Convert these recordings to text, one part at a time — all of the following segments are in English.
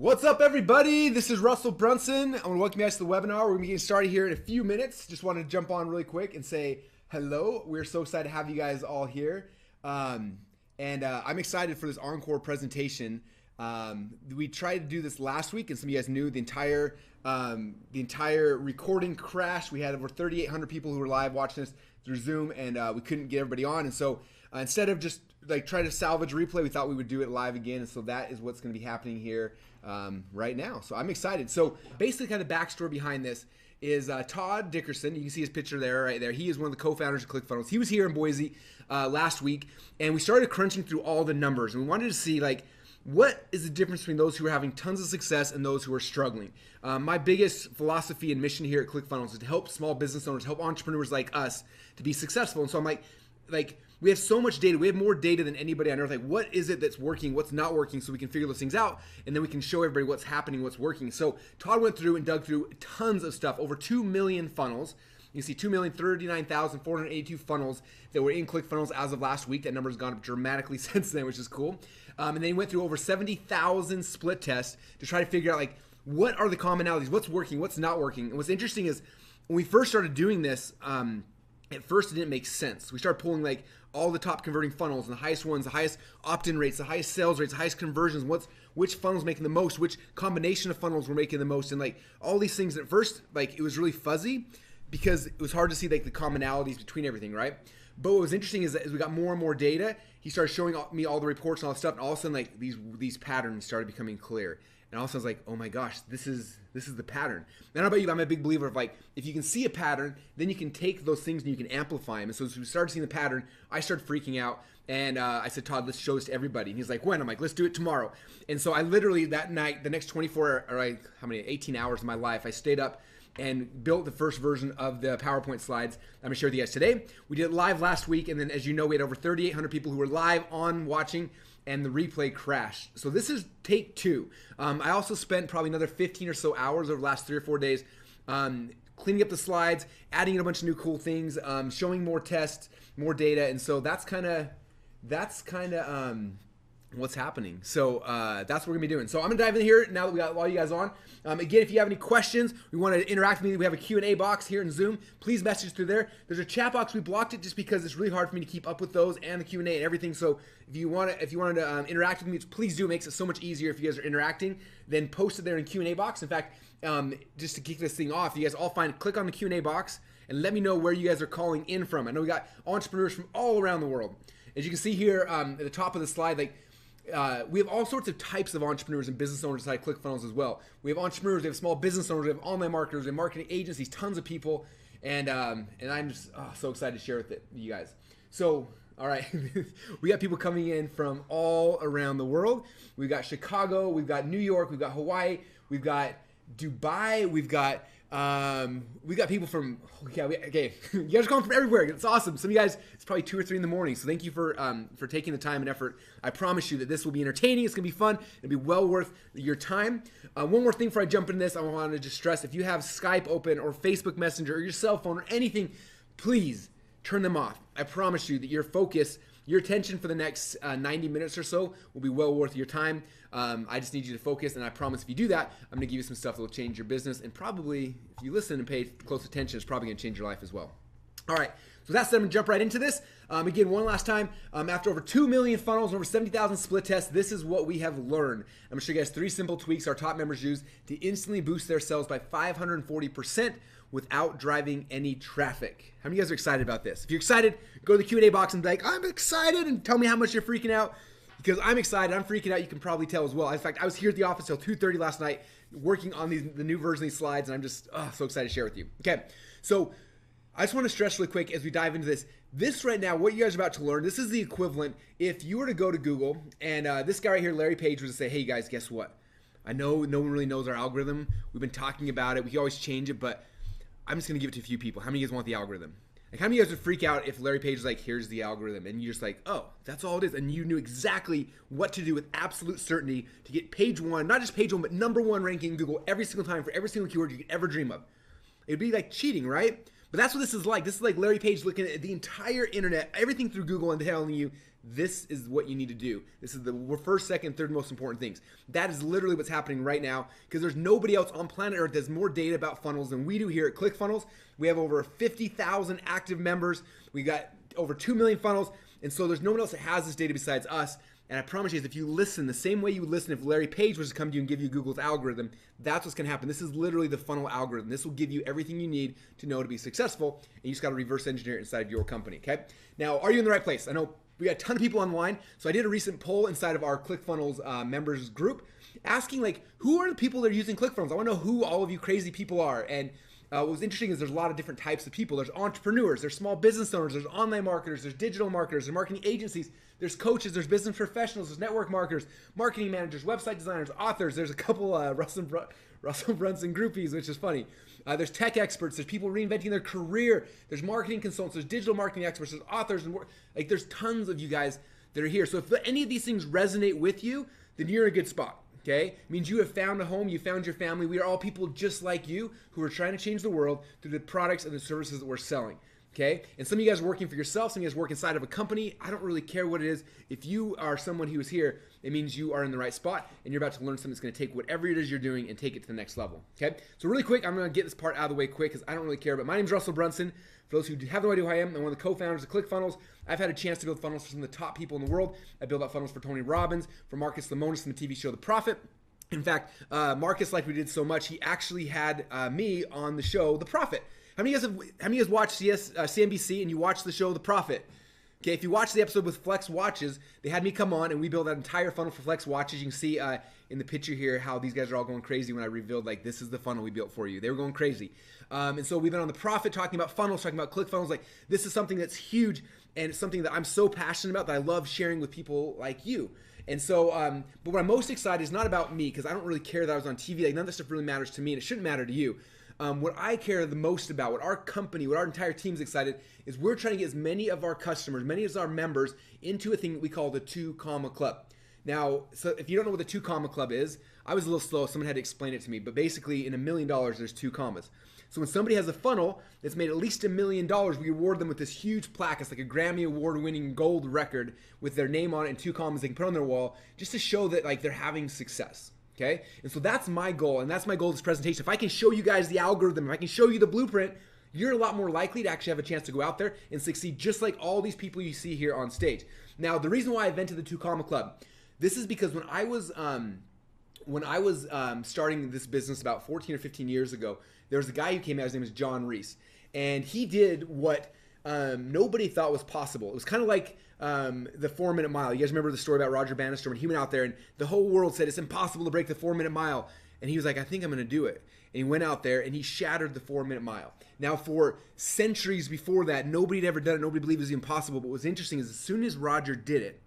What's up, everybody? This is Russell Brunson. I want to welcome you guys to the webinar. We're going to be getting started here in a few minutes. Just wanted to jump on really quick and say hello. We're so excited to have you guys all here. I'm excited for this encore presentation. We tried to do this last week, and some of you guys knew the entire recording crashed. We had over 3,800 people who were live watching this through Zoom, and we couldn't get everybody on. And so instead of just like try to salvage replay, we thought we would do it live again. And so that is what's going to be happening here right now. So I'm excited. So basically kind of backstory behind this is Todd Dickerson. You can see his picture there, right there. He is one of the co-founders of ClickFunnels. He was here in Boise last week, and we started crunching through all the numbers, and we wanted to see like what is the difference between those who are having tons of success and those who are struggling. My biggest philosophy and mission here at ClickFunnels is to help small business owners, help entrepreneurs like us to be successful. And so I'm like we have so much data. We have more data than anybody on earth. Like, what is it that's working? What's not working? So we can figure those things out, and then we can show everybody what's happening, what's working. So Todd went through and dug through tons of stuff, over 2 million funnels. You see 2,039,482 funnels that were in ClickFunnels as of last week. That number has gone up dramatically since then, which is cool. And then he went through over 70,000 split tests to try to figure out like what are the commonalities, what's working, what's not working. And what's interesting is when we first started doing this, at first it didn't make sense. We started pulling like all the top converting funnels and the highest ones, the highest opt-in rates, the highest sales rates, the highest conversions, which funnels making the most, which combination of funnels were making the most, and like all these things at first, like it was really fuzzy because it was hard to see like the commonalities between everything, right? But what was interesting is that as we got more and more data, he started showing me all the reports and all the stuff, and all of a sudden like these patterns started becoming clear. And all of a sudden I was like, oh my gosh, this is the pattern. And I don't know about you, but I'm a big believer of like, if you can see a pattern, then you can take those things and you can amplify them. And so as we started seeing the pattern, I started freaking out. And I said, Todd, let's show this to everybody. And he's like, when? I'm like, let's do it tomorrow. And so I literally that night, the next 24 or like 18 hours of my life, I stayed up and built the first version of the PowerPoint slides I'm gonna share with you guys today. We did it live last week, and then as you know, we had over 3,800 people who were live on watching, and the replay crashed. So this is take two. I also spent probably another 15 or so hours over the last 3 or 4 days cleaning up the slides, adding in a bunch of new cool things, showing more tests, more data, and so that's kind of what's happening. So that's what we're gonna be doing. So I'm gonna dive in here now that we got all you guys on. Again, if you have any questions, we want to interact with me. We have a Q&A box here in Zoom. Please message through there. There's a chat box. We blocked it just because it's really hard for me to keep up with those and the Q&A and everything. So if you wanted to interact with me, please do. It makes it so much easier if you guys are interacting. Then post it there in Q&A box. In fact, just to kick this thing off, you guys all click on the Q&A box and let me know where you guys are calling in from. I know we got entrepreneurs from all around the world. As you can see here at the top of the slide, like. We have all sorts of types of entrepreneurs and business owners inside ClickFunnels as well. We have entrepreneurs, we have small business owners, we have online marketers, we have marketing agencies, tons of people, and I'm just so excited to share with you guys. So, all right, we got people coming in from all around the world. We've got Chicago, we've got New York, we've got Hawaii, we've got Dubai, we've got people from, okay, you guys are calling from everywhere. It's awesome. Some of you guys, it's probably 2 or 3 in the morning. So thank you for taking the time and effort. I promise you that this will be entertaining. It's going to be fun. It'll be well worth your time. One more thing before I jump into this, I want to just stress, if you have Skype open or Facebook Messenger or your cell phone or anything, please turn them off. I promise you that your focus, your attention for the next 90 minutes or so will be well worth your time. I just need you to focus, and I promise if you do that, I'm going to give you some stuff that will change your business, and probably, if you listen and pay close attention, it's probably going to change your life as well. All right, so that's it. I'm going to jump right into this. Again, one last time, after over 2 million funnels, over 70,000 split tests, this is what we have learned. I'm going to show you guys 3 simple tweaks our top members use to instantly boost their sales by 540% without driving any traffic. How many of you guys are excited about this? If you're excited, go to the Q&A box and be like, I'm excited, and tell me how much you're freaking out. Because I'm excited, I'm freaking out, you can probably tell as well. In fact, I was here at the office till 2:30 last night working on the new version of these slides, and I'm just so excited to share with you. Okay, so I just want to stress really quick as we dive into this. This right now, what you guys are about to learn, this is the equivalent if you were to go to Google, and this guy right here, Larry Page, was to say, hey guys, guess what? I know no one really knows our algorithm. We've been talking about it. We can always change it, but I'm just going to give it to a few people. How many of you guys want the algorithm? Like, how many of you guys would freak out if Larry Page was like, here's the algorithm, and you're just like, oh, that's all it is, and you knew exactly what to do with absolute certainty to get page 1, not just page 1, but #1 ranking in Google every single time for every single keyword you could ever dream of. It'd be like cheating, right? But that's what this is like. This is like Larry Page looking at the entire internet, everything through Google, and telling you this is what you need to do. This is the first, second, third most important things. That is literally what's happening right now, because there's nobody else on planet Earth that has more data about funnels than we do here at ClickFunnels. We have over 50,000 active members. We got over 2 million funnels. And so there's no one else that has this data besides us. And I promise you, if you listen the same way you would listen if Larry Page was to come to you and give you Google's algorithm, that's what's going to happen. This is literally the funnel algorithm. This will give you everything you need to know to be successful. And you just got to reverse engineer it inside of your company. Okay. Now, are you in the right place? I know we got a ton of people online. So I did a recent poll inside of our ClickFunnels members group asking, like, who are the people that are using ClickFunnels? I want to know who all of you crazy people are. And what was interesting is there's a lot of different types of people. There's entrepreneurs, there's small business owners, there's online marketers, there's digital marketers, there's marketing agencies, there's coaches, there's business professionals, there's network marketers, marketing managers, website designers, authors. There's a couple Russell Brunson groupies, which is funny. There's tech experts, there's people reinventing their career, there's marketing consultants, there's digital marketing experts, there's authors, and like there's tons of you guys that are here. So if any of these things resonate with you, then you're in a good spot. Okay? It means you have found a home, you found your family. We are all people just like you who are trying to change the world through the products and the services that we're selling. Okay? And some of you guys are working for yourself, some of you guys work inside of a company. I don't really care what it is. If you are someone who is here, it means you are in the right spot and you're about to learn something that's going to take whatever it is you're doing and take it to the next level. Okay? So really quick, I'm going to get this part out of the way quick because I don't really care. But my name is Russell Brunson. For those who have no idea who I am, I'm one of the co-founders of ClickFunnels. I've had a chance to build funnels for some of the top people in the world. I built out funnels for Tony Robbins, for Marcus Lemonis from the TV show The Prophet. In fact, Marcus, like we did so much, he actually had me on the show The Prophet. How many of you guys watched CNBC and you watched the show The Prophet? Okay, if you watch the episode with Flex Watches, they had me come on and we built that entire funnel for Flex Watches. You can see in the picture here how these guys are all going crazy when I revealed, like, this is the funnel we built for you. They were going crazy. And so we've been on The Prophet talking about funnels, talking about ClickFunnels. Like, this is something that's huge and it's something that I'm so passionate about that I love sharing with people like you. And so, but what I'm most excited is not about me, because I don't really care that I was on TV. Like, none of this stuff really matters to me, and it shouldn't matter to you. What I care the most about, what our company, what our entire team's excited, is we're trying to get as many of our customers, many of our members, into a thing that we call the 2 Comma Club. Now, so if you don't know what the 2 Comma Club is, I was a little slow. Someone had to explain it to me. But basically, in $1 million, there's 2 commas. So when somebody has a funnel that's made at least $1 million, we reward them with this huge plaque. It's like a Grammy Award-winning gold record with their name on it and 2 commas they can put on their wall, just to show that, like, they're having success. Okay? And so that's my goal, and that's my goal of this presentation. If I can show you guys the algorithm, if I can show you the blueprint, you're a lot more likely to actually have a chance to go out there and succeed, just like all these people you see here on stage. Now, the reason why I invented the 2 Comma Club, this is because when I was starting this business about 14 or 15 years ago, there was a guy who came out, his name was John Reese, and he did what nobody thought was possible. It was kind of like the 4-minute mile. You guys remember the story about Roger Bannister when he went out there and the whole world said it's impossible to break the 4-minute mile, and he was like, I think I'm going to do it. And he went out there and he shattered the 4-minute mile. Now, for centuries before that, nobody had ever done it. Nobody believed it was impossible. But what's interesting is as soon as Roger did it,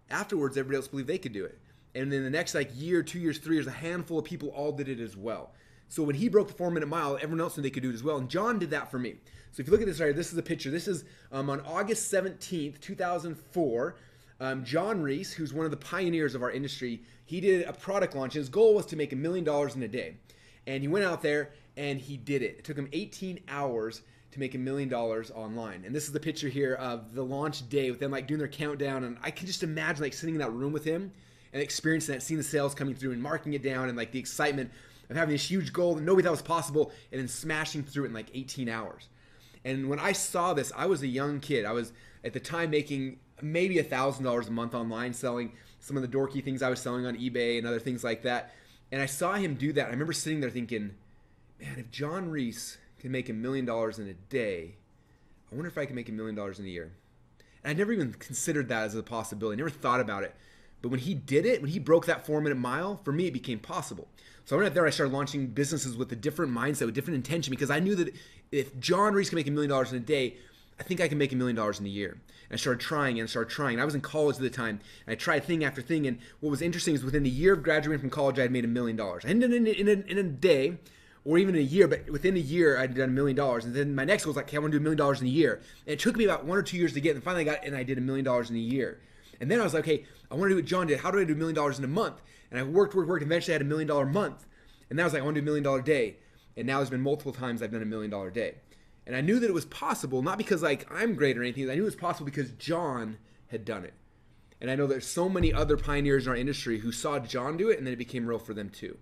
afterwards everybody else believed they could do it. And then the next year, 2 years, 3 years, a handful of people all did it as well. So when he broke the 4-minute mile, everyone else knew they could do it as well. And John did that for me. So if you look at this right here, this is a picture. This is on August 17th, 2004. John Reese, who's one of the pioneers of our industry, he did a product launch. His goal was to make $1 million in a day. And he went out there and he did it. It took him 18 hours to make $1 million online. And this is the picture here of the launch day with them like doing their countdown. And I can just imagine like sitting in that room with him and experiencing that, seeing the sales coming through and marking it down and like the excitement of having this huge goal that nobody thought was possible and then smashing through it in like 18 hours. And when I saw this, I was a young kid. I was at the time making maybe $1,000 a month online, selling some of the dorky things I was selling on eBay and other things like that. And I saw him do that. I remember sitting there thinking, man, if John Reese can make $1 million in a day, I wonder if I can make $1 million in a year. And I never even considered that as a possibility. I never thought about it. But when he did it, when he broke that 4-minute mile, for me, it became possible. So I went out there, I started launching businesses with a different mindset, with different intention, because I knew that if John Reese can make $1 million in a day, I think I can make $1 million in a year. And I started trying and started trying. I was in college at the time, and I tried thing after thing. And what was interesting is within the year of graduating from college, I had made $1 million. And in a day, or even in a year, but within a year, I'd done $1 million. And then my next goal was like, okay, I want to do $1 million in a year. And it took me about 1 or 2 years to get it. And finally I got it, and I did $1 million in a year. And then I was like, okay, I want to do what John did. How do I do $1 million in a month? And I worked. Eventually I had $1 million month. And then I was like, I want to do $1 million day. And now there's been multiple times I've done $1 million day. And I knew that it was possible, not because like I'm great or anything. I knew it was possible because John had done it. And I know there's so many other pioneers in our industry who saw John do it, and then it became real for them too.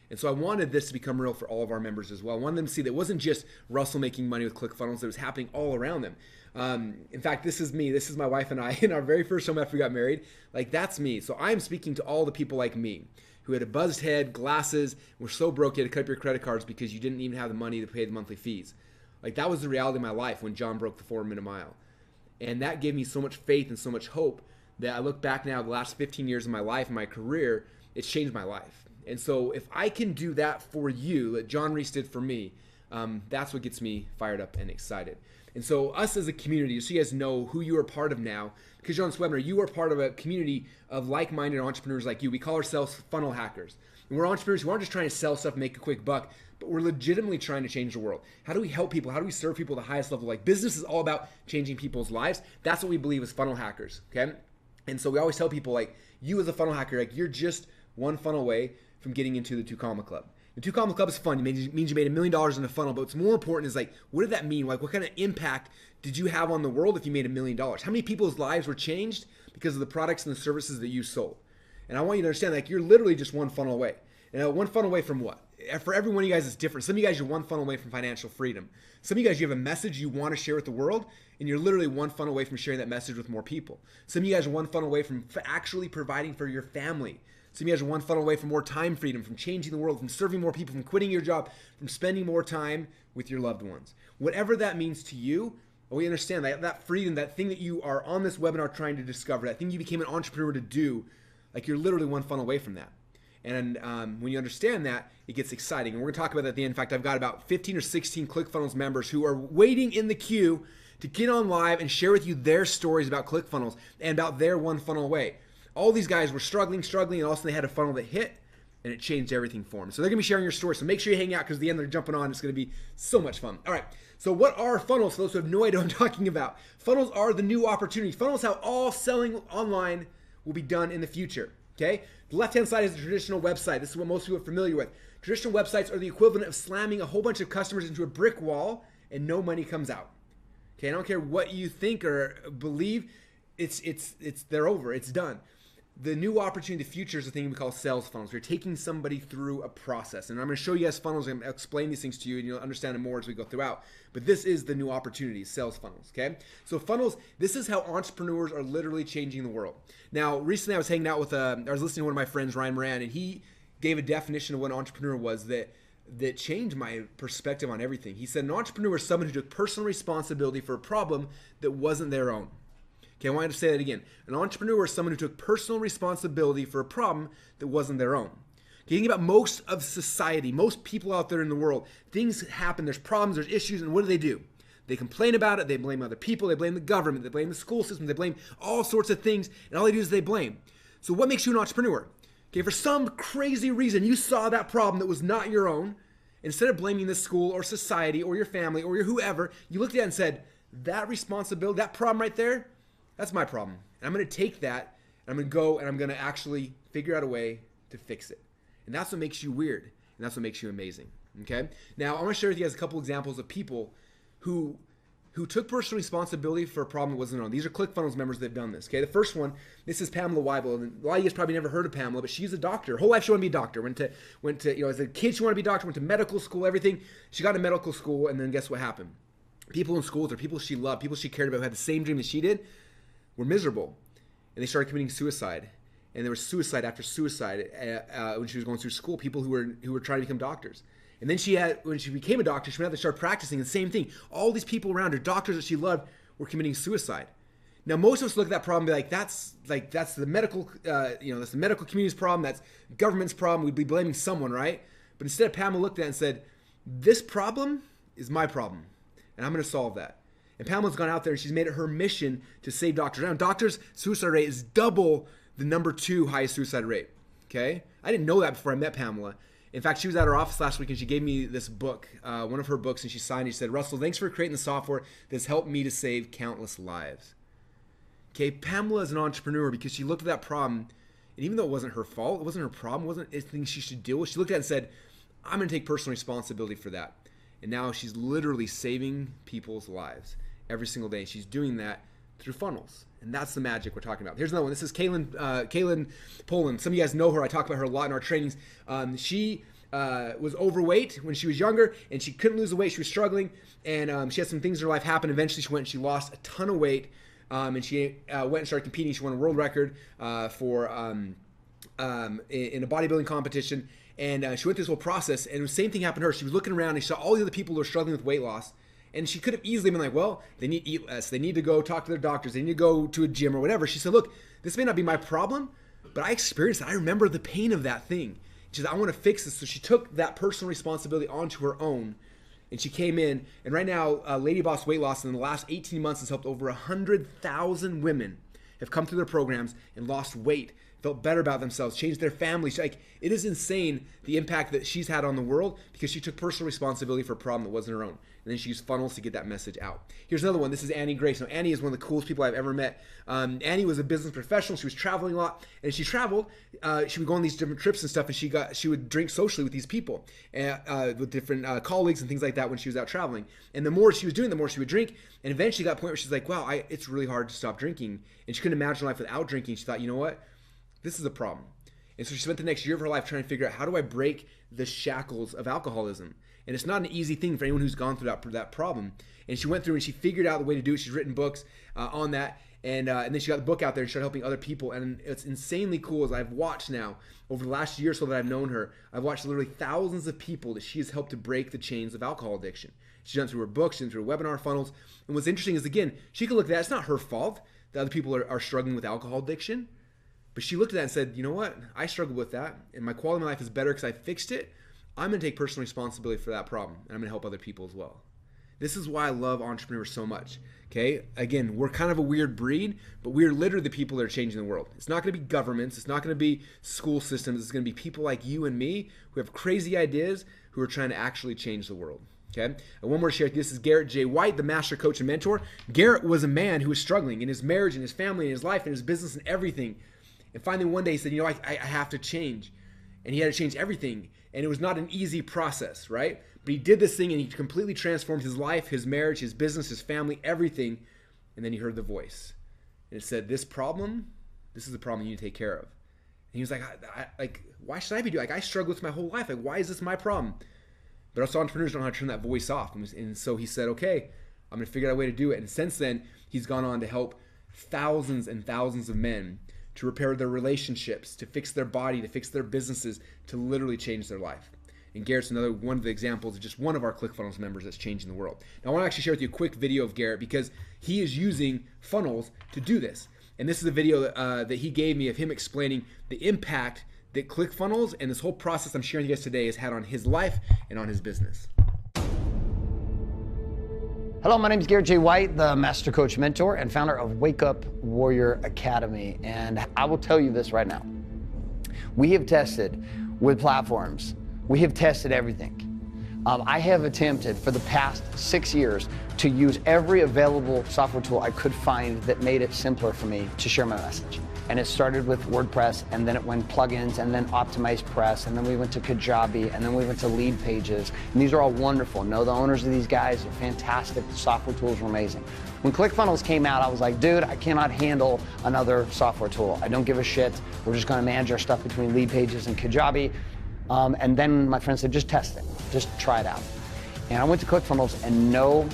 And so I wanted this to become real for all of our members as well. I wanted them to see that it wasn't just Russell making money with ClickFunnels, it was happening all around them. In fact, this is me. This is my wife and I in our very first home after we got married. Like, that's me. So I'm speaking to all the people like me who had a buzzed head, glasses, were so broke you had to cut up your credit cards because you didn't even have the money to pay the monthly fees. Like, that was the reality of my life when John broke the 4-minute mile. And that gave me so much faith and so much hope that I look back now, the last 15 years of my life and my career, it's changed my life. And so if I can do that for you, that John Reese did for me, that's what gets me fired up and excited. And so us as a community, so you guys know who you are part of now, because you're on this webinar, you are part of a community of like-minded entrepreneurs like you. We call ourselves funnel hackers. And we're entrepreneurs who aren't just trying to sell stuff and make a quick buck, but we're legitimately trying to change the world. How do we help people? How do we serve people at the highest level? Like, business is all about changing people's lives. That's what we believe as funnel hackers, okay? And so we always tell people, like, you as a funnel hacker, like, you're just one funnel away from getting into the 2 Comma Club. The 2 Comma Club is fun. It means you made $1 million in a funnel, but what's more important is, like, what did that mean? Like, what kind of impact did you have on the world if you made $1 million? How many people's lives were changed because of the products and the services that you sold? And I want you to understand, like, you're literally just one funnel away. And one funnel away from what? For every one of you guys, it's different. Some of you guys, you're one funnel away from financial freedom. Some of you guys, you have a message you want to share with the world, and you're literally one funnel away from sharing that message with more people. Some of you guys are one funnel away from actually providing for your family. Some of you guys are one funnel away from more time freedom, from changing the world, from serving more people, from quitting your job, from spending more time with your loved ones. Whatever that means to you, we understand that freedom, that thing that you are on this webinar trying to discover, that thing you became an entrepreneur to do, like, you're literally one funnel away from that. And when you understand that, it gets exciting. And we're going to talk about that at the end. In fact, I've got about 15 or 16 ClickFunnels members who are waiting in the queue to get on live and share with you their stories about ClickFunnels and about their one funnel away. All these guys were struggling, and all of a sudden they had a funnel that hit, and it changed everything for them. So they're going to be sharing your story. So make sure you hang out, because at the end they're jumping on. It's going to be so much fun. All right. So what are funnels? For those who have no idea what I'm talking about, funnels are the new opportunity. Funnels, how all selling online will be done in the future. Okay. The left-hand side is the traditional website. This is what most people are familiar with. Traditional websites are the equivalent of slamming a whole bunch of customers into a brick wall and no money comes out. Okay. I don't care what you think or believe. They're over. It's done. The new opportunity, the future, is a thing we call sales funnels. We're taking somebody through a process. And I'm going to show you guys funnels. I'm going to explain these things to you, and you'll understand it more as we go throughout. But this is the new opportunity, sales funnels, okay? So funnels, this is how entrepreneurs are literally changing the world. Now, recently I was hanging out with, I was listening to one of my friends, Ryan Moran, and he gave a definition of what an entrepreneur was that changed my perspective on everything. He said an entrepreneur is someone who took personal responsibility for a problem that wasn't their own. Okay, I want to say that again. An entrepreneur is someone who took personal responsibility for a problem that wasn't their own. Okay, think about most of society, most people out there in the world. Things happen, there's problems, there's issues, and what do? They complain about it, they blame other people, they blame the government, they blame the school system, they blame all sorts of things, and all they do is they blame. So what makes you an entrepreneur? Okay, for some crazy reason, you saw that problem that was not your own. Instead of blaming the school or society or your family or your whoever, you looked at it and said, that responsibility, that problem right there, that's my problem. And I'm going to take that, and I'm going to go, and I'm going to actually figure out a way to fix it. And that's what makes you weird, and that's what makes you amazing, okay? Now, I want to share with you guys a couple examples of people who took personal responsibility for a problem that wasn't their own. These are ClickFunnels members that have done this, okay? The first one, this is Pamela Weibel. And a lot of you guys probably never heard of Pamela, but she's a doctor. Her whole life she wanted to be a doctor. Went to as a kid she wanted to be a doctor, went to medical school, everything. She got to medical school, and then guess what happened? People in school with her, people she loved, people she cared about, who had the same dream that she did, were miserable, and they started committing suicide. And there was suicide after suicide when she was going through school. People who were trying to become doctors. And then when she became a doctor, she went out to start practicing. The same thing. All these people around her, doctors that she loved, were committing suicide. Now, most of us look at that problem and be like, that's the medical, that's the medical community's problem. That's government's problem. We'd be blaming someone, right? But instead, Pamela looked at it and said, this problem is my problem, and I'm going to solve that. And Pamela's gone out there and she's made it her mission to save doctors. Now, doctors' suicide rate is double the number 2 highest suicide rate. Okay? I didn't know that before I met Pamela. In fact, she was at our office last week and she gave me this book, one of her books, and she signed it. She said, Russell, thanks for creating the software that's helped me to save countless lives. Okay, Pamela is an entrepreneur because she looked at that problem, and even though it wasn't her fault, it wasn't her problem, it wasn't anything she should deal with, she looked at it and said, I'm going to take personal responsibility for that. And now she's literally saving people's lives every single day. She's doing that through funnels. And that's the magic we're talking about. Here's another one. This is Kaylin Poland. Some of you guys know her. I talk about her a lot in our trainings. She was overweight when she was younger, and she couldn't lose the weight. She was struggling, and she had some things in her life happen. Eventually, she went and she lost a ton of weight, and she went and started competing. She won a world record for in a bodybuilding competition, and she went through this whole process. And the same thing happened to her. She was looking around, and she saw all the other people who were struggling with weight loss. And she could have easily been like, well, they need to eat less. They need to go talk to their doctors. They need to go to a gym or whatever. She said, look, this may not be my problem, but I experienced it. I remember the pain of that thing. She said, I want to fix this. So she took that personal responsibility onto her own, and she came in. And right now, Lady Boss Weight Loss in the last 18 months has helped over 100,000 women have come through their programs and lost weight, felt better about themselves, changed their families. Like, it is insane the impact that she's had on the world because she took personal responsibility for a problem that wasn't her own. And then she used funnels to get that message out. Here's another one. This is Annie Grace. Now, Annie is one of the coolest people I've ever met. Annie was a business professional. She was traveling a lot. And she traveled. She would go on these different trips and stuff, and she would drink socially with these people, with different colleagues and things like that when she was out traveling. And the more she was doing, the more she would drink. And eventually got to a point where she's like, wow, it's really hard to stop drinking. And she couldn't imagine life without drinking. She thought, you know what? This is a problem. And so she spent the next year of her life trying to figure out, how do I break the shackles of alcoholism? And it's not an easy thing for anyone who's gone through that problem. And she went through and she figured out the way to do it. She's written books on that. And then she got the book out there and started helping other people. And it's insanely cool as I've watched now, over the last year or so that I've known her, I've watched literally thousands of people that she has helped to break the chains of alcohol addiction. She's done through her books, she's done through her webinar funnels. And what's interesting is, again, she can look at that. It's not her fault that other people are struggling with alcohol addiction. But she looked at that and said, you know what? I struggled with that. And my quality of life is better because I fixed it. I'm going to take personal responsibility for that problem, and I'm going to help other people as well. This is why I love entrepreneurs so much, okay? Again, we're kind of a weird breed, but we're literally the people that are changing the world. It's not going to be governments. It's not going to be school systems. It's going to be people like you and me who have crazy ideas who are trying to actually change the world, okay? And one more to share with you. This is Garrett J. White, the master coach and mentor. Garrett was a man who was struggling in his marriage, in his family, in his life, in his business, and everything. And finally one day he said, you know, I have to change. And he had to change everything. And it was not an easy process, right? But he did this thing and he completely transformed his life, his marriage, his business, his family, everything. And then he heard the voice. And it said, this is the problem you need to take care of. And he was like, why should I be doing it? Like, I struggled with my whole life. Like, why is this my problem? But us entrepreneurs don't know how to turn that voice off. And so he said, okay, I'm going to figure out a way to do it. And since then, he's gone on to help thousands and thousands of men to repair their relationships, to fix their body, to fix their businesses, to literally change their life. And Garrett's another one of the examples of just one of our ClickFunnels members that's changing the world. Now I want to actually share with you a quick video of Garrett because he is using funnels to do this. And this is a video that he gave me of him explaining the impact that ClickFunnels and this whole process I'm sharing with you guys today has had on his life and on his business. Hello, my name is Garrett J. White, the Master Coach Mentor and founder of Wake Up Warrior Academy. And I will tell you this right now. We have tested with platforms. We have tested everything. I have attempted for the past 6 years to use every available software tool I could find that made it simpler for me to share my message. And it started with WordPress, and then it went plugins, and then Optimized Press, and then we went to Kajabi, and then we went to Lead Pages. And these are all wonderful. Know the owners of these guys. They're fantastic. The software tools are amazing. When ClickFunnels came out, I was like, dude, I cannot handle another software tool. I don't give a shit. We're just going to manage our stuff between Lead Pages and Kajabi. And then my friend said, just test it. Just try it out. And I went to ClickFunnels, and no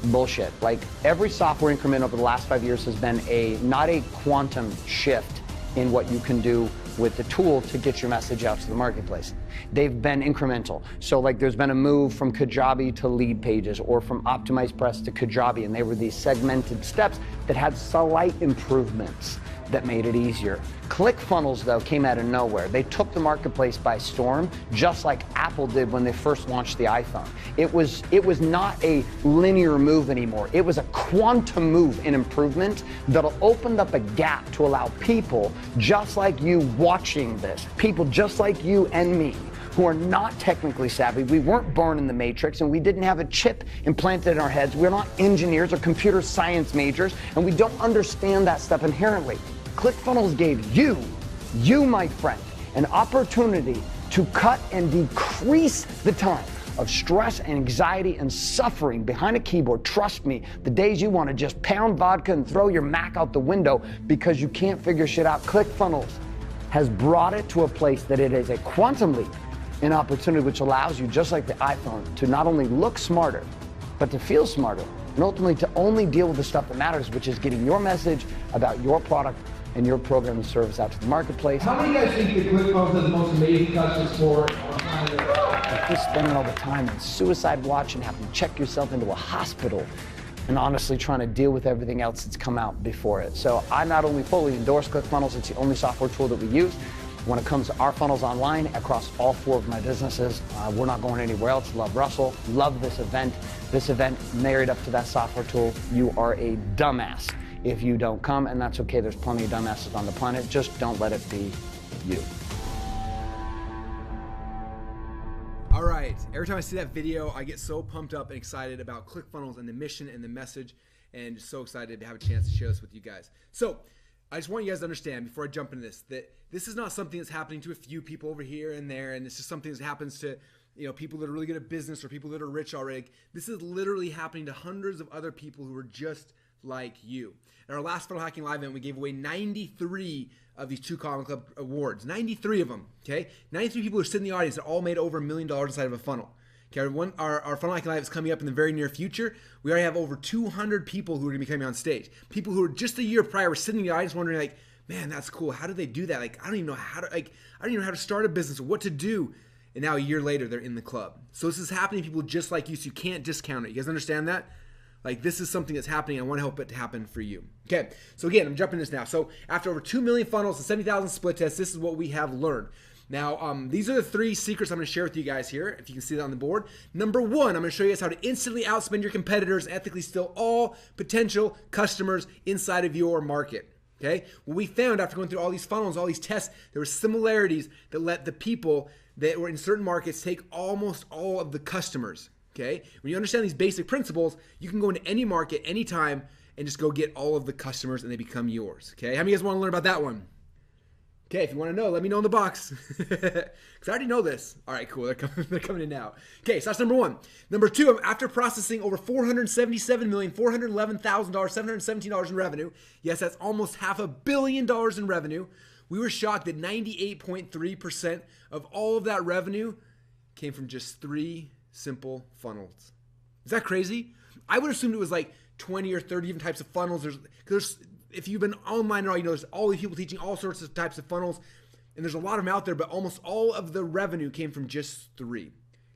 bullshit. Like, every software increment over the last 5 years has been not a quantum shift in what you can do with the tool to get your message out to the marketplace. They've been incremental. So like, there's been a move from Kajabi to Lead Pages, or from Optimized Press to Kajabi, and they were these segmented steps that had slight improvements that made it easier. ClickFunnels, though, came out of nowhere. They took the marketplace by storm, just like Apple did when they first launched the iPhone. It was not a linear move anymore. It was a quantum move in improvement that'll open up a gap to allow people just like you watching this, people just like you and me, who are not technically savvy. We weren't born in the matrix, and we didn't have a chip implanted in our heads. We're not engineers or computer science majors, and we don't understand that stuff inherently. ClickFunnels gave you, my friend, an opportunity to cut and decrease the time of stress and anxiety and suffering behind a keyboard, trust me, the days you want to just pound vodka and throw your Mac out the window because you can't figure shit out, ClickFunnels has brought it to a place that it is a quantum leap, an opportunity which allows you, just like the iPhone, to not only look smarter, but to feel smarter, and ultimately to only deal with the stuff that matters, which is getting your message about your product and your program and service out to the marketplace. How many guys think that ClickFunnels has the most amazing customer support on planet Earth? If you're spending all the time in suicide watch and having to check yourself into a hospital and honestly trying to deal with everything else that's come out before it. So I not only fully endorse ClickFunnels, it's the only software tool that we use. When it comes to our funnels online across all 4 of my businesses, we're not going anywhere else. Love Russell, love this event. This event married up to that software tool. You are a dumbass if you don't come, and that's okay. There's plenty of dumbasses on the planet. Just don't let it be you. All right, every time I see that video, I get so pumped up and excited about ClickFunnels and the mission and the message, and just so excited to have a chance to share this with you guys. So I just want you guys to understand before I jump into this, that this is not something that's happening to a few people over here and there, and it's just something that happens to, you know, people that are really good at business or people that are rich already. This is literally happening to hundreds of other people who are just like you. In our last Funnel Hacking Live event, we gave away 93 of these 2 Common Club awards. 93 of them, okay? 93 people who are sitting in the audience that all made over $1 million inside of a funnel. Okay, our Funnel Hacking Live is coming up in the very near future. We already have over 200 people who are going to be coming on stage. People who were just a year prior were sitting in the audience wondering, like, man, that's cool. How do they do that? Like, I don't even know how to start a business or what to do. And now a year later, they're in the club. So this is happening to people just like you, so you can't discount it. You guys understand that? Like, this is something that's happening. I want to help it to happen for you. Okay, so again, I'm jumping this now. So after over 2 million funnels and 70,000 split tests, this is what we have learned. Now, these are the 3 secrets I'm going to share with you guys here, if you can see that on the board. Number 1, I'm going to show you guys how to instantly outspend your competitors and ethically steal all potential customers inside of your market. Okay, what we found after going through all these funnels, all these tests, there were similarities that let the people that were in certain markets take almost all of the customers. Okay, when you understand these basic principles, you can go into any market, anytime, and just go get all of the customers and they become yours. Okay, how many of you guys want to learn about that one? Okay, if you want to know, let me know in the box. Because I already know this. All right, cool. They're coming in now. Okay, so that's number 1. Number 2, after processing over $477,411,000, $717 in revenue, yes, that's almost $500 million in revenue, we were shocked that 98.3% of all of that revenue came from just 3 simple funnels. Is that crazy? I would assume it was like 20 or 30 different types of funnels. There's if you've been online at all, you know there's all these people teaching all sorts of types of funnels, and there's a lot of them out there, but almost all of the revenue came from just 3.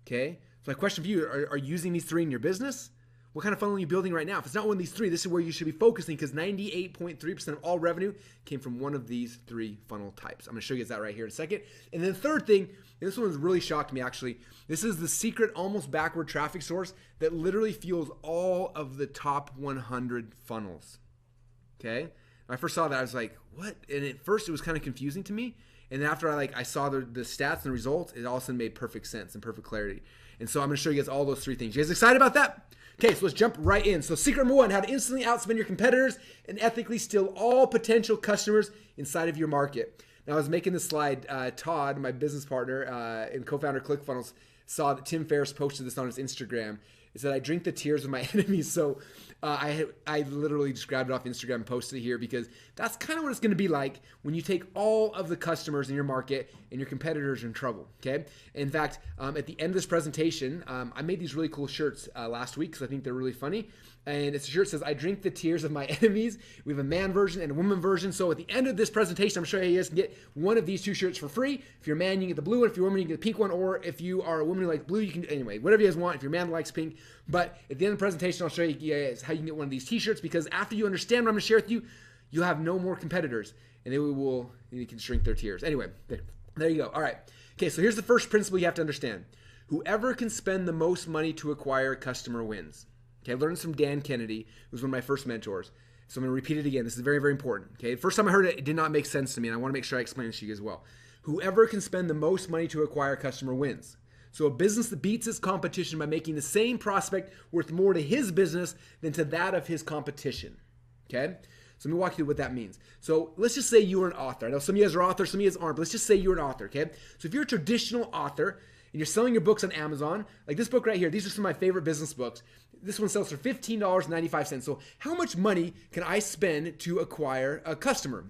Okay? So my question for you, are you using these 3 in your business? What kind of funnel are you building right now? If it's not one of these 3, this is where you should be focusing, because 98.3% of all revenue came from one of these 3 funnel types. I'm going to show you guys that right here in a second. And then the third thing, and this one has really shocked me actually, this is the secret almost backward traffic source that literally fuels all of the top 100 funnels. Okay? When I first saw that, I was like, what? And at first it was kind of confusing to me. And then after I saw the stats and the results, it all of a sudden made perfect sense and perfect clarity. And so I'm going to show you guys all those 3 things. You guys excited about that? Okay, so let's jump right in. So secret number 1, how to instantly outspend your competitors and ethically steal all potential customers inside of your market. Now, I was making this slide. Todd, my business partner and co-founder of ClickFunnels, saw that Tim Ferriss posted this on his Instagram. It said, I drink the tears of my enemies. So I literally just grabbed it off Instagram and posted it here, because that's kind of what it's going to be like when you take all of the customers in your market and your competitors are in trouble. Okay. In fact, at the end of this presentation, I made these really cool shirts last week because I think they're really funny. And it's a shirt that says, I drink the tears of my enemies. We have a man version and a woman version. So at the end of this presentation, I'm showing you guys can get one of these 2 shirts for free. If you're a man, you can get the blue one. If you're a woman, you can get the pink one. Or if you are a woman who likes blue, you can, anyway, whatever you guys want. If you're a man who likes pink. But at the end of the presentation, I'll show you guys how you can get one of these t-shirts, because after you understand what I'm going to share with you, you'll have no more competitors, and you can shrink their tears. Anyway, there you go. All right. Okay, so here's the first principle you have to understand. Whoever can spend the most money to acquire a customer wins. Okay, I learned this from Dan Kennedy, who's one of my first mentors. So I'm going to repeat it again. This is very, very important. Okay, the first time I heard it, it did not make sense to me, and I want to make sure I explain it to you as well. Whoever can spend the most money to acquire a customer wins. So a business that beats its competition by making the same prospect worth more to his business than to that of his competition. Okay? So let me walk you through what that means. So let's just say you are an author. I know some of you guys are authors, some of you guys aren't, but let's just say you're an author, okay? So if you're a traditional author and you're selling your books on Amazon, like this book right here, these are some of my favorite business books. This one sells for $15.95. So how much money can I spend to acquire a customer?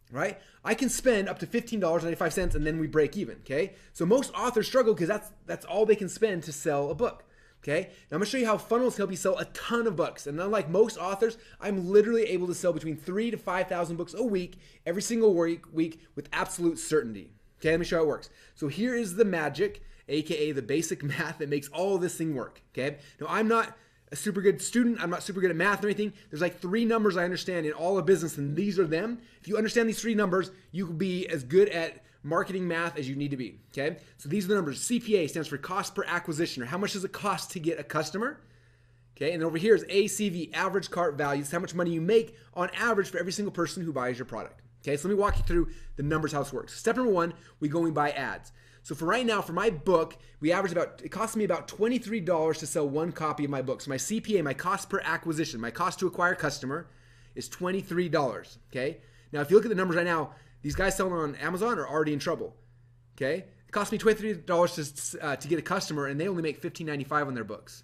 Right? I can spend up to $15.95 and then we break even, okay? So most authors struggle because that's all they can spend to sell a book, okay? Now I'm gonna show you how funnels help you sell a ton of books. And unlike most authors, I'm literally able to sell between 3,000 to 5,000 books a week, every single week with absolute certainty. Okay, let me show you how it works. So here is the magic, AKA the basic math that makes all of this thing work, okay? Now I'm not a super good student. I'm not super good at math or anything. There's like 3 numbers I understand in all of business, and these are them. If you understand these 3 numbers, you will be as good at marketing math as you need to be, okay? So these are the numbers. CPA stands for cost per acquisition, or how much does it cost to get a customer? Okay, and then over here is ACV, average cart value. It's how much money you make on average for every single person who buys your product. Okay, so let me walk you through the numbers, how this works. Step number 1, we go and buy ads. So for right now, for my book, it costs me about $23 to sell 1 copy of my book. So my CPA, my cost per acquisition, my cost to acquire a customer is $23, okay? Now, if you look at the numbers right now, these guys selling on Amazon are already in trouble, okay? It cost me $23 to get a customer, and they only make $15.95 on their books,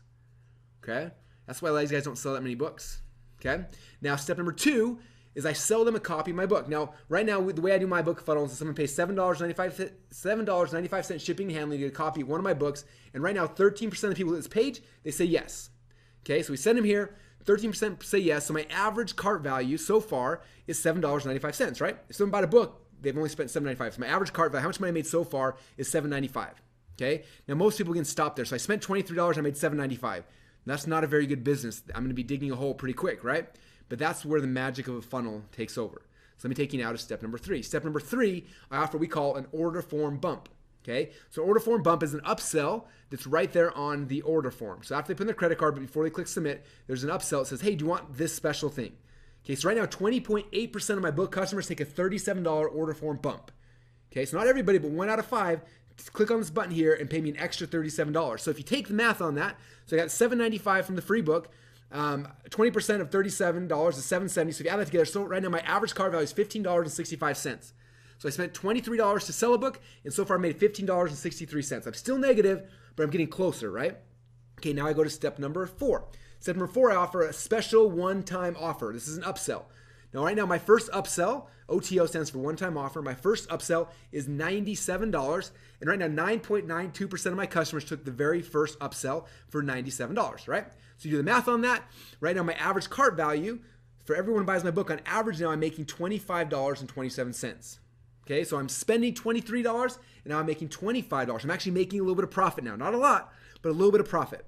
okay? That's why these guys don't sell that many books, okay? Now, step number 2 is I sell them a copy of my book. Now, right now, the way I do my book funnels is someone pays $7.95 shipping and handling to get a copy of one of my books. And right now, 13% of the people at this page, they say yes. Okay, so we send them here. 13% say yes. So my average cart value so far is $7.95, right? If someone bought a book, they've only spent $7.95. So my average cart value, how much money I made so far is $7.95. Okay, now most people can stop there. So I spent $23, I made $7.95. That's not a very good business. I'm going to be digging a hole pretty quick, right? But that's where the magic of a funnel takes over. So let me take you now to step number 3. Step number 3, I offer what we call an order form bump. Okay, so order form bump is an upsell that's right there on the order form. So after they put in their credit card, but before they click submit, there's an upsell that says, hey, do you want this special thing? Okay, so right now 20.8% of my book customers take a $37 order form bump. Okay, so not everybody, but 1 out of 5 click on this button here and pay me an extra $37. So if you take the math on that, so I got $7.95 from the free book. 20% of $37 is $7.70. So if you add that together, so right now my average cart value is $15.65. So I spent $23 to sell a book, and so far I made $15.63. I'm still negative, but I'm getting closer, right? Okay, now I go to step number 4. Step number 4, I offer a special one-time offer. This is an upsell. Now, right now, my first upsell, OTO stands for one-time offer. My first upsell is $97. And right now, 9.92% of my customers took the very first upsell for $97, right? So you do the math on that. Right now, my average cart value for everyone who buys my book, on average now, I'm making $25.27. Okay, so I'm spending $23, and now I'm making $25. I'm actually making a little bit of profit now. Not a lot, but a little bit of profit.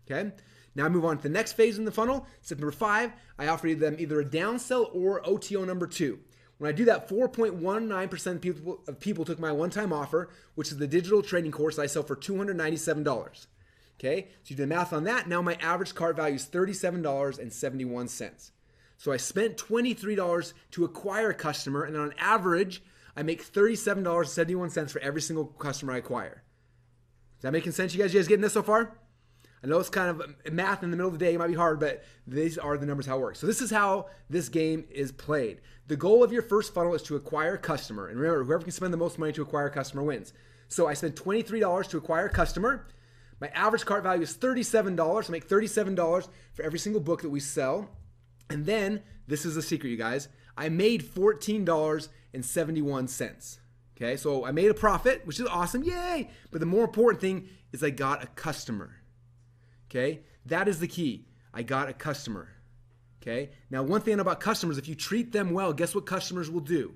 Okay? Now I move on to the next phase in the funnel. Step number 5, I offer them either a downsell or OTO number 2. When I do that, 4.19% of people took my one-time offer, which is the digital training course that I sell for $297. Okay, so you do the math on that. Now my average cart value is $37.71. So I spent $23 to acquire a customer, and on average, I make $37.71 for every single customer I acquire. Is that making sense? You guys getting this so far? I know it's kind of math in the middle of the day. It might be hard, but these are the numbers how it works. So this is how this game is played. The goal of your first funnel is to acquire a customer. And remember, whoever can spend the most money to acquire a customer wins. So I spent $23 to acquire a customer. My average cart value is $37. I make $37 for every single book that we sell. And then, this is the secret, you guys. I made $14.71. Okay, so I made a profit, which is awesome. Yay! But the more important thing is I got a customer. Okay, that is the key. I got a customer. Okay, now one thing about customers, if you treat them well, guess what customers will do?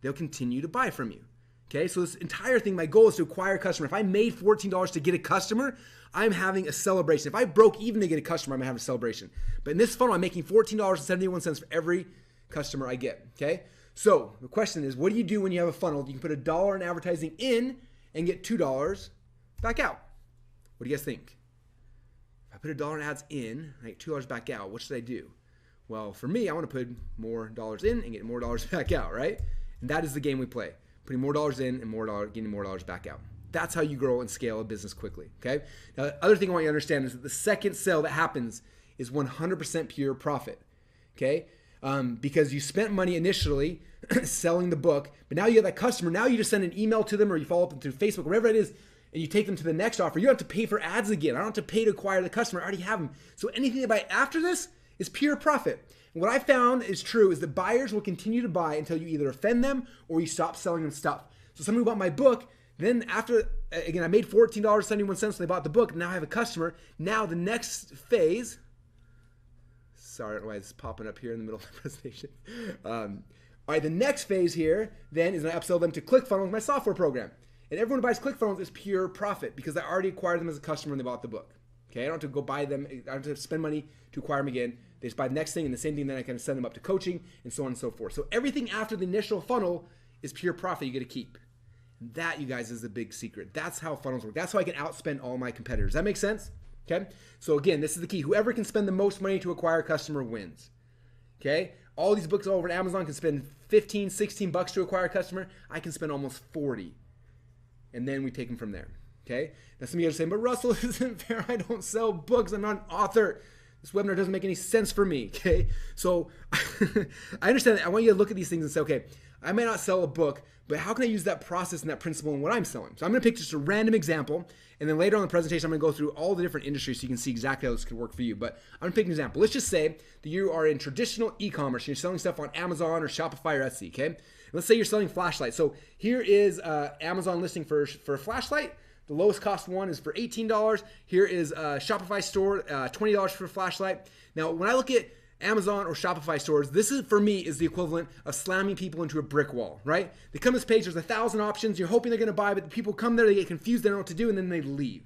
They'll continue to buy from you. Okay, so this entire thing, my goal is to acquire a customer. If I made $14 to get a customer, I'm having a celebration. If I broke even to get a customer, I'm having a celebration. But in this funnel, I'm making $14.71 for every customer I get. Okay, so the question is, what do you do when you have a funnel? You can put $1 in advertising in and get $2 back out. What do you guys think? I put $1 in ads in, I get $2 back out. What should I do? Well, for me, I want to put more dollars in and get more dollars back out, right? And that is the game we play. Putting more dollars in and getting more dollars back out. That's how you grow and scale a business quickly, okay? Now, the other thing I want you to understand is that the second sale that happens is 100% pure profit, okay? Because you spent money initially selling the book, but now you have that customer. Now you just send an email to them or you follow up through Facebook, whatever it is, and you take them to the next offer, you don't have to pay for ads again. I don't have to pay to acquire the customer. I already have them. So anything they buy after this is pure profit. And what I found is true is that buyers will continue to buy until you either offend them or you stop selling them stuff. So somebody who bought my book, then after, again, I made $14.71 when they bought the book. Now I have a customer. Now the next phase, sorry, I don't know why it's popping up here in the middle of the presentation. All right, the next phase here then is I upsell them to ClickFunnels, my software program. And everyone who buys ClickFunnels is pure profit because I already acquired them as a customer when they bought the book. Okay, I don't have to go buy them. I don't have to spend money to acquire them again. They just buy the next thing and the same thing, then I can send them up to coaching and so on and so forth. So everything after the initial funnel is pure profit you get to keep. And that, you guys, is the big secret. That's how funnels work. That's how I can outspend all my competitors. Does that make sense? Okay, so again, this is the key. Whoever can spend the most money to acquire a customer wins. Okay, all these books all over Amazon can spend 15, 16 bucks to acquire a customer. I can spend almost 40. And then we take them from there. Okay, now some of you are saying, but Russell, isn't fair. I don't sell books. I'm not an author. This webinar doesn't make any sense for me. Okay, so I understand that. I want you to look at these things and say, okay, I may not sell a book, but how can I use that process and that principle in what I'm selling? So I'm going to pick just a random example, and then later on in the presentation, I'm going to go through all the different industries so you can see exactly how this could work for you. But I'm going to pick an example. Let's just say that you are in traditional e-commerce. You're selling stuff on Amazon or Shopify or Etsy, okay? Let's say you're selling flashlights. So here is Amazon listing for a flashlight. The lowest cost one is for $18. Here is a Shopify store, $20 for a flashlight. Now, when I look at Amazon or Shopify stores, this is, for me, is the equivalent of slamming people into a brick wall, right? They come to this page, there's 1,000 options, you're hoping they're gonna buy, but the people come there, they get confused, they don't know what to do, and then they leave.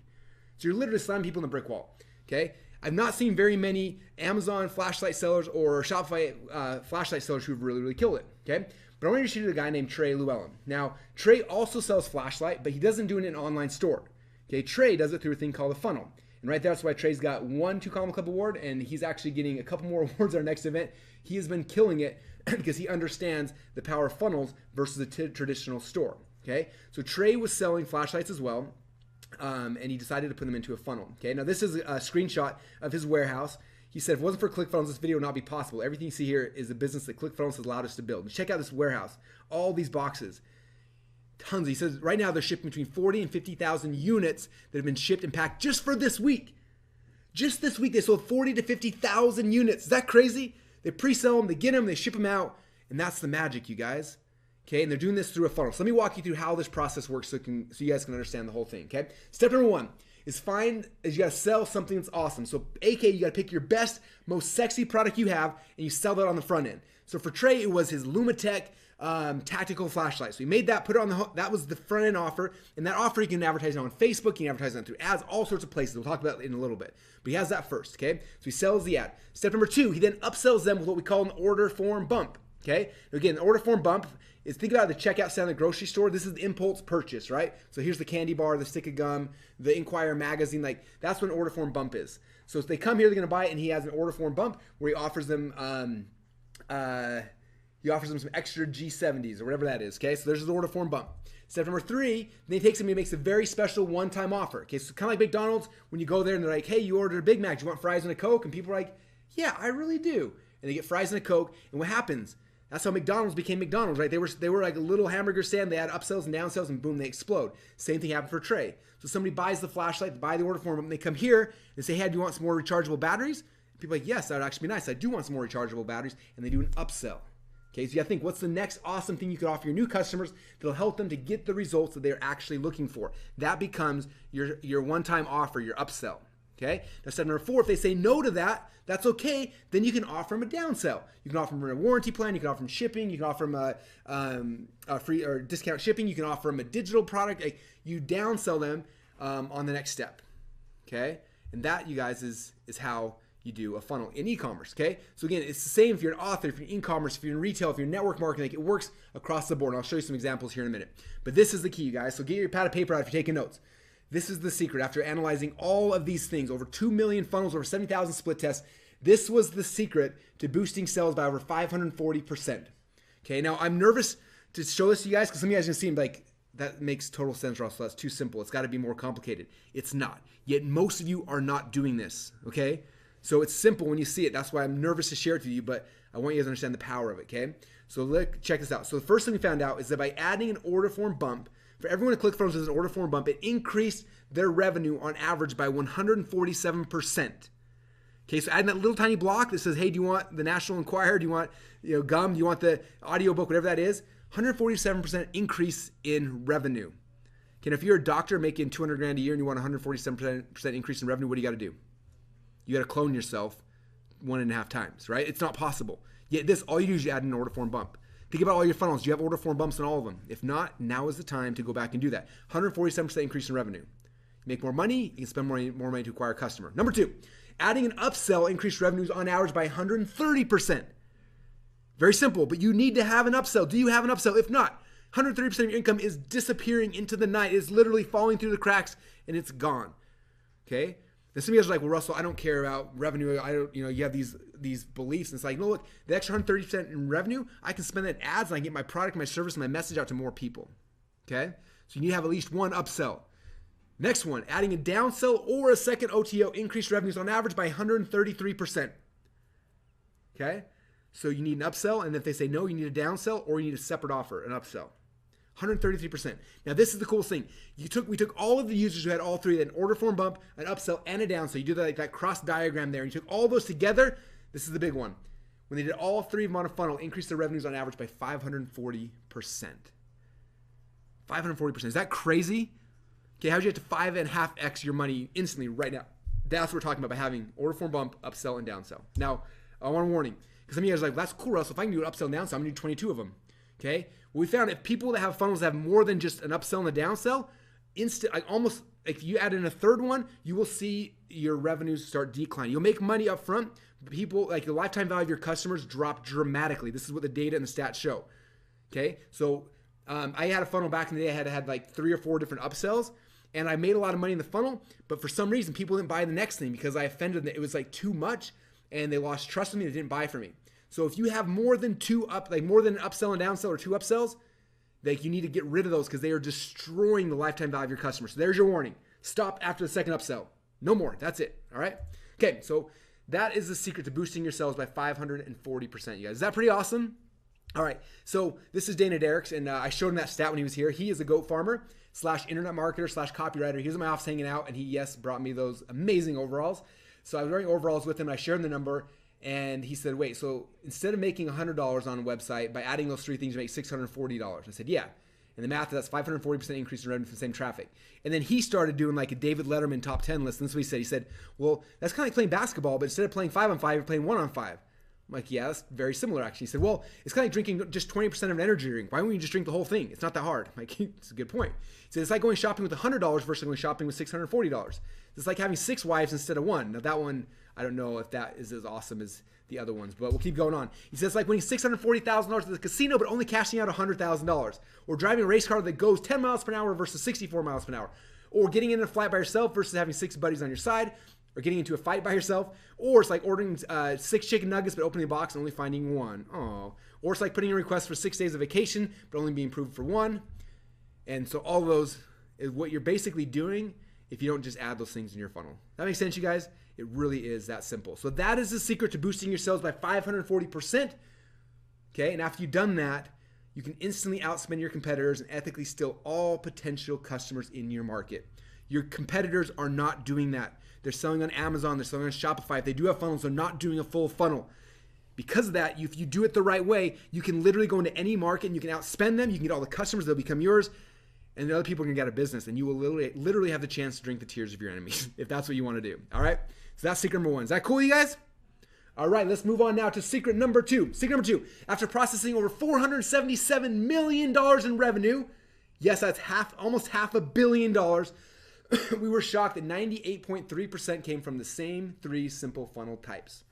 So you're literally slamming people in the brick wall, okay? I've not seen very many Amazon flashlight sellers or Shopify flashlight sellers who've really, really killed it, okay? But I want to introduce you to a guy named Trey Llewellyn. Now, Trey also sells flashlight, but he doesn't do it in an online store. Okay, Trey does it through a thing called a funnel. And right there, that's why Trey's got 1 2-Column Club award, and he's actually getting a couple more awards at our next event. He has been killing it because he understands the power of funnels versus a traditional store. Okay, so Trey was selling flashlights as well, and he decided to put them into a funnel. Okay, now this is a screenshot of his warehouse. He said, if it wasn't for ClickFunnels, this video would not be possible. Everything you see here is a business that ClickFunnels has allowed us to build. And check out this warehouse, all these boxes, tons. He says right now they're shipping between 40 and 50,000 units that have been shipped and packed just for this week. Just this week, they sold 40 to 50,000 units. Is that crazy? They pre-sell them, they get them, they ship them out, and that's the magic, you guys. Okay, and they're doing this through a funnel. So let me walk you through how this process works so you guys can understand the whole thing, okay? Step number 1 is you gotta sell something that's awesome. So AK, you gotta pick your best, most sexy product you have, and you sell that on the front end. So for Trey, it was his Lumatech tactical flashlight. So he made that, put it on that was the front end offer, and that offer you can advertise on Facebook, you can advertise on through ads, all sorts of places. We'll talk about it in a little bit. But he has that first, okay? So he sells the ad. Step number 2, he then upsells them with what we call an order form bump, okay? Now again, the order form bump is, think about the checkout stand at the grocery store. This is the impulse purchase, right? So here's the candy bar, the stick of gum, the Inquirer magazine, like that's what an order form bump is. So if they come here, they're gonna buy it, and he has an order form bump where he offers them some extra G70s or whatever that is, okay? So there's the order form bump. Step number 3, then he takes them and he makes a very special one-time offer, okay? So kind of like McDonald's, when you go there and they're like, hey, you ordered a Big Mac, do you want fries and a Coke? And people are like, yeah, I really do. And they get fries and a Coke, and what happens? That's how McDonald's became McDonald's, right? They were like a little hamburger stand. They had upsells and downsells, and boom, they explode. Same thing happened for Trey. So somebody buys the flashlight, they buy the order form, and they come here and say, hey, do you want some more rechargeable batteries? And people are like, yes, that would actually be nice. I do want some more rechargeable batteries, and they do an upsell. Okay, so you gotta think, what's the next awesome thing you could offer your new customers that'll help them to get the results that they're actually looking for? That becomes your one-time offer, your upsell. Okay, now step number 4, if they say no to that, that's okay. Then you can offer them a downsell. You can offer them a warranty plan. You can offer them shipping. You can offer them a free or discount shipping. You can offer them a digital product. Like, you downsell them on the next step. Okay, and that, you guys, is how you do a funnel in e-commerce. Okay, so again, it's the same if you're an author, if you're in e-commerce, if you're in retail, if you're in network marketing. Like, it works across the board. And I'll show you some examples here in a minute. But this is the key, you guys. So get your pad of paper out if you're taking notes. This is the secret. After analyzing all of these things, over 2 million funnels, over 70,000 split tests, this was the secret to boosting sales by over 540%. Okay, now I'm nervous to show this to you guys because some of you guys are going to seem like, that makes total sense, Russell. That's too simple. It's got to be more complicated. It's not. Yet most of you are not doing this, okay? So it's simple when you see it. That's why I'm nervous to share it with you, but I want you guys to understand the power of it, okay? So check this out. So the first thing we found out is that by adding an order form bump, For everyone who ClickFunnels does an order form bump, it increased their revenue on average by 147%. Okay, so adding that little tiny block that says, hey, do you want the National Enquirer? Do you want gum? Do you want the audiobook? Whatever that is, 147% increase in revenue. Okay, and if you're a doctor making 200 grand a year and you want 147% increase in revenue, what do you got to do? You got to clone yourself 1.5 times, right? It's not possible. Yet this, all you do is you add an order form bump. Think about all your funnels. Do you have order form bumps on all of them? If not, now is the time to go back and do that. 147% increase in revenue. You make more money, you can spend more money to acquire a customer. Number 2, adding an upsell increased revenues on average by 130%. Very simple, but you need to have an upsell. Do you have an upsell? If not, 130% of your income is disappearing into the night. It's literally falling through the cracks and it's gone. Okay? And some of you guys are like, well, Russell, I don't care about revenue. I don't, you have these beliefs. And it's like, no, look, the extra 130% in revenue, I can spend that in ads and I get my product, my service, and my message out to more people. Okay? So you need to have at least one upsell. Next one, adding a downsell or a second OTO increased revenues on average by 133%. Okay? So you need an upsell, and if they say no, you need a downsell or you need a separate offer, an upsell. 133%. Now this is the coolest thing. We took all of the users who had all three, an order form bump, an upsell, and a downsell. You do that cross diagram there, and you took all those together. This is the big one. When they did all three of them on a funnel, increased their revenues on average by 540%. 540%. Is that crazy? Okay, how'd you get to 5.5x your money instantly right now? That's what we're talking about by having order form bump, upsell, and downsell. Now, I want a warning. Because some of you guys are like, that's cool, Russell. If I can do an upsell and downsell, I'm going to do 22 of them. Okay? Well, we found if people that have funnels have more than just an upsell and a downsell, almost if you add in a third one, you will see your revenues start declining. You'll make money up front. People, like the lifetime value of your customers drop dramatically. This is what the data and the stats show. Okay? So I had a funnel back in the day. I had like 3 or 4 different upsells. And I made a lot of money in the funnel, but for some reason, people didn't buy the next thing because I offended them. It was like too much, and they lost trust in me. They didn't buy from me. So if you have more than more than an upsell and downsell or 2 upsells, you need to get rid of those because they are destroying the lifetime value of your customers. So there's your warning. Stop after the second upsell. No more. That's it. All right. Okay. So that is the secret to boosting your sales by 540%. You guys, is that pretty awesome? All right. So this is Dana Derricks, and I showed him that stat when he was here. He is a goat farmer / internet marketer / copywriter. He was in my office hanging out, and he, brought me those amazing overalls. So I was wearing overalls with him, and I shared him the number, and he said, wait, so instead of making $100 on a website, by adding those 3 things, you make $640. I said, yeah. And the math, that's 540% increase in revenue for the same traffic. And then he started doing like a David Letterman top 10 list. And this is what he said. He said, well, that's kind of like playing basketball, but instead of playing 5-on-5, you're playing 1-on-5. I'm like, yeah, that's very similar, actually. He said, well, it's kind of like drinking just 20% of an energy drink. Why wouldn't you just drink the whole thing? It's not that hard. I'm like, it's a good point. He said, it's like going shopping with $100 versus going shopping with $640. It's like having 6 wives instead of 1. Now, that one, I don't know if that is as awesome as the other ones, but we'll keep going on. He says, it's like winning $640,000 at the casino, but only cashing out $100,000. Or driving a race car that goes 10 miles per hour versus 64 miles per hour. Or getting in a flight by yourself versus having 6 buddies on your side. Or getting into a fight by yourself. Or it's like ordering 6 chicken nuggets but opening the box and only finding 1. Oh. Or it's like putting in a request for 6 days of vacation but only being approved for 1. And so all of those is what you're basically doing if you don't just add those things in your funnel. That makes sense, you guys? It really is that simple. So that is the secret to boosting your sales by 540%. Okay, and after you've done that, you can instantly outspend your competitors and ethically steal all potential customers in your market. Your competitors are not doing that. They're selling on Amazon, they're selling on Shopify. If they do have funnels, they're not doing a full funnel. Because of that, if you do it the right way, you can literally go into any market and you can outspend them. You can get all the customers, they'll become yours, and the other people can get out of business. And you will literally have the chance to drink the tears of your enemies if that's what you want to do. All right? So that's secret number 1. Is that cool, you guys? All right, let's move on now to secret number 2. Secret number 2, after processing over $477 million in revenue, yes, that's almost $500 million, we were shocked that 98.3% came from the same 3 simple funnel types.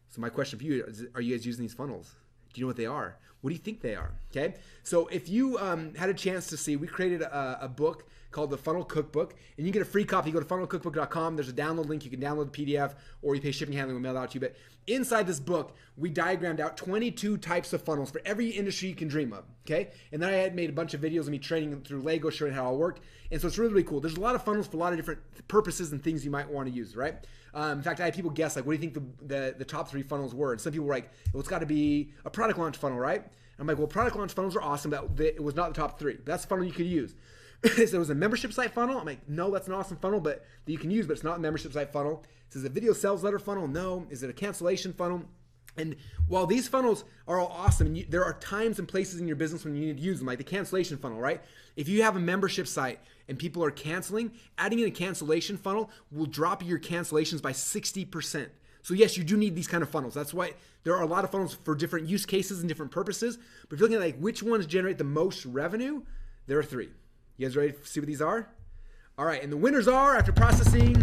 So my question for you is, are you guys using these funnels? Do you know what they are? What do you think they are? Okay. So if you had a chance to see, we created a book called the Funnel Cookbook, and you can get a free copy. You go to funnelcookbook.com. There's a download link. You can download the PDF, or you pay shipping handling. We'll mail it out to you. But inside this book, we diagrammed out 22 types of funnels for every industry you can dream of. Okay. And then I had made a bunch of videos of me training through Lego, showing how it all worked. And so it's really, really cool. There's a lot of funnels for a lot of different purposes and things you might want to use, right? In fact, I had people guess, like, what do you think the top 3 funnels were? And some people were like, well, it's got to be a product launch funnel, right? I'm like, well, product launch funnels are awesome, but it was not the top 3. That's the funnel you could use. So it was a membership site funnel. I'm like, no, that's an awesome funnel, but that you can use, but it's not a membership site funnel. It says a video sales letter funnel. No. Is it a cancellation funnel? And while these funnels are all awesome, and there are times and places in your business when you need to use them, like the cancellation funnel, right? If you have a membership site and people are canceling, adding in a cancellation funnel will drop your cancellations by 60%. So yes, you do need these kind of funnels. That's why there are a lot of funnels for different use cases and different purposes. But if you're looking at like which ones generate the most revenue, there are 3. You guys ready to see what these are? All right, and the winners are, after processing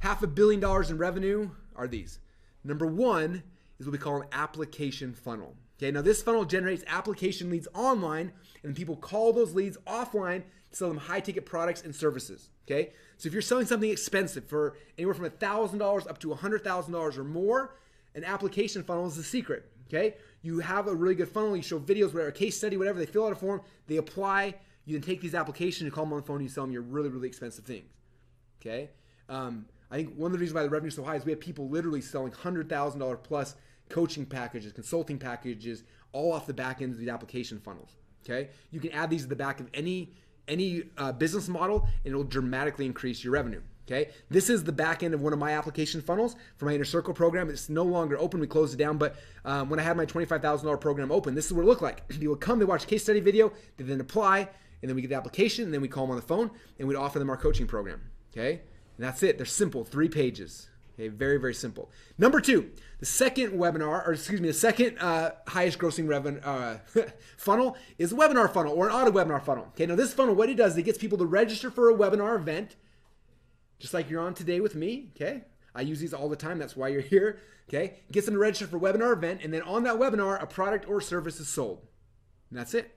$500 million in revenue, are these. Number 1 is what we call an application funnel. Okay, now this funnel generates application leads online, and people call those leads offline to sell them high-ticket products and services. Okay, so if you're selling something expensive for anywhere from $1,000 up to $100,000 or more, an application funnel is the secret. Okay, you have a really good funnel. You show videos, whatever, a case study, whatever. They fill out a form, they apply. You then take these applications, you call them on the phone, you sell them your really, really expensive things. Okay, I think one of the reasons why the revenue is so high is we have people literally selling $100,000 plus coaching packages, consulting packages, all off the back end of these application funnels. Okay, you can add these to the back of any business model, and it will dramatically increase your revenue. Okay, this is the back end of one of my application funnels for my Inner Circle program. It's no longer open. We closed it down, but when I had my $25,000 program open, this is what it looked like. People would come, they watch a case study video, they then apply, and then we get the application, and then we call them on the phone, and we'd offer them our coaching program. Okay, and that's it. They're simple, 3 pages. Okay, very, very simple. Number 2, the second highest grossing revenue funnel is a webinar funnel or an auto webinar funnel. Okay, now this funnel, what it does, it gets people to register for a webinar event, just like you're on today with me. Okay, I use these all the time. That's why you're here. Okay, it gets them to register for a webinar event, and then on that webinar, a product or service is sold. And that's it.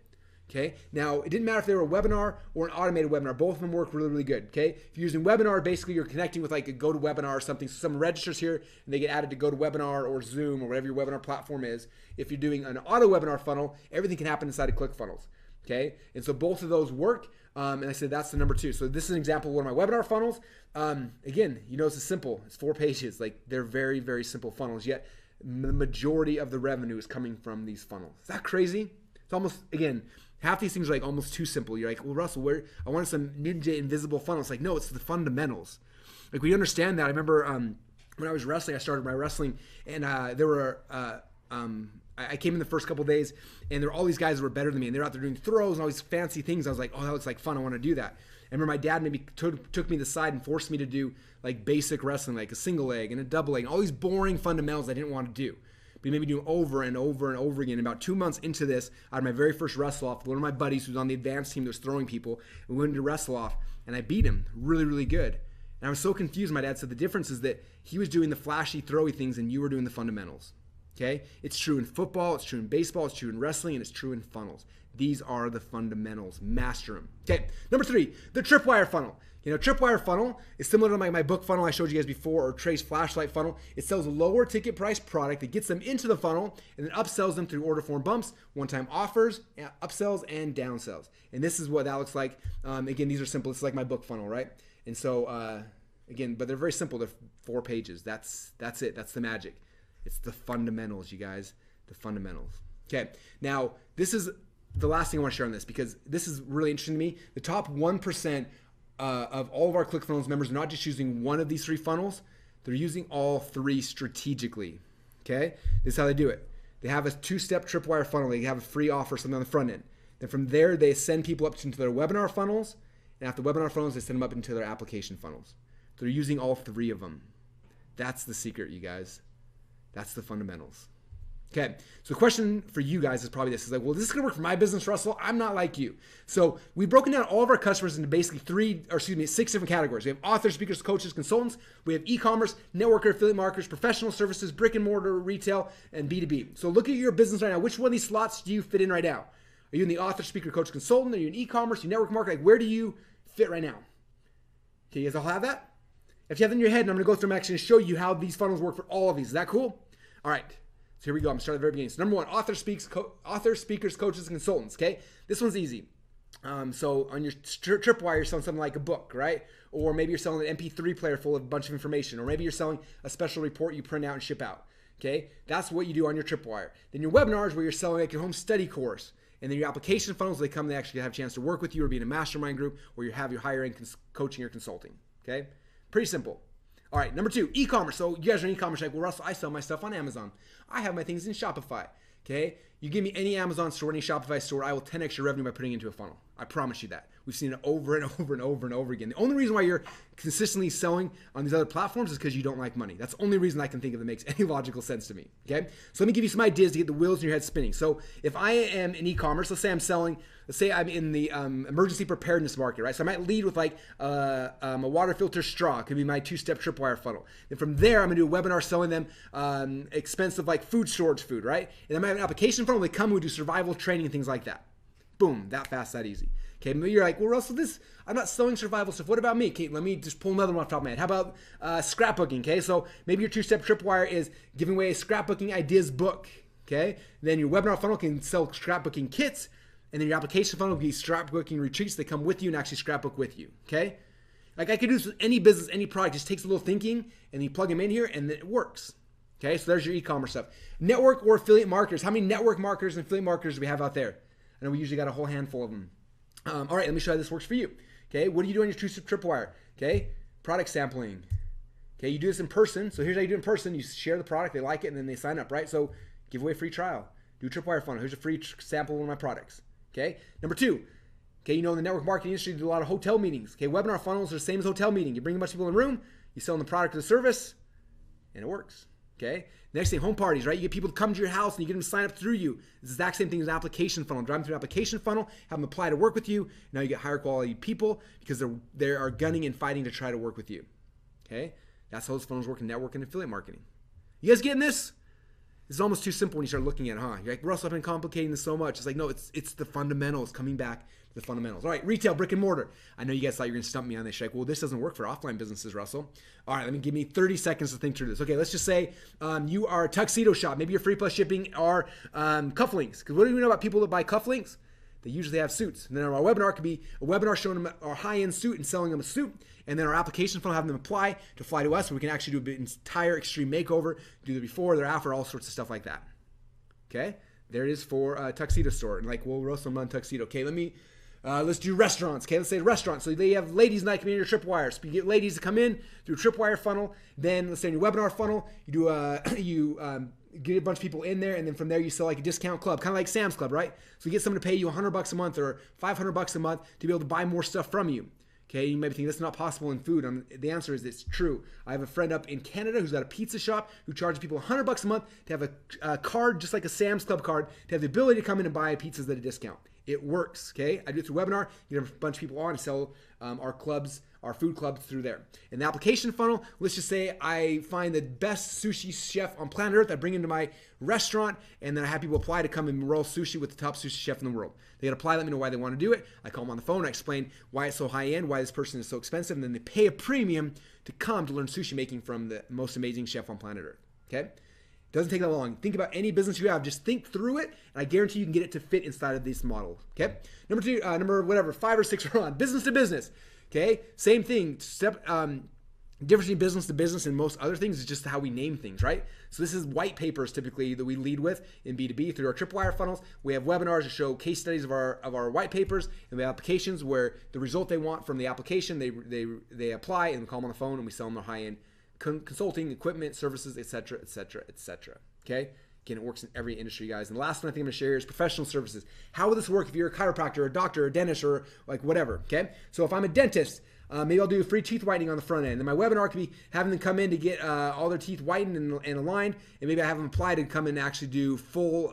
Okay, now it didn't matter if they were a webinar or an automated webinar. Both of them work really, really good. Okay, if you're using webinar, basically you're connecting with like a GoToWebinar or something. So someone registers here and they get added to GoToWebinar or Zoom or whatever your webinar platform is. If you're doing an auto webinar funnel, everything can happen inside of ClickFunnels. Okay, and so both of those work. And I said that's the number 2. So this is an example of one of my webinar funnels. Again, you know, it's simple. It's 4 pages. Like they're very, very simple funnels. Yet the majority of the revenue is coming from these funnels. Is that crazy? It's almost, again, half these things are like almost too simple. You're like, well, Russell, I wanted some ninja invisible funnels. Like, no, it's the fundamentals. Like we understand that. I remember when I was wrestling, I started my wrestling, and there were I came in the first couple of days, and there were all these guys that were better than me, and they're out there doing throws and all these fancy things. I was like, oh, that looks like fun. I want to do that. I remember my dad maybe took me to the side and forced me to do like basic wrestling, like a single leg and a double leg, and all these boring fundamentals I didn't want to do. But he made me do over and over and over again. About 2 months into this, I had my very first wrestle off with one of my buddies who was on the advanced team that was throwing people. And we went to wrestle off, and I beat him really, really good. And I was so confused. My dad said the difference is that he was doing the flashy, throwy things, and you were doing the fundamentals. Okay? It's true in football, it's true in baseball, it's true in wrestling, and it's true in funnels. These are the fundamentals. Master them. Okay, number 3, the tripwire funnel. You know, tripwire funnel is similar to my book funnel I showed you guys before, or Trey's flashlight funnel. It sells a lower ticket price product that gets them into the funnel and then upsells them through order form bumps, one-time offers, upsells, and downsells. And this is what that looks like. Again, these are simple. It's like my book funnel, right? And so, again, but they're very simple. They're 4 pages. That's it. That's the magic. It's the fundamentals, you guys. The fundamentals. Okay, now this is the last thing I want to share on this, because this is really interesting to me. The top 1% of all of our ClickFunnels members are not just using one of these 3 funnels. They're using all 3 strategically. Okay, this is how they do it. They have a 2-step tripwire funnel. They have a free offer, something on the front end. Then from there, they send people up into their webinar funnels. And after webinar funnels, they send them up into their application funnels. They're using all 3 of them. That's the secret, you guys. That's the fundamentals. Okay, so the question for you guys is probably this. Is like, well, this is going to work for my business, Russell. I'm not like you. So we've broken down all of our customers into basically 6 different categories. We have authors, speakers, coaches, consultants. We have e-commerce, networker, affiliate marketers, professional services, brick and mortar, retail, and B2B. So look at your business right now. Which one of these slots do you fit in right now? Are you in the author, speaker, coach, consultant? Are you in e-commerce, you network marketing? Like, where do you fit right now? Okay, you guys all have that? If you have it in your head, and I'm going to go through them actually and show you how these funnels work for all of these. Is that cool? All right. So here we go. I'm going to start at the very beginning. So number 1, authors, speakers, coaches, and consultants. Okay, this one's easy. So on your tripwire, you're selling something like a book, right? Or maybe you're selling an MP3 player full of a bunch of information. Or maybe you're selling a special report you print out and ship out. Okay, that's what you do on your Tripwire. Then your webinars where you're selling like your home study course. And then your application funnels, they actually have a chance to work with you or be in a mastermind group or you have your higher end coaching or consulting. Okay, pretty simple. All right, number 2, e-commerce. So you guys are in e-commerce like, well, Russell, I sell my stuff on Amazon. I have my things in Shopify. Okay, you give me any Amazon store, any Shopify store, I will 10x your revenue by putting it into a funnel. I promise you that. We've seen it over and over and over and over again. The only reason why you're consistently selling on these other platforms is because you don't like money. That's the only reason I can think of that makes any logical sense to me. Okay, so let me give you some ideas to get the wheels in your head spinning. So if I am in e-commerce, let's say I'm in the emergency preparedness market, right? So I might lead with like a water filter straw. It could be my 2-step tripwire funnel. And from there, I'm gonna do a webinar selling them expensive like food storage food, right? And I might have an application funnel. They come, we do survival training and things like that. Boom, that fast, that easy. Okay, maybe you're like, well, Russell, I'm not selling survival stuff. What about me? Okay, let me just pull another one off the top of my head. How about scrapbooking? Okay, so maybe your 2-step tripwire is giving away a scrapbooking ideas book. Okay, then your webinar funnel can sell scrapbooking kits, and then your application funnel will be scrapbooking retreats. They come with you and actually scrapbook with you. Okay, like I could do this with any business, any product. It just takes a little thinking, and you plug them in here, and then it works. Okay, so there's your e-commerce stuff. Network or affiliate marketers. How many network marketers and affiliate marketers do we have out there? I know we usually got a whole handful of them. All right, let me show you how this works for you. Okay, what do you do on your tripwire? Okay, product sampling. Okay, you do this in person. So here's how you do it in person. You share the product, they like it, and then they sign up, right? So give away a free trial. Do a tripwire funnel. Here's a free sample of one of my products. Okay, number 2. Okay, you know in the network marketing industry, you do a lot of hotel meetings. Okay, webinar funnels are the same as hotel meeting. You bring a bunch of people in a room, you sell them the product or the service, and it works. Okay. Next thing, home parties, right? You get people to come to your house and you get them to sign up through you. It's the exact same thing as an application funnel. Drive them through an application funnel, have them apply to work with you. Now you get higher quality people because they are gunning and fighting to try to work with you. Okay. That's how those funnels work in network and affiliate marketing. You guys getting this? It's almost too simple when you start looking at it, huh? You're like, Russell, I've been complicating this so much. It's like, no, it's the fundamentals, coming back to the fundamentals. All right, retail, brick and mortar. I know you guys thought you were going to stump me on this. You're like, well, this doesn't work for offline businesses, Russell. All right, give me 30 seconds to think through this. Okay, let's just say you are a tuxedo shop. Maybe your free plus shipping are cufflinks. Because what do we know about people that buy cufflinks? They usually have suits. And then our webinar could be a webinar showing them our high-end suit and selling them a suit. And then our application funnel, having them apply to fly to us. So we can actually do an entire extreme makeover, do the before, their after, all sorts of stuff like that. Okay, there it is for a tuxedo store. And like, well, Russell, I'm on tuxedo. Okay, let's do restaurants. Okay, let's say restaurants. So they have ladies night coming in your tripwire. So you get ladies to come in through a tripwire funnel. Then let's say in your webinar funnel, you do get a bunch of people in there, and then from there you sell like a discount club, kind of like Sam's Club, right? So you get someone to pay you $100 a month or $500 a month to be able to buy more stuff from you. Okay, you might be thinking that's not possible in food. The answer is it's true. I have a friend up in Canada who's got a pizza shop who charges people $100 a month to have a card, just like a Sam's Club card, to have the ability to come in and buy pizzas at a discount. It works, okay? I do it through webinar, get a bunch of people on and sell our clubs, our food clubs through there. In the application funnel, let's just say I find the best sushi chef on planet Earth. I bring him to my restaurant, and then I have people apply to come and roll sushi with the top sushi chef in the world. They got to apply, let me know why they want to do it. I call them on the phone, I explain why it's so high-end, why this person is so expensive, and then they pay a premium to come to learn sushi making from the most amazing chef on planet Earth, okay? Doesn't take that long. Think about any business you have. Just think through it, and I guarantee you can get it to fit inside of this model. Okay. Number 5 or 6 are on business to business. Okay. Same thing. Difference between business to business and most other things is just how we name things, right? So this is white papers typically that we lead with in B2B through our tripwire funnels. We have webinars to show case studies of our white papers, and we have applications where the result they want from the application they apply, and we call them on the phone and we sell them the high-end consulting, equipment, services, etc., etc., etc. Okay? Again, it works in every industry, guys. And the last one I think I'm going to share is professional services. How will this work if you're a chiropractor, or a doctor, or a dentist, or like whatever, okay? So if I'm a dentist, maybe I'll do free teeth whitening on the front end. And my webinar could be having them come in to get all their teeth whitened and aligned, and maybe I have them apply to come in and actually do full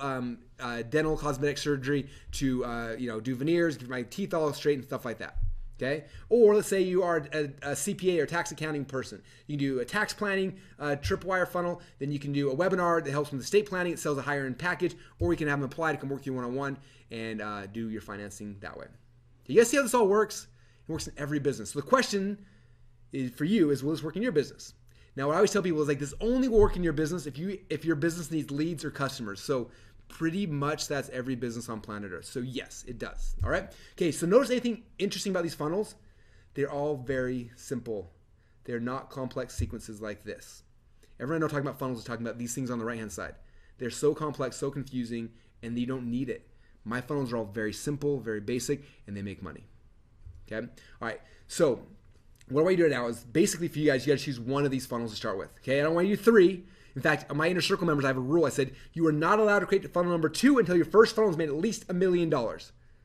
dental cosmetic surgery to do veneers, get my teeth all straight and stuff like that. Okay, or let's say you are a CPA or tax accounting person. You can do a tax planning tripwire funnel. Then you can do a webinar that helps with estate planning. It sells a higher end package, or you can have them apply to come work with you one-on-one and do your financing that way. You guys see how this all works? It works in every business. So the question for you is, will this work in your business? Now, what I always tell people is like, this only will work in your business if your business needs leads or customers. So pretty much that's every business on planet Earth. So yes, it does. All right. Okay. So notice anything interesting about these funnels? They're all very simple. They're not complex sequences like this. Everyone I know talking about funnels is talking about these things on the right-hand side. They're so complex, so confusing, and you don't need it. My funnels are all very simple, very basic, and they make money. Okay? All right. So what I want you to do now is basically for you guys, you got to choose one of these funnels to start with. Okay? I don't want you to do 3. In fact, my Inner Circle members, I have a rule. I said you are not allowed to create funnel number 2 until your first funnel has made at least $1 million.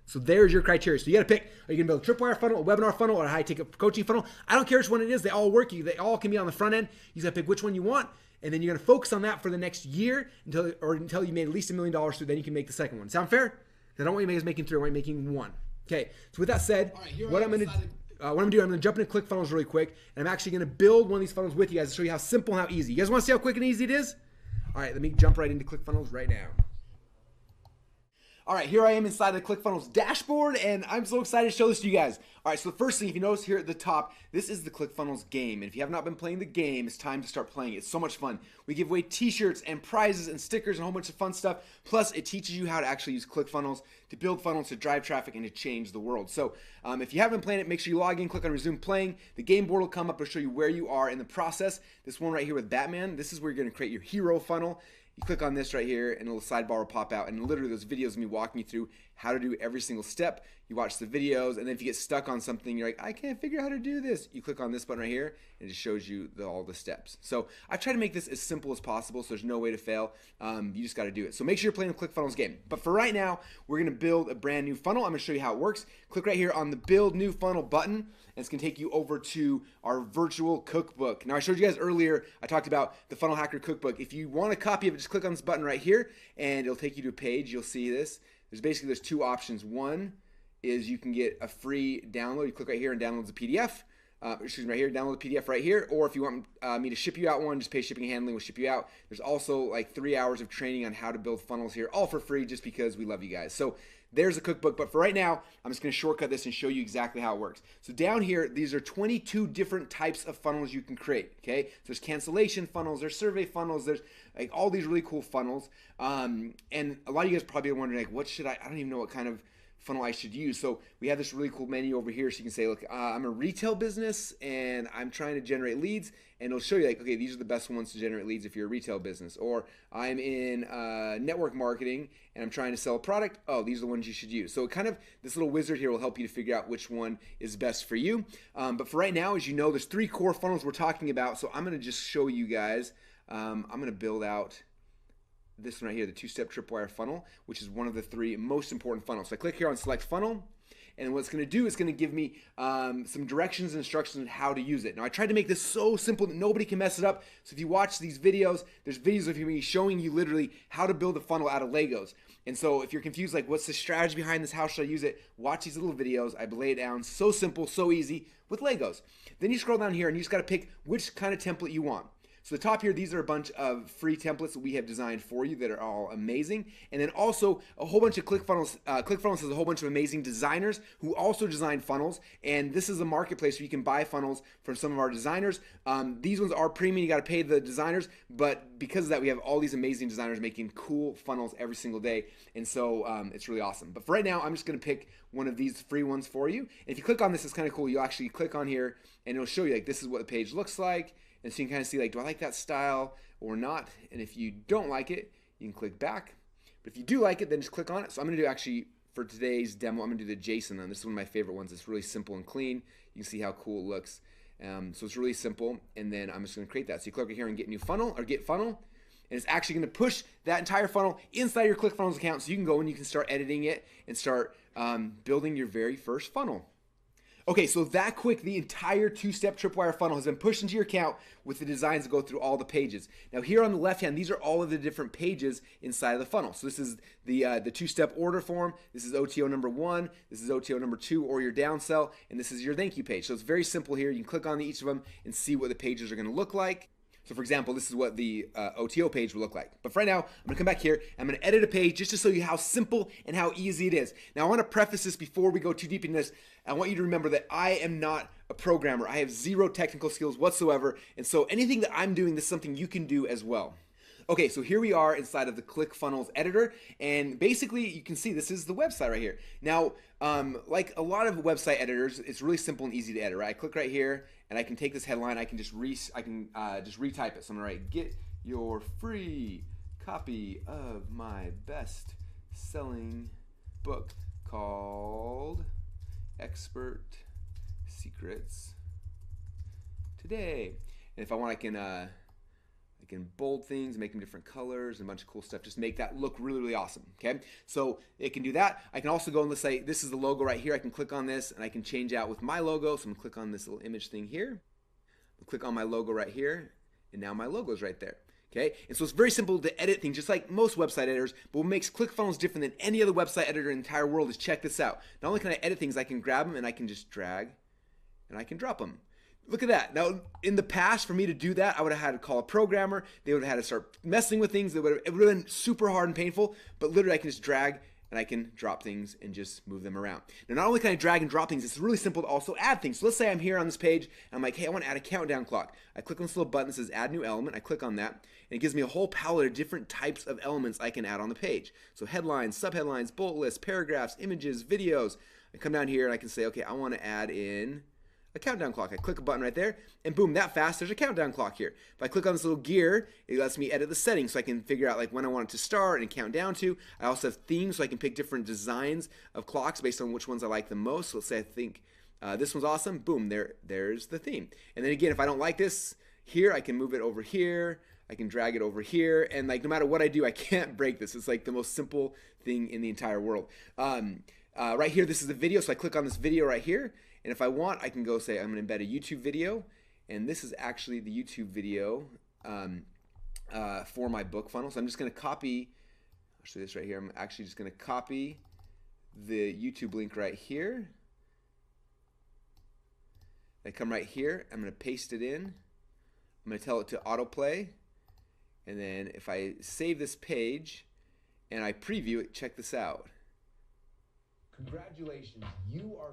So there's your criteria. So you got to pick, are you going to build a tripwire funnel, a webinar funnel, or a high-ticket coaching funnel? I don't care which one it is. They all work. They all can be on the front end. You just got to pick which one you want, and then you're going to focus on that for the next year until you made at least $1 million, so then you can make the second one. Sound fair? I don't want you making 3. I want you making 1. Okay, so with that said, what I'm going to do, I'm going to jump into ClickFunnels really quick, and I'm actually going to build one of these funnels with you guys to show you how simple and how easy. You guys want to see how quick and easy it is? All right, let me jump right into ClickFunnels right now. All right, here I am inside the ClickFunnels dashboard, and I'm so excited to show this to you guys. All right, so the first thing, if you notice here at the top, this is the ClickFunnels game. And if you have not been playing the game, it's time to start playing it. It's so much fun. We give away t-shirts and prizes and stickers and a whole bunch of fun stuff. Plus, it teaches you how to actually use ClickFunnels to build funnels, to drive traffic, and to change the world. So if you haven't been playing it, make sure you log in, click on resume playing. The game board will come up to show you where you are in the process. This one right here with Batman, this is where you're going to create your hero funnel. You click on this right here and a little sidebar will pop out, and literally those videos will be walking you through how to do every single step. You watch the videos, and then if you get stuck on something, you're like, I can't figure out how to do this. You click on this button right here, and it just shows you all the steps. So I've tried to make this as simple as possible, so there's no way to fail. You just got to do it. So make sure you're playing the ClickFunnels game. But for right now, we're going to build a brand new funnel. I'm going to show you how it works. Click right here on the Build New Funnel button, and it's going to take you over to our virtual cookbook. Now, I showed you guys earlier, I talked about the Funnel Hacker Cookbook. If you want a copy of it, just click on this button right here, and it'll take you to a page. You'll see this. There's 2 options. One is you can get a free download. You click right here and download the PDF. Right here, download the PDF right here. Or if you want me to ship you out one, just pay shipping and handling, we'll ship you out. There's also like 3 hours of training on how to build funnels here, all for free, just because we love you guys. So there's a cookbook, but for right now, I'm just gonna shortcut this and show you exactly how it works. So down here, these are 22 different types of funnels you can create, okay? So there's cancellation funnels, there's survey funnels, there's like all these really cool funnels. And a lot of you guys probably are wondering, like, what should I don't even know what kind of funnel I should use. So we have this really cool menu over here, so you can say, look, I'm a retail business and I'm trying to generate leads, and it'll show you like, okay, these are the best ones to generate leads if you're a retail business. Or I'm in network marketing and I'm trying to sell a product. Oh, these are the ones you should use. So kind of this little wizard here will help you to figure out which one is best for you. But for right now, as you know, there's 3 core funnels we're talking about. So I'm going to just show you guys. I'm going to build out this one right here, the 2-step tripwire funnel, which is one of the 3 most important funnels. So I click here on select funnel, and what it's going to do is going to give me some directions and instructions on how to use it. Now I tried to make this so simple that nobody can mess it up. So if you watch these videos, there's videos of me showing you literally how to build a funnel out of Legos. And so if you're confused, like what's the strategy behind this, how should I use it, watch these little videos. I lay it down so simple, so easy with Legos. Then you scroll down here and you just got to pick which kind of template you want. So the top here, these are a bunch of free templates that we have designed for you that are all amazing. And then also a whole bunch of ClickFunnels. ClickFunnels has a whole bunch of amazing designers who also design funnels. And this is a marketplace where you can buy funnels from some of our designers. These ones are premium. You got to pay the designers. But because of that, we have all these amazing designers making cool funnels every single day. And so it's really awesome. But for right now, I'm just going to pick one of these free ones for you. And if you click on this, it's kind of cool. You'll actually click on here and it'll show you like this is what the page looks like. And so you can kind of see like, do I like that style or not? And if you don't like it, you can click back. But if you do like it, then just click on it. So I'm going to do actually, for today's demo, I'm going to do the JSON one. This is one of my favorite ones. It's really simple and clean. You can see how cool it looks. So it's really simple. And then I'm just going to create that. So you click here and get new funnel or get funnel. And it's actually going to push that entire funnel inside your ClickFunnels account. So you can go and you can start editing it and start building your very first funnel. Okay, so that quick, the entire 2-step tripwire funnel has been pushed into your account with the designs that go through all the pages. Now here on the left hand, these are all of the different pages inside of the funnel. So this is the 2-step order form, this is OTO number 1, this is OTO number 2, or your downsell, and this is your thank you page. So it's very simple here. You can click on each of them and see what the pages are going to look like. So for example, this is what the OTO page will look like. But for right now, I'm gonna come back here, I'm gonna edit a page just to show you how simple and how easy it is. Now I wanna preface this before we go too deep in this. I want you to remember that I am not a programmer. I have 0 technical skills whatsoever. And so anything that I'm doing, this is something you can do as well. Okay, so here we are inside of the ClickFunnels editor, and basically you can see this is the website right here. Now, like a lot of website editors, it's really simple and easy to edit, right? I click right here, and I can take this headline, I can just retype it. So I'm gonna write, get your free copy of my best-selling book called Expert Secrets today. And if I want, I can bold things, make them different colors, and a bunch of cool stuff. Just make that look really, really awesome, okay? So it can do that. I can also go and let's say, this is the logo right here. I can click on this, and I can change out with my logo. So I'm gonna click on this little image thing here. I'll click on my logo right here, and now my logo is right there. Okay, and so it's very simple to edit things, just like most website editors, but what makes ClickFunnels different than any other website editor in the entire world is check this out. Not only can I edit things, I can grab them and I can just drag and I can drop them. Look at that. Now, in the past, for me to do that, I would have had to call a programmer. They would have had to start messing with things. It would have been super hard and painful, but literally I can just drag and I can drop things and just move them around. Now, not only can I drag and drop things, it's really simple to also add things. So let's say I'm here on this page, and I'm like, hey, I want to add a countdown clock. I click on this little button that says add new element. I click on that, and it gives me a whole palette of different types of elements I can add on the page. So headlines, subheadlines, bullet lists, paragraphs, images, videos. I come down here and I can say, okay, I want to add in a countdown clock. I click a button right there, and boom, that fast, there's a countdown clock here. If I click on this little gear, it lets me edit the settings so I can figure out like when I want it to start and count down to. I also have themes so I can pick different designs of clocks based on which ones I like the most. So let's say I think this one's awesome. Boom, there's the theme. And then again, if I don't like this here, I can move it over here. I can drag it over here, and like no matter what I do, I can't break this. It's like the most simple thing in the entire world. Right here, this is the video, so I click on this video right here, and if I want, I can go say I'm going to embed a YouTube video, and this is actually the YouTube video for my book funnel. So I'm just going to copy, I'll show you this right here. I'm actually just going to copy the YouTube link right here. I come right here, I'm going to paste it in. I'm going to tell it to autoplay, and then if I save this page and I preview it, check this out. Congratulations, you are...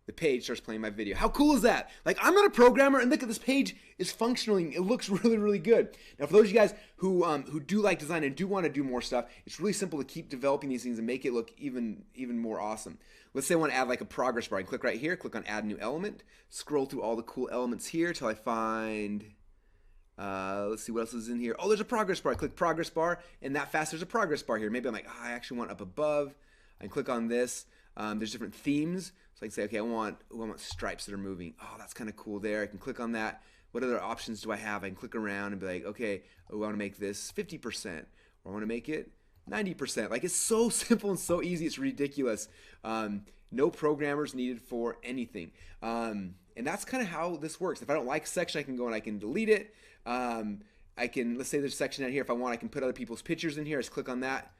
The page starts playing my video. How cool is that? Like, I'm not a programmer, and look at this page is functioning. It looks really, really good. Now, for those of you guys who do like design and do want to do more stuff, it's really simple to keep developing these things and make it look even more awesome. Let's say I want to add like a progress bar. I can click right here, click on Add New Element, scroll through all the cool elements here till I find... let's see what else is in here. Oh, there's a progress bar. I click progress bar, and that fast there's a progress bar here. Maybe I'm like, oh, I actually want up above. I can click on this. There's different themes. So I can say, okay, I want stripes that are moving. Oh, that's kind of cool there. I can click on that. What other options do I have? I can click around and be like, okay, I want to make this 50%, or I want to make it 90%. Like, it's so simple and so easy. It's ridiculous. No programmers needed for anything. And that's kind of how this works. If I don't like a section, I can go and I can delete it. I can, let's say there's a section out here. If I want, I can put other people's pictures in here. I just click on that,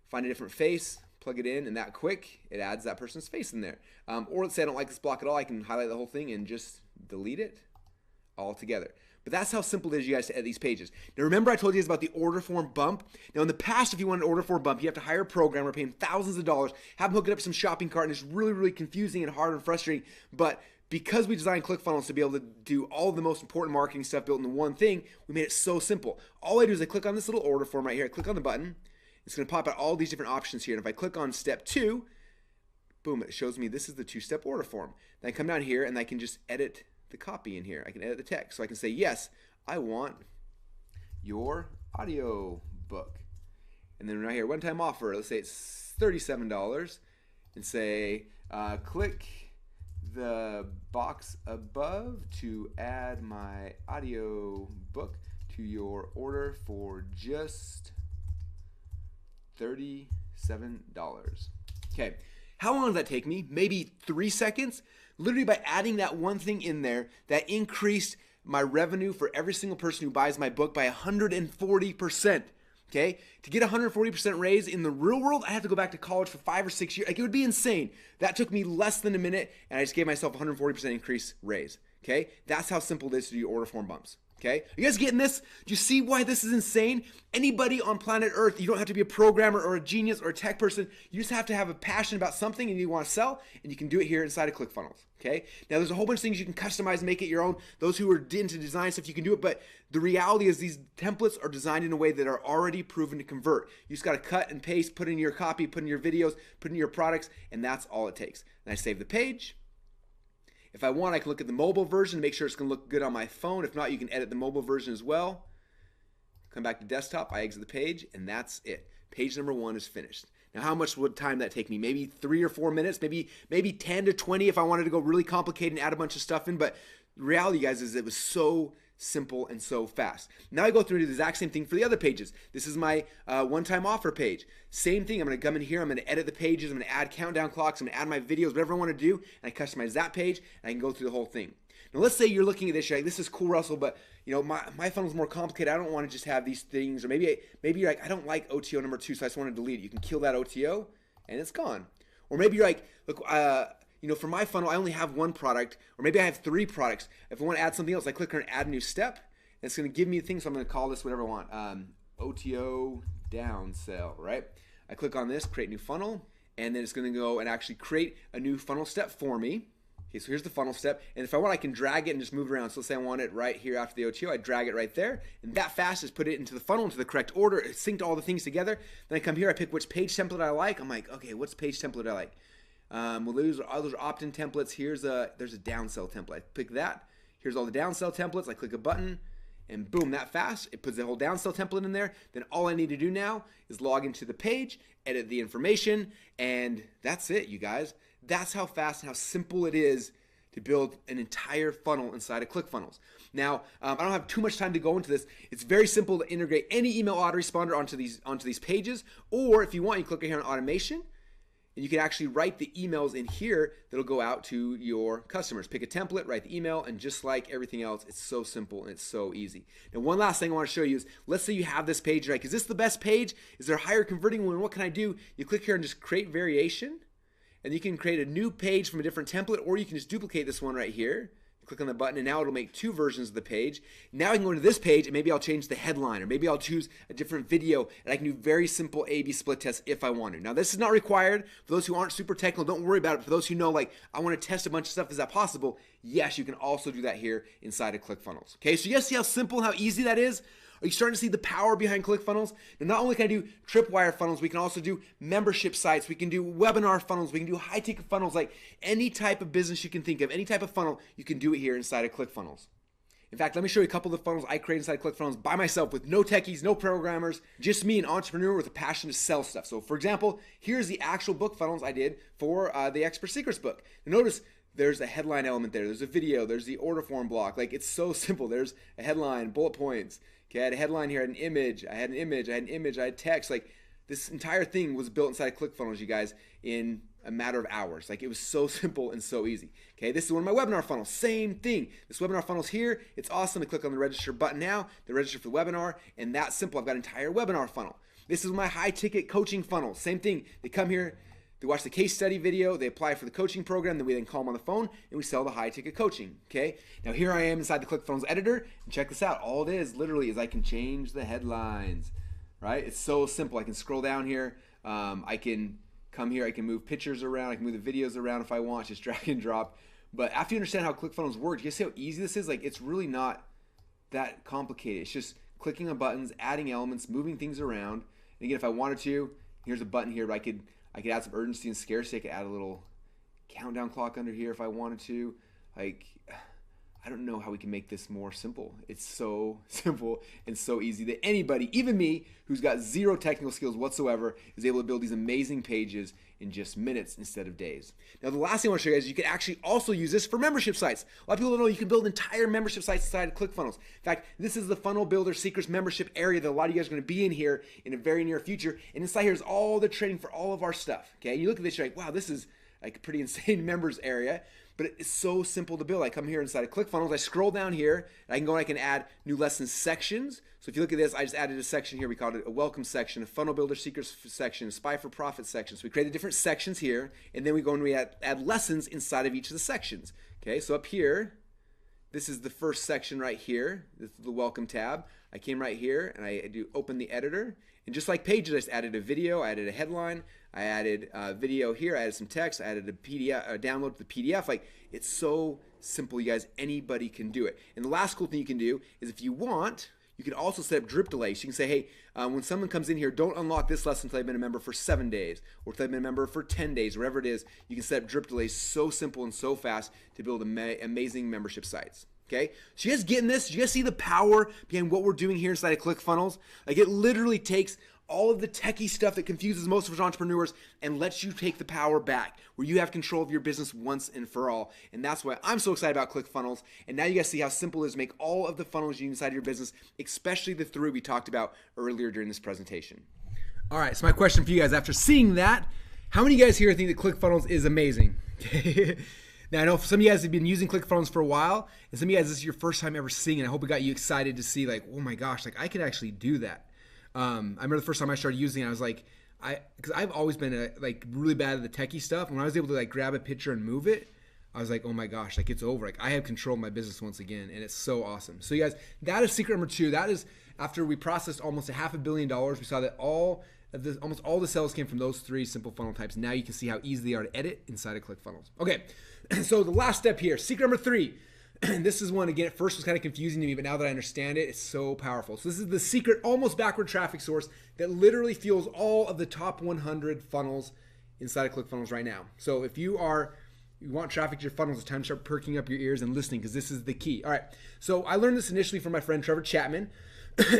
find a different face, plug it in, and that quick, it adds that person's face in there. Or let's say I don't like this block at all. I can highlight the whole thing and just delete it all together. But that's how simple it is, you guys, to edit these pages. Now, remember I told you guys about the order form bump? Now, in the past, if you want an order form bump, you have to hire a programmer, pay him thousands of dollars, have him hook it up to some shopping cart, and it's really, really confusing and hard and frustrating. But because we designed ClickFunnels to be able to do all the most important marketing stuff built into one thing, we made it so simple. All I do is I click on this little order form right here. I click on the button. It's going to pop out all these different options here. And if I click on step 2, boom, it shows me this is the 2-step order form. Then I come down here and I can just edit the copy in here. I can edit the text. So I can say, yes, I want your audio book. And then right here, one-time offer. Let's say it's $37. And say, click the box above to add my audio book to your order for just $37. Okay, how long does that take me? Maybe 3 seconds? Literally by adding that one thing in there, that increased my revenue for every single person who buys my book by 140%. Okay, to get a 140% raise in the real world, I have to go back to college for 5 or 6 years. Like, it would be insane. That took me less than a minute, and I just gave myself a 140% increase raise. Okay, that's how simple it is to do order form bumps. Okay, you guys getting this? Do you see why this is insane? Anybody on planet Earth, you don't have to be a programmer or a genius or a tech person. You just have to have a passion about something and you want to sell, and you can do it here inside of ClickFunnels. Okay, now there's a whole bunch of things you can customize, make it your own. Those who are into design stuff, you can do it, but the reality is these templates are designed in a way that are already proven to convert. You just got to cut and paste, put in your copy, put in your videos, put in your products, and that's all it takes. And I save the page. If I want, I can look at the mobile version, make sure it's going to look good on my phone. If not, you can edit the mobile version as well. Come back to desktop, I exit the page, and that's it. Page number 1 is finished. Now, how much would time that take me? Maybe 3 or 4 minutes, maybe 10 to 20 if I wanted to go really complicated and add a bunch of stuff in. But the reality, guys, is it was so simple and so fast. Now I go through and do the exact same thing for the other pages. This is my one-time offer page. Same thing. I'm going to come in here. I'm going to edit the pages. I'm going to add countdown clocks. I'm going to add my videos, whatever I want to do. And I customize that page, and I can go through the whole thing. Now let's say you're looking at this, you're like, this is cool, Russell, but my funnel's more complicated. I don't want to just have these things. Or maybe you're like, I don't like OTO number 2, so I just want to delete it. You can kill that OTO, and it's gone. Or maybe you're like, look, for my funnel, I only have 1 product, or maybe I have 3 products. If I want to add something else, I click on add new step, and it's going to give me a thing, so I'm going to call this whatever I want. OTO down sell, right? I click on this, create new funnel, and then it's going to go and actually create a new funnel step for me. Okay, so here's the funnel step, and if I want, I can drag it and just move it around. So let's say I want it right here after the OTO, I drag it right there, and that fast just put it into the funnel, into the correct order, it synced all the things together. Then I come here, I pick which page template I like. I'm like, okay, what's page template I like? Well, those are opt-in templates. There's a downsell template. I pick that. Here's all the downsell templates. I click a button, and boom, that fast, it puts the whole downsell template in there. Then all I need to do now is log into the page, edit the information, and that's it, you guys. That's how fast and how simple it is to build an entire funnel inside of ClickFunnels. Now, I don't have too much time to go into this. It's very simple to integrate any email autoresponder onto these pages, or if you want, you click here on automation, and you can actually write the emails in here that'll go out to your customers. Pick a template, write the email, and just like everything else, it's so simple and it's so easy. Now, one last thing I want to show you is, let's say you have this page, you're like, is this the best page? Is there a higher converting one? What can I do? You click here and just create variation, and you can create a new page from a different template, or you can just duplicate this one right here. Click on the button, and now it'll make 2 versions of the page. Now I can go into this page, and maybe I'll change the headline, or maybe I'll choose a different video, and I can do very simple A/B split tests if I want to. Now, this is not required. For those who aren't super technical, don't worry about it. For those who know, like, I want to test a bunch of stuff, is that possible? Yes, you can also do that here inside of ClickFunnels. Okay, so you guys see how simple and how easy that is? Are you starting to see the power behind ClickFunnels? Now, not only can I do tripwire funnels, we can also do membership sites, we can do webinar funnels, we can do high-ticket funnels, like any type of business you can think of, any type of funnel, you can do it here inside of ClickFunnels. In fact, let me show you a couple of the funnels I create inside ClickFunnels by myself with no techies, no programmers, just me, an entrepreneur with a passion to sell stuff. So for example, here's the actual book funnels I did for the Expert Secrets book. Now notice there's a headline element there, there's a video, there's the order form block. Like, it's so simple. There's a headline, bullet points. Okay, I had a headline here, I had an image, I had text. Like, this entire thing was built inside of ClickFunnels, you guys, in a matter of hours. Like, it was so simple and so easy. Okay, this is one of my webinar funnels. Same thing. This webinar funnel's here. It's awesome. I click on the register button now, the register for the webinar, and that's simple. I've got an entire webinar funnel. This is my high-ticket coaching funnel. Same thing. They come here, they watch the case study video, they apply for the coaching program, then we call them on the phone, and we sell the high-ticket coaching, okay? Now here I am inside the ClickFunnels editor, and check this out. All it is, literally, is I can change the headlines, right? It's so simple. I can scroll down here. I can come here. I can move pictures around. I can move the videos around if I want, just drag and drop. But after you understand how ClickFunnels works, you see how easy this is? Like, it's really not that complicated. It's just clicking on buttons, adding elements, moving things around. And again, if I wanted to, here's a button here, but I could add some urgency and scarcity. I could add a little countdown clock under here if I wanted to. Like, I don't know how we can make this more simple. It's so simple and so easy that anybody, even me, who's got 0 technical skills whatsoever, is able to build these amazing pages in just minutes instead of days. Now, the last thing I want to show you guys is you can actually also use this for membership sites. A lot of people don't know you can build entire membership sites inside of ClickFunnels. In fact, this is the Funnel Builder Secrets membership area that a lot of you guys are going to be in here in a very near future. And inside here is all the training for all of our stuff. Okay, you look at this, you're like, wow, this is like a pretty insane members area. But it's so simple to build. I come here inside of ClickFunnels, I scroll down here, and I can go and I can add new lesson sections. So if you look at this, I just added a section here. We called it a welcome section, a funnel builder secrets section, a spy for profit section. So we created different sections here, and then we go and we add lessons inside of each of the sections. Okay, so up here, this is the first section right here. This is the welcome tab. I came right here and I do open the editor. And just like Pages, I just added a video, I added a headline, I added a video here, I added some text, I added a PDF, a download to the PDF. Like, it's so simple, you guys. Anybody can do it. And the last cool thing you can do is if you want, you can also set up drip delay. So you can say, hey, when someone comes in here, don't unlock this lesson until they've been a member for 7 days or until they've been a member for 10 days, whatever it is. You can set up drip delay so simple and so fast to build amazing membership sites. Okay, so you guys getting this? You guys see the power behind what we're doing here inside of ClickFunnels? Like, it literally takes all of the techie stuff that confuses most of us entrepreneurs and lets you take the power back, where you have control of your business once and for all. And that's why I'm so excited about ClickFunnels. And now you guys see how simple it is to make all of the funnels you need inside of your business, especially the 3 we talked about earlier during this presentation. All right, so my question for you guys, after seeing that, how many of you guys here think that ClickFunnels is amazing? Now, I know some of you guys have been using ClickFunnels for a while, and some of you guys, this is your first time ever seeing it. I hope it got you excited to see, like, oh my gosh, like, I could actually do that. I remember the first time I started using it, I was like, because I've always been like really bad at the techie stuff. And when I was able to like grab a picture and move it, I was like, oh my gosh, like, it's over. Like, I have control of my business once again, and it's so awesome. So you guys, that is secret number 2. That is after we processed almost $500 million. We saw that almost all the sales came from those 3 simple funnel types. Now you can see how easy they are to edit inside of ClickFunnels. Okay, so the last step here, secret number 3. This is one, again, at first was kind of confusing to me, but now that I understand it, it's so powerful. So this is the secret, almost backward traffic source that literally fuels all of the top 100 funnels inside of ClickFunnels right now. So if you want traffic to your funnels, it's time to start perking up your ears and listening, because this is the key. All right, so I learned this initially from my friend Trevor Chapman,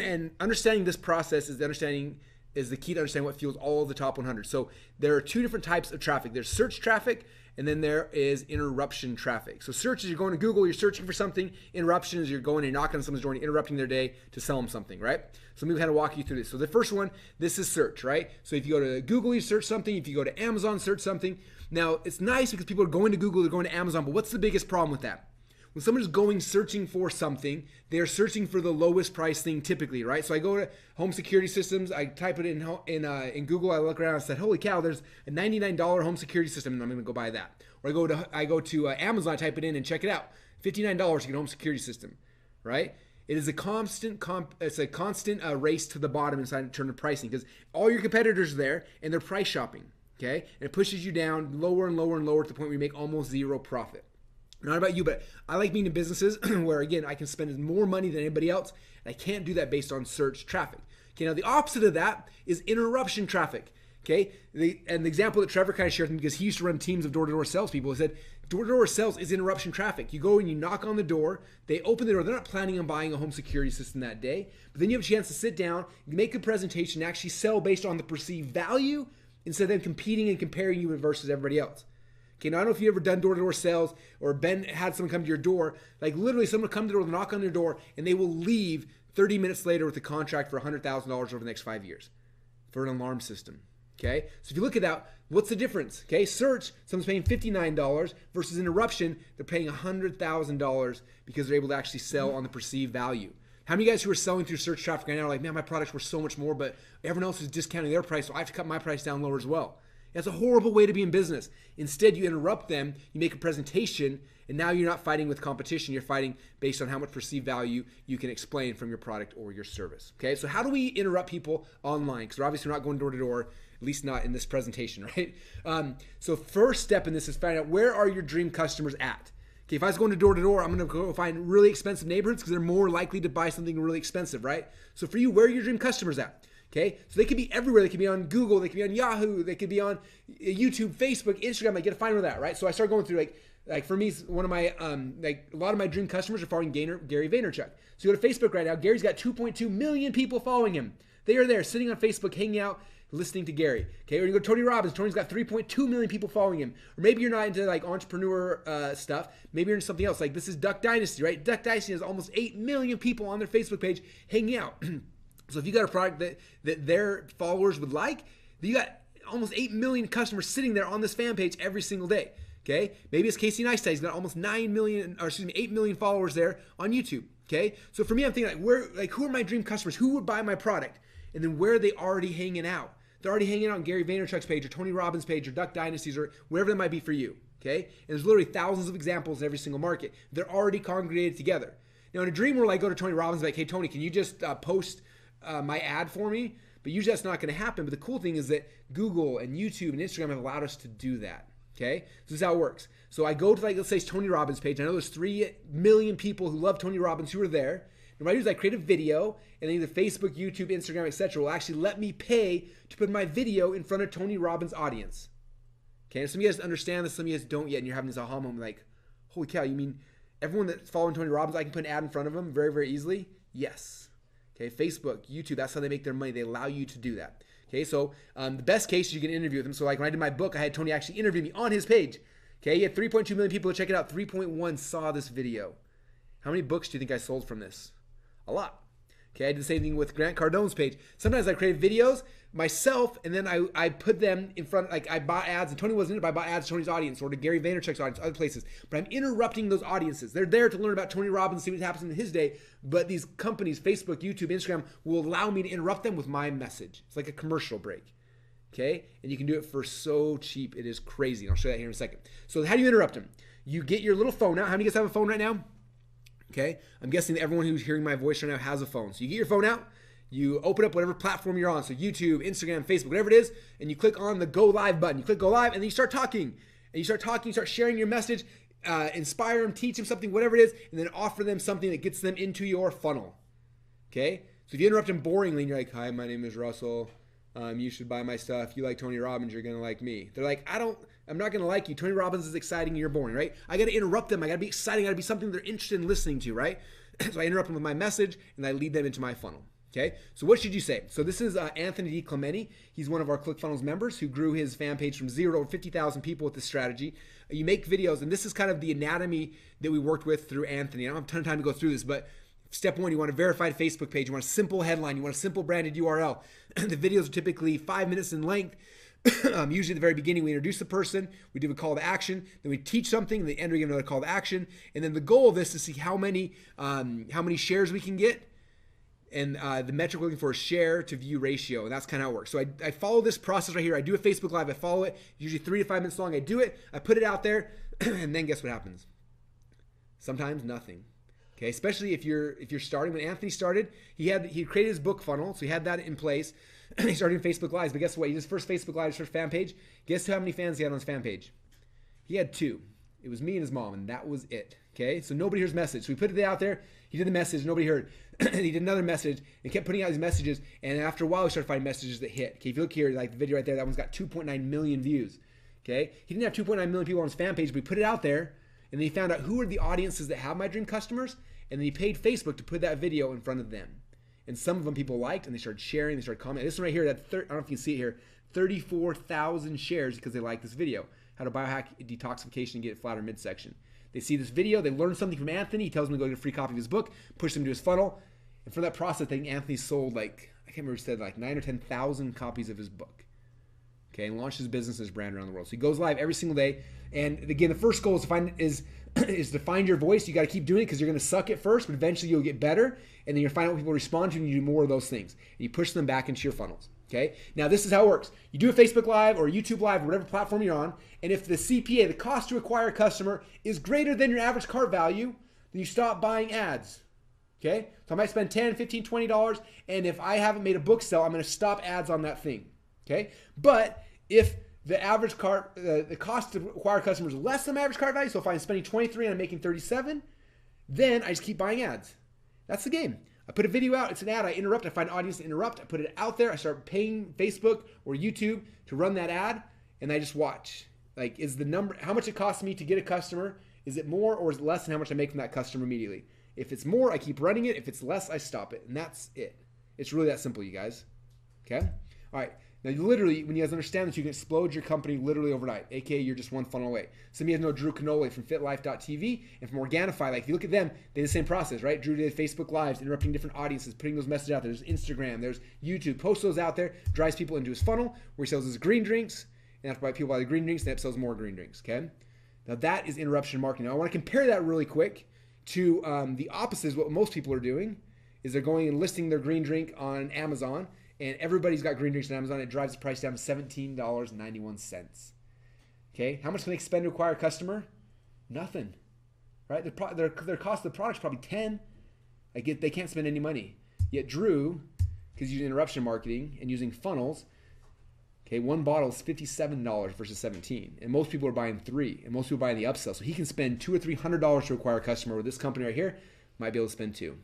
and understanding this process is the key to understanding what fuels all of the top 100. So there are 2 different types of traffic. There's search traffic, and then there is interruption traffic. So search is you're going to Google, you're searching for something. Interruption is you're going and knocking on someone's door and interrupting their day to sell them something, right? So let me kind of walk you through this. So the first one, this is search, right? So if you go to Google, you search something. If you go to Amazon, search something. Now, it's nice because people are going to Google, they're going to Amazon, but what's the biggest problem with that? When someone's going searching for something, they're searching for the lowest price thing typically, right? So I go to home security systems, I type it in Google, I look around and said, holy cow, there's a $99 home security system, and I'm gonna go buy that. Or I go to Amazon, I type it in and check it out. $59 to get a home security system, right? It is a constant race to the bottom inside in terms of pricing, because all your competitors are there and they're price shopping, okay? And it pushes you down lower and lower and lower to the point where you make almost zero profit. Not about you, but I like being in businesses where, again, I can spend more money than anybody else, and I can't do that based on search traffic. Okay, now the opposite of that is interruption traffic. Okay, and the example that Trevor kind of shared with me, because he used to run teams of door-to-door salespeople, he said door-to-door sales is interruption traffic. You go and you knock on the door, they open the door, they're not planning on buying a home security system that day, but then you have a chance to sit down, you make a presentation, and actually sell based on the perceived value instead of them competing and comparing you versus everybody else. Okay, now I don't know if you've ever done door-to-door sales or had someone come to your door. Like, literally someone will come to the door, knock on your door, and they will leave 30 minutes later with a contract for $100,000 over the next 5 years for an alarm system. Okay, so if you look at that, what's the difference? Okay, search, someone's paying $59 versus interruption, they're paying $100,000 because they're able to actually sell on the perceived value. How many of you guys who are selling through search traffic right now are like, man, my products were so much more, but everyone else is discounting their price, so I have to cut my price down lower as well. That's a horrible way to be in business. Instead, you interrupt them, you make a presentation, and now you're not fighting with competition. You're fighting based on how much perceived value you can explain from your product or your service. Okay, so how do we interrupt people online? Because we're obviously not going door to door, at least not in this presentation, right? So first step in this is find out, where are your dream customers at? Okay, if I was going to door, I'm going to go find really expensive neighborhoods because they're more likely to buy something really expensive, right? So for you, where are your dream customers at? Okay, so they could be everywhere. They could be on Google, they could be on Yahoo, they could be on YouTube, Facebook, Instagram. I get to find where that, right? So I start going through like for me, one of my a lot of my dream customers are following Gary Vaynerchuk. So you go to Facebook right now. Gary's got 2.2 million people following him. They are there sitting on Facebook, hanging out, listening to Gary. Okay, or you go to Tony Robbins. Tony's got 3.2 million people following him. Or maybe you're not into like entrepreneur stuff. Maybe you're into something else. Like this is Duck Dynasty, right? Duck Dynasty has almost 8 million people on their Facebook page hanging out. So if you got a product that their followers would like, you got almost 8 million customers sitting there on this fan page every single day. Okay, maybe it's Casey Neistat. He's got almost 8 million followers there on YouTube. Okay, so for me, I'm thinking who are my dream customers? Who would buy my product? And then where are they already hanging out? They're already hanging out on Gary Vaynerchuk's page or Tony Robbins' page or Duck Dynasties or wherever that might be for you. Okay? And there's literally thousands of examples in every single market. They're already congregated together. Now, in a dream world, I go to Tony Robbins like, hey, Tony, can you just post my ad for me? But usually that's not going to happen. But the cool thing is that Google and YouTube and Instagram have allowed us to do that. Okay? So this is how it works. So I go to, like, let's say it's Tony Robbins page. I know there's 3 million people who love Tony Robbins who are there. And what I do is I create a video, and either Facebook, YouTube, Instagram, etc. will actually let me pay to put my video in front of Tony Robbins' audience. Okay? And some of you guys understand this, some of you guys don't yet, and you're having this aha moment like, holy cow, you mean everyone that's following Tony Robbins, I can put an ad in front of them very, very easily? Yes. Okay, Facebook, YouTube, that's how they make their money. They allow you to do that. Okay, so the best case is you can interview with him. So like when I did my book, I had Tony actually interview me on his page. Okay, he had 3.2 million people to check it out. 3.1 saw this video. How many books do you think I sold from this? A lot. Okay, I did the same thing with Grant Cardone's page. Sometimes I create videos myself, and then I put them in front, like I bought ads, and Tony wasn't in it, but I bought ads to Tony's audience or to Gary Vaynerchuk's audience, other places. But I'm interrupting those audiences. They're there to learn about Tony Robbins, see what happens in his day, but these companies, Facebook, YouTube, Instagram, will allow me to interrupt them with my message. It's like a commercial break. Okay? And you can do it for so cheap. It is crazy. And I'll show you that here in a second. So how do you interrupt them? You get your little phone out. How many of you guys have a phone right now? Okay? I'm guessing that everyone who's hearing my voice right now has a phone. So you get your phone out. You open up whatever platform you're on, so YouTube, Instagram, Facebook, whatever it is, and you click on the Go Live button. You click Go Live, and then you start talking. And you start talking, you start sharing your message, inspire them, teach them something, whatever it is, and then offer them something that gets them into your funnel. Okay? So if you interrupt them boringly, and you're like, hi, my name is Russell. You should buy my stuff. You like Tony Robbins, you're going to like me. They're like, I'm not going to like you. Tony Robbins is exciting, you're boring, right? I got to interrupt them. I got to be exciting. I got to be something they're interested in listening to, right? So I interrupt them with my message, and I lead them into my funnel. Okay, so what should you say? So this is Anthony D. Clementi. He's one of our ClickFunnels members who grew his fan page from 0 to over 50,000 people with this strategy. You make videos, and this is kind of the anatomy that we worked with through Anthony. I don't have a ton of time to go through this, but step 1, you want a verified Facebook page. You want a simple headline. You want a simple branded URL. The videos are typically 5 minutes in length. Usually at the very beginning, we introduce the person, we do a call to action, then we teach something, and at the end we give another call to action. And then the goal of this is to see how many shares we can get. And the metric we're looking for is share to view ratio, and that's kind of how it works. So I follow this process right here. I do a Facebook Live. I follow it, usually 3 to 5 minutes long. I do it. I put it out there, and then guess what happens? Sometimes nothing. Okay, especially if you're starting. When Anthony started, he created his book funnel, so he had that in place. He started doing Facebook Lives, but guess what? He did his first Facebook Live, his first fan page. Guess how many fans he had on his fan page? He had 2. It was me and his mom, and that was it. Okay, so nobody hears message. So we put it out there. He did the message, nobody heard. And he did another message and kept putting out these messages. And after a while, we started finding messages that hit. Okay, if you look here, like the video right there, that one's got 2.9 million views. Okay, he didn't have 2.9 million people on his fan page, but he put it out there, and then he found out who are the audiences that have my dream customers, and then he paid Facebook to put that video in front of them. And some of them people liked, and they started sharing, they started commenting. This one right here, I don't know if you can see it here, 34,000 shares because they like this video. How to biohack detoxification and get it flatter midsection. They see this video, they learn something from Anthony. He tells them to go get a free copy of his book, push them to his funnel. And from that process, I think Anthony sold I can't remember what he said, 9 or 10,000 copies of his book. Okay, and launched his business, his brand around the world. So he goes live every single day. And again, the first goal is to find your voice. You got to keep doing it because you're going to suck at first, but eventually you'll get better. And then you'll find out what people respond to, and you do more of those things. And you push them back into your funnels. Okay, now this is how it works. You do a Facebook Live or a YouTube Live or whatever platform you're on, and if the CPA, the cost to acquire a customer, is greater than your average cart value, then you stop buying ads. Okay, so I might spend $10, $15, $20, and if I haven't made a book sell, I'm going to stop ads on that thing. Okay, but if the average cart, the cost to acquire customers is less than my average cart value, so if I'm spending 23 and I'm making 37, then I just keep buying ads. That's the game. I put a video out, it's an ad, I interrupt, I find an audience to interrupt, I put it out there, I start paying Facebook or YouTube to run that ad, and I just watch. Is the number, how much it costs me to get a customer, is it more or is it less than how much I make from that customer immediately? If it's more, I keep running it. If it's less, I stop it. And that's it. It's really that simple, you guys. Okay? All right. Now, literally, when you guys understand that you can explode your company literally overnight, aka you're just one funnel away. Some of you guys know Drew Canole from FitLife.tv and from Organifi. If you look at them, they did the same process, right? Drew did Facebook Lives, interrupting different audiences, putting those messages out there. There's Instagram, there's YouTube. Post those out there, drives people into his funnel where he sells his green drinks, and after people buy the green drinks, then sells more green drinks, okay? Now, that is interruption marketing. Now, I want to compare that really quick to the opposite is what most people are doing, is they're going and listing their green drink on Amazon, and everybody's got green drinks on Amazon. It drives the price down to $17.91. Okay, how much can they spend to acquire a customer? Nothing, right? Their cost of the product is probably 10. They can't spend any money. Yet Drew, because using interruption marketing and using funnels, okay, one bottle is $57 versus 17, and most people are buying 3, and most people are buying the upsell. So he can spend $200 or $300 to acquire a customer. With this company right here, might be able to spend 2.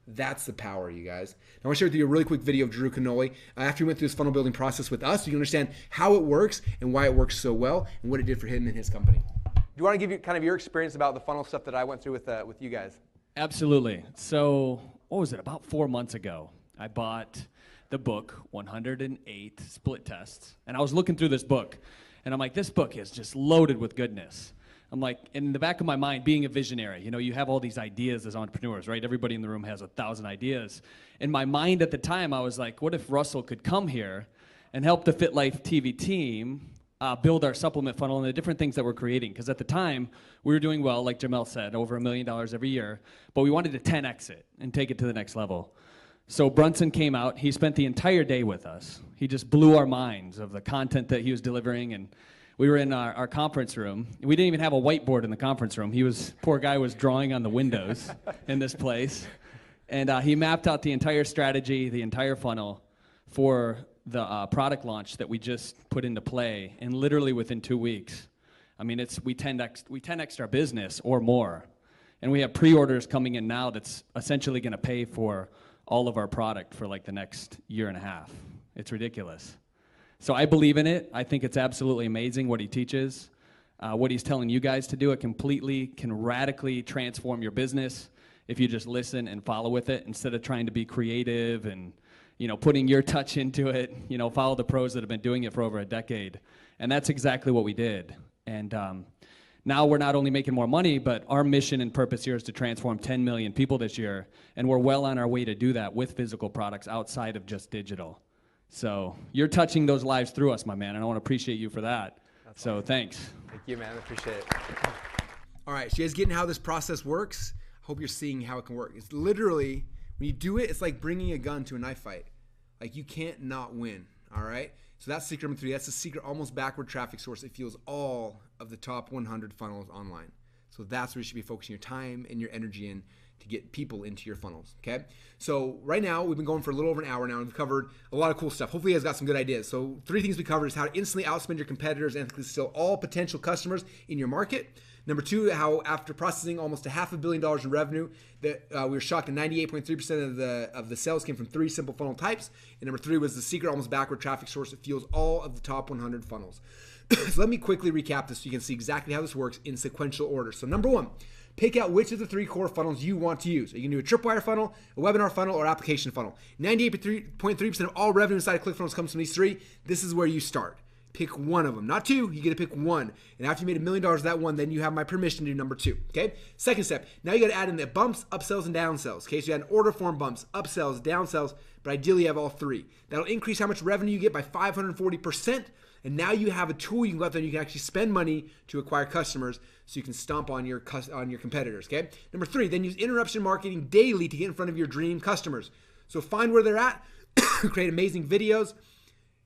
That's the power, you guys. Now, I want to share with you a really quick video of Drew Canoli after he went through this funnel building process with us, so you can understand how it works and why it works so well and what it did for him and his company. Do you want to give you kind of your experience about the funnel stuff that I went through with you guys? Absolutely. So, what was it? About 4 months ago, I bought the book, 108 Split Tests, and I was looking through this book, and I'm like, this book is just loaded with goodness. I'm like, in the back of my mind, being a visionary, you have all these ideas as entrepreneurs, right? Everybody in the room has 1,000 ideas. In my mind at the time, I was like, what if Russell could come here and help the Fit Life TV team build our supplement funnel and the different things that we're creating? Because at the time, we were doing well, like Jamel said, over $1 million every year, but we wanted to 10x it and take it to the next level. So Brunson came out. He spent the entire day with us. He just blew our minds of the content that he was delivering, and we were in our conference room. We didn't even have a whiteboard in the conference room. Poor guy was drawing on the windows in this place. And he mapped out the entire strategy, the entire funnel for the product launch that we just put into play. And literally within 2 weeks, I mean, we 10x'd our business or more. And we have pre-orders coming in now that's essentially going to pay for all of our product for like the next year and a half. It's ridiculous. So I believe in it. I think it's absolutely amazing what he teaches. What he's telling you guys to do, it can radically transform your business if you just listen and follow with it instead of trying to be creative and putting your touch into it. Follow the pros that have been doing it for over a decade. And that's exactly what we did. And now we're not only making more money, but our mission and purpose here is to transform 10 million people this year. And we're well on our way to do that with physical products outside of just digital. So you're touching those lives through us, my man, and I want to appreciate you for that. That's awesome. Thanks. Thank you, man. I appreciate it. All right, so you guys getting how this process works? I hope you're seeing how it can work. It's literally, when you do it, it's like bringing a gun to a knife fight. Like, you can't not win, all right? So that's secret number 3. That's the secret almost backward traffic source. It fuels all of the top 100 funnels online. So that's where you should be focusing your time and your energy in to get people into your funnels, okay? So right now, we've been going for a little over an hour now, and we've covered a lot of cool stuff. Hopefully you guys got some good ideas. So 3 things we covered is how to instantly outspend your competitors and still all potential customers in your market. Number 2, how after processing almost $500 million in revenue, that we were shocked that 98.3% of the sales came from 3 simple funnel types. And number 3 was the secret almost backward traffic source that fuels all of the top 100 funnels. So let me quickly recap this so you can see exactly how this works in sequential order. So number 1, pick out which of the 3 core funnels you want to use. You can do a tripwire funnel, a webinar funnel, or application funnel. 98.3% of all revenue inside of ClickFunnels comes from these 3. This is where you start. Pick one of them, not 2. You get to pick one. And after you made $1 million of that one, then you have my permission to do number 2. Okay. Second step. Now you got to add in the bumps, upsells, and downsells. Okay. So you add an order form bumps, upsells, downsells, but ideally you have all 3. That'll increase how much revenue you get by 540%. And now you have a tool you can go out there and you can actually spend money to acquire customers so you can stomp on your competitors. Okay. Number 3. Then use interruption marketing daily to get in front of your dream customers. So find where they're at, create amazing videos.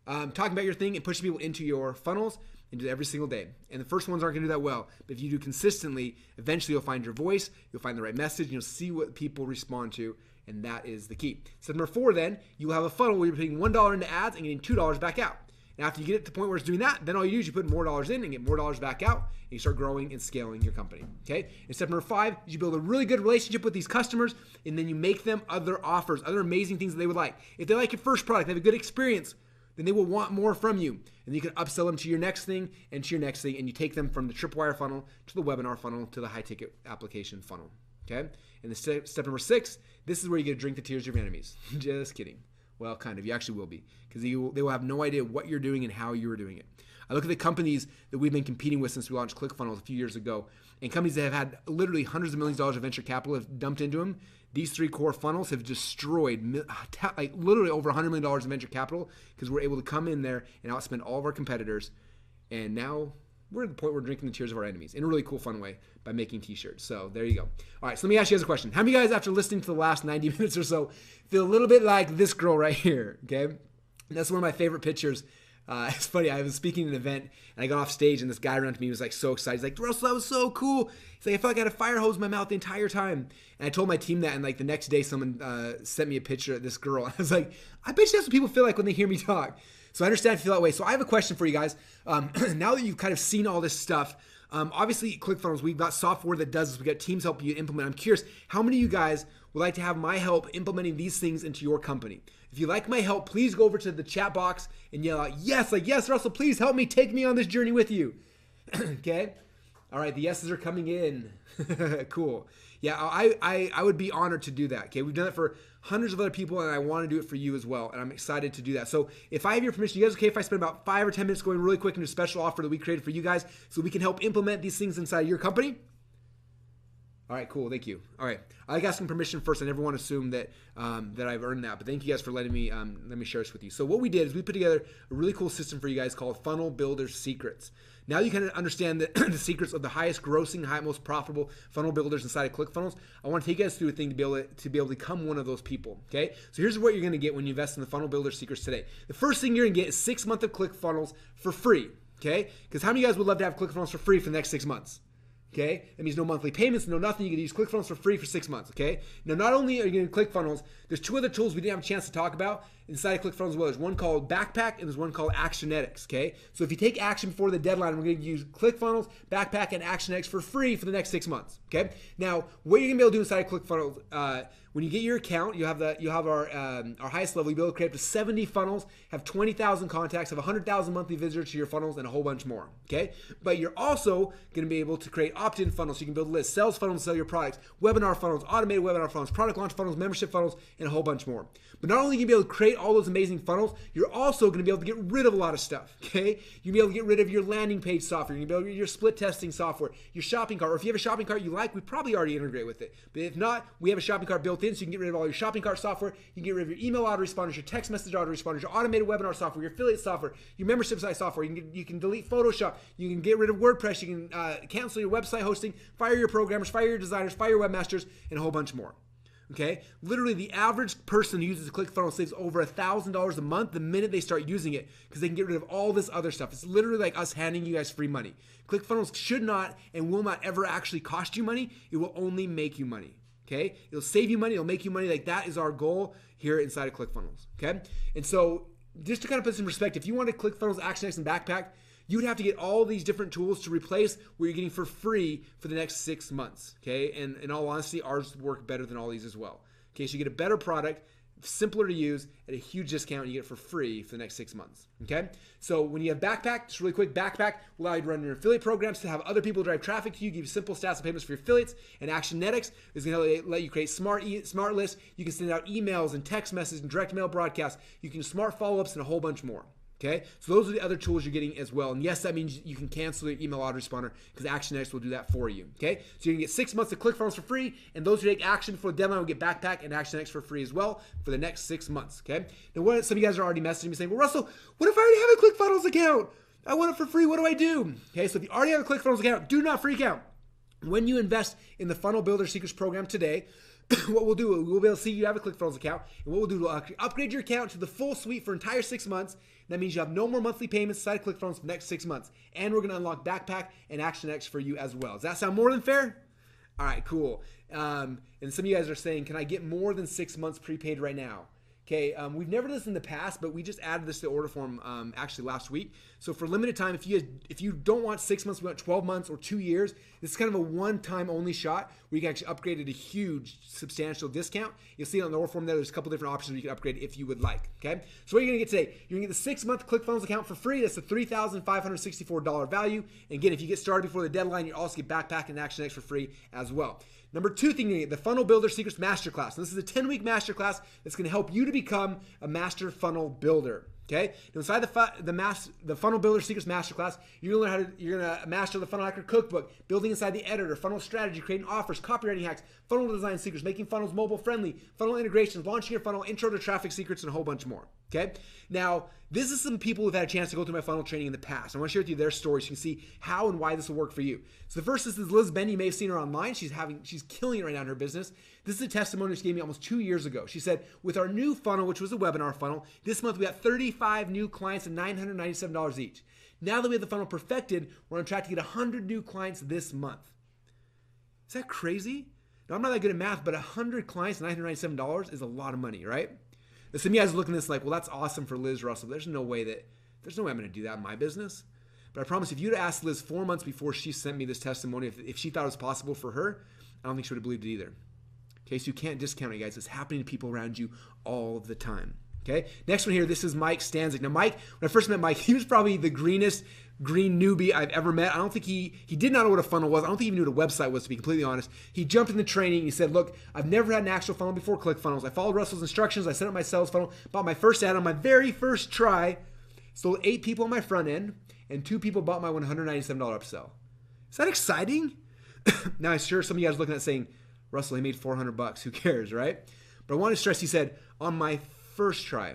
Talking about your thing and pushing people into your funnels and do it every single day. And the first ones aren't going to do that well. But if you do consistently, eventually you'll find your voice, you'll find the right message, and you'll see what people respond to, and that is the key. So number 4 then, you'll have a funnel where you're putting $1 into ads and getting $2 back out. And after you get it to the point where it's doing that, then all you do is you put more dollars in and get more dollars back out, and you start growing and scaling your company. Okay? And step number 5 is you build a really good relationship with these customers, and then you make them other offers, other amazing things that they would like. If they like your first product, they have a good experience, then they will want more from you. And you can upsell them to your next thing and to your next thing, and you take them from the tripwire funnel to the webinar funnel to the high-ticket application funnel. Okay? And the step number 6, this is where you get to drink the tears of your enemies. Just kidding. Well, kind of. You actually will be, because they will have no idea what you're doing and how you are doing it. I look at the companies that we've been competing with since we launched ClickFunnels a few years ago, and companies that have had literally hundreds of millions of dollars of venture capital have dumped into them. These 3 core funnels have destroyed like literally over $100 million in venture capital because we're able to come in there and outspend all of our competitors. And now we're at the point where we're drinking the tears of our enemies in a really cool, fun way by making t-shirts. So there you go. All right, so let me ask you guys a question. How many of you guys, after listening to the last 90 minutes or so, feel a little bit like this girl right here, okay? And that's one of my favorite pictures It's funny. I was speaking at an event and I got off stage and this guy around to me was like so excited. He's like, Russell, that was so cool. He's like, I felt like I had a fire hose in my mouth the entire time. And I told my team that, and like the next day someone sent me a picture of this girl. I was like, I bet you that's what people feel like when they hear me talk. So I understand if you feel that way. So I have a question for you guys. Now that you've kind of seen all this stuff, obviously ClickFunnels, we've got software that does this. We've got teams help you implement. I'm curious, how many of you guys would like to have my help implementing these things into your company? If you like my help, please go over to the chat box and yell out, yes, like, yes, Russell, please help me, take me on this journey with you. Okay? All right, the yeses are coming in. Cool. Yeah, I would be honored to do that. Okay, we've done it for hundreds of other people, and I want to do it for you as well, and I'm excited to do that. So if I have your permission, you guys okay if I spend about 5 or 10 minutes going really quick into a special offer that we created for you guys so we can help implement these things inside your company? All right, cool. Thank you. All right, I like asking permission first. I never want to assume that that I've earned that, but thank you guys for letting me let me share this with you. So what we did is we put together a really cool system for you guys called Funnel Builder Secrets. Now you kind of understand the secrets of the highest grossing, most profitable funnel builders inside of ClickFunnels. I want to take you guys through a thing to be able to become one of those people. Okay, so here's what you're going to get when you invest in the Funnel Builder Secrets today. The first thing you're going to get is 6 months of ClickFunnels for free. Okay, because how many of you guys would love to have ClickFunnels for free for the next 6 months? Okay, that means no monthly payments, no nothing. You can use ClickFunnels for free for 6 months. Okay, now not only are you getting ClickFunnels, there's 2 other tools we didn't have a chance to talk about inside of ClickFunnels as well. There's one called Backpack and there's one called Actionetics. Okay, so if you take action before the deadline, we're going to use ClickFunnels, Backpack, and Actionetics for free for the next 6 months. Okay, now what you're gonna be able to do inside of ClickFunnels, when you get your account, you have our highest level. You'll be able to create up to 70 funnels, have 20,000 contacts, have 100,000 monthly visitors to your funnels, and a whole bunch more. Okay, but you're also going to be able to create opt-in funnels, so you can build lists, sales funnels to sell your products, webinar funnels, automated webinar funnels, product launch funnels, membership funnels, and a whole bunch more. But not only are you going to be able to create all those amazing funnels, you're also going to be able to get rid of a lot of stuff. Okay, you'll be able to get rid of your landing page software, you're going to be able to get your split testing software, your shopping cart, or if you have a shopping cart you like, we probably already integrate with it. But if not, we have a shopping cart built in, so you can get rid of all your shopping cart software, you can get rid of your email autoresponders, your text message autoresponders, your automated webinar software, your affiliate software, your membership site software. You can delete Photoshop, you can get rid of WordPress, you can cancel your website hosting, fire your programmers, fire your designers, fire your webmasters, and a whole bunch more. Okay, literally the average person who uses ClickFunnels saves over $1,000 a month the minute they start using it, because they can get rid of all this other stuff. It's literally like us handing you guys free money. ClickFunnels should not and will not ever actually cost you money. It will only make you money. Okay, it'll save you money, it'll make you money. Like, that is our goal here inside of ClickFunnels. Okay, and so just to kind of put some perspective, if you wanted ClickFunnels, Actionetics, and Backpack, you would have to get all these different tools to replace what you're getting for free for the next 6 months. Okay, and in all honesty, ours work better than all these as well. Okay, so you get a better product, simpler to use, at a huge discount. You get it for free for the next 6 months. Okay, so when you have Backpack, just really quick, Backpack will allow you to run your affiliate programs, to have other people drive traffic to you, give you simple stats and payments for your affiliates. And Actionetics is going to let you create smart lists. You can send out emails and text messages and direct mail broadcasts. You can do smart follow-ups and a whole bunch more. Okay, so those are the other tools you're getting as well. And yes, that means you can cancel your email autoresponder, because Actionetics will do that for you. Okay, so you're gonna get 6 months of ClickFunnels for free, and those who take action before the deadline will get Backpack and Actionetics for free as well for the next 6 months. Okay, now some of you guys are already messaging me saying, well, Russell, what if I already have a ClickFunnels account? I want it for free. What do I do? Okay, so if you already have a ClickFunnels account, do not freak out. When you invest in the Funnel Builder Secrets program today, what we'll do, we'll be able to see you have a ClickFunnels account, and what we'll do, we'll upgrade your account to the full suite for entire 6 months. That means you have no more monthly payments inside of ClickFunnels for the next 6 months. And we're going to unlock Backpack and Actionetics for you as well. Does that sound more than fair? All right, cool. And some of you guys are saying, can I get more than 6 months prepaid right now? Okay, we've never done this in the past, but we just added this to the order form actually last week. So for limited time, if you don't want 6 months, we want 12 months or 2 years, this is kind of a one-time only shot where you can actually upgrade at a huge, substantial discount. You'll see on the order form there, there's a couple different options where you can upgrade if you would like. Okay, so what you're gonna get today, you're gonna get the 6-month ClickFunnels account for free. That's a $3,564 value. And again, if you get started before the deadline, you also get Backpack and Actionetics for free as well. Number 2 thing, you get the Funnel Builder Secrets Masterclass. And this is a 10-week masterclass that's going to help you to become a master funnel builder. Okay. Now inside the Funnel Builder Secrets Masterclass, you're gonna master the Funnel Hacker Cookbook, building inside the editor, funnel strategy, creating offers, copywriting hacks, funnel design secrets, making funnels mobile friendly, funnel integrations, launching your funnel, intro to traffic secrets, and a whole bunch more. Okay. Now this is some people who've had a chance to go through my funnel training in the past. I want to share with you their stories so you can see how and why this will work for you. So the first is Liz Benny. You may have seen her online. She's killing it right now in her business. This is a testimony she gave me almost 2 years ago. She said, with our new funnel, which was a webinar funnel, this month we got 35 new clients at $997 each. Now that we have the funnel perfected, we're on track to get 100 new clients this month. Is that crazy? Now, I'm not that good at math, but 100 clients at $997 is a lot of money, right? And some of you guys are looking at this like, well, that's awesome for Liz Russell. There's no way I'm going to do that in my business. But I promise if you'd asked Liz 4 months before she sent me this testimony, if she thought it was possible for her, I don't think she would have believed it either. Okay, so you can't discount it, guys. It's happening to people around you all the time. Okay, next one here, this is Mike Stanzik. Now, Mike, when I first met Mike, he was probably the greenest green newbie I've ever met. I don't think he did not know what a funnel was. I don't think he even knew what a website was, to be completely honest. He jumped in the training. He said, look, I've never had an actual funnel before ClickFunnels. I followed Russell's instructions. I set up my sales funnel, bought my first ad on my very first try, sold 8 people on my front end, and 2 people bought my $197 upsell. Is that exciting? Now, I'm sure some of you guys are looking at it saying, Russell, he made $400. Who cares, right? But I want to stress, he said, on my first try.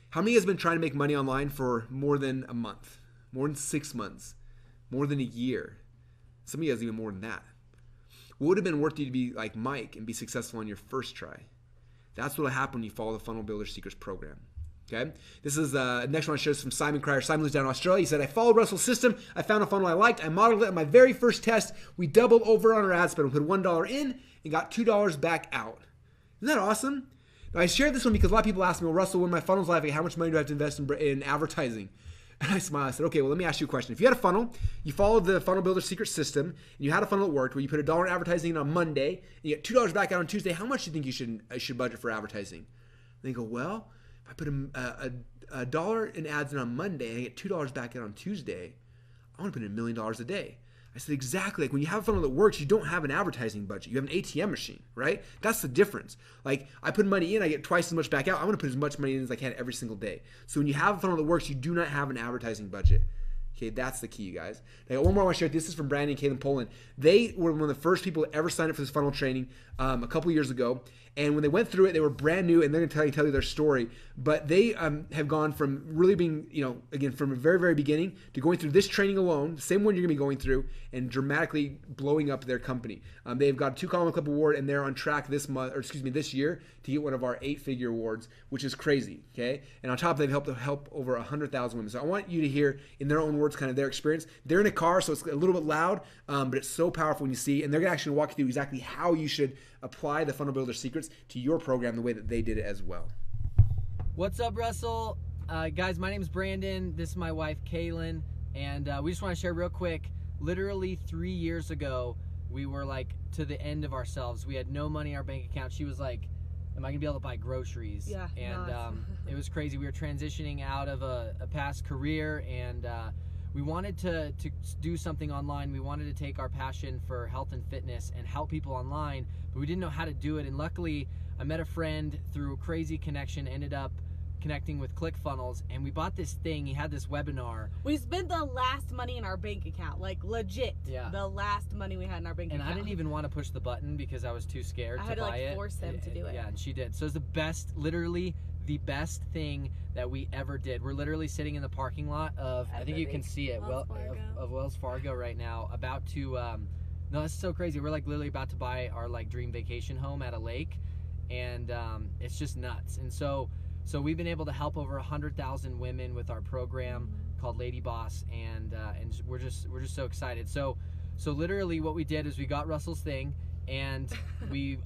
How many of you guys have been trying to make money online for more than a month, more than 6 months, more than a year? Some of you guys even more than that. What would have been worth you to be like Mike and be successful on your first try? That's what will happen when you follow the Funnel Builder Secrets program. Okay, this is next one I showed from Simon Cryer. Simon lives down in Australia. He said, I followed Russell's system. I found a funnel I liked. I modeled it on my very first test. We doubled over on our ad spend. We put $1 in and got $2 back out. Isn't that awesome? Now, I shared this one because a lot of people ask me, well, Russell, when my funnel's live, how much money do I have to invest in advertising? And I smiled. I said, okay, well, let me ask you a question. If you had a funnel, you followed the Funnel Builder Secret system, and you had a funnel that worked where you put $1 in advertising on Monday, and you get $2 back out on Tuesday, how much do you think you should budget for advertising? And they go, well, if I put a dollar in ads in on Monday and I get $2 back out on Tuesday, I want to put in $1 million a day. I said, exactly. Like when you have a funnel that works, you don't have an advertising budget. You have an ATM machine, right? That's the difference. Like I put money in, I get twice as much back out. I want to put as much money in as I can every single day. So when you have a funnel that works, you do not have an advertising budget. Okay, that's the key, you guys. I got one more I want to share. This is from Brandon and Caitlin Poland. They were one of the first people to ever sign up for this funnel training a couple years ago. And when they went through it, they were brand new, and they're going to tell you their story. But they have gone from really being, again, from the very, very beginning to going through this training alone, the same one you're going to be going through, and dramatically blowing up their company. They've got a 2 Column Club award, and they're on track this year to get one of our 8-figure awards, which is crazy. Okay, and on top of that, they've helped over 100,000 women. So I want you to hear in their own words kind of their experience. They're in a car, so it's a little bit loud, but it's so powerful when you see. And they're going to actually walk you through exactly how you should apply the Funnel Builder Secrets to your program the way that they did it as well. What's up, Russell? Guys, my name is Brandon. This is my wife, Kaylin. And we just want to share real quick. Literally 3 years ago, we were like to the end of ourselves. We had no money in our bank account. She was like, am I going to be able to buy groceries? Yeah. And it was crazy. We were transitioning out of a past career, and we wanted to do something online. We wanted to take our passion for health and fitness and help people online, but we didn't know how to do it. And luckily, I met a friend through a crazy connection, ended up connecting with ClickFunnels, and we bought this thing. He had this webinar. We spent the last money in our bank account, like legit. Yeah. The last money we had in our bank account. And I didn't even want to push the button because I was too scared to buy it. I had to force him to do it. Yeah, and she did. So it's the best, literally the best thing that we ever did. We're literally sitting in the parking lot of, I think you can see it, of Wells Fargo right now, about to, no, this is so crazy. We're like literally about to buy our like dream vacation home at a lake, and it's just nuts. And so we've been able to help over 100,000 women with our program called Lady Boss, and we're just so excited. So literally what we did is we got Russell's thing, and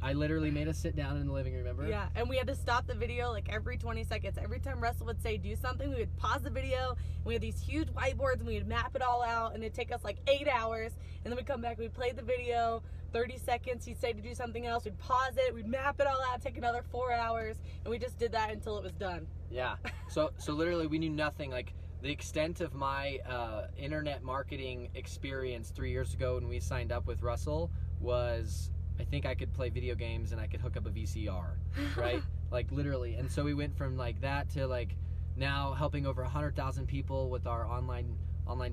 I literally made us sit down in the living room, remember? Yeah, and we had to stop the video like every 20 seconds. Every time Russell would say do something, we would pause the video, and we had these huge whiteboards, and we would map it all out, and it'd take us like 8 hours, and then we'd come back, we'd play the video, 30 seconds, he'd say to do something else, we'd pause it, we'd map it all out, take another 4 hours, and we just did that until it was done. Yeah, so literally we knew nothing. Like the extent of my internet marketing experience 3 years ago when we signed up with Russell was, I think I could play video games and I could hook up a VCR, right? Like literally. And so we went from like that to like now helping over 100,000 people with our online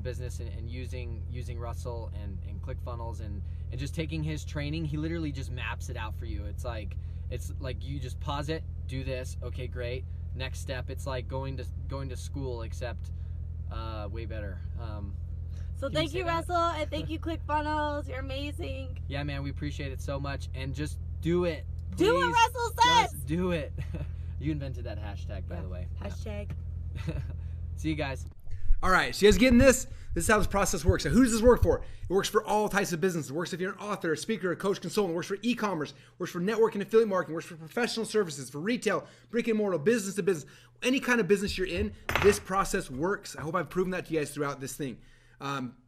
business and using Russell and ClickFunnels and just taking his training. He literally just maps it out for you. It's like you just pause it, do this, okay, great. Next step, it's like going to school, except way better. So thank you, Russell, and thank you, ClickFunnels. You're amazing. Yeah, man, we appreciate it so much. And just Do it. Do what Please. Russell says. Just do it. You invented that hashtag, by the way. Hashtag. Yeah. See you guys. All right, so you guys getting this? This is how this process works. So who does this work for? It works for all types of business. It works if you're an author, a speaker, a coach, consultant. It works for e-commerce. It works for network and affiliate marketing. It works for professional services, for retail, brick and mortar, business to business. Any kind of business you're in, this process works. I hope I've proven that to you guys throughout this thing.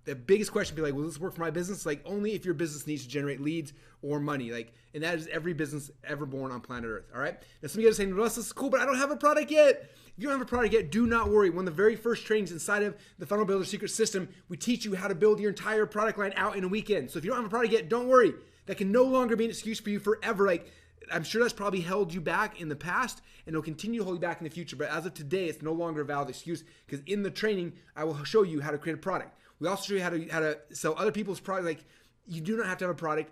The biggest question be like, will this work for my business? Like, only if your business needs to generate leads or money. Like, and that is every business ever born on planet Earth. All right. Now, some of you guys are saying, Russ, this is cool, but I don't have a product yet. If you don't have a product yet, do not worry. One of the very first trainings inside of the Funnel Builder Secret System, we teach you how to build your entire product line out in a weekend. So if you don't have a product yet, don't worry. That can no longer be an excuse for you forever. Like, I'm sure that's probably held you back in the past, and it'll continue to hold you back in the future. But as of today, it's no longer a valid excuse, because in the training, I will show you how to create a product. We also show you how to sell other people's product. Like, you do not have to have a product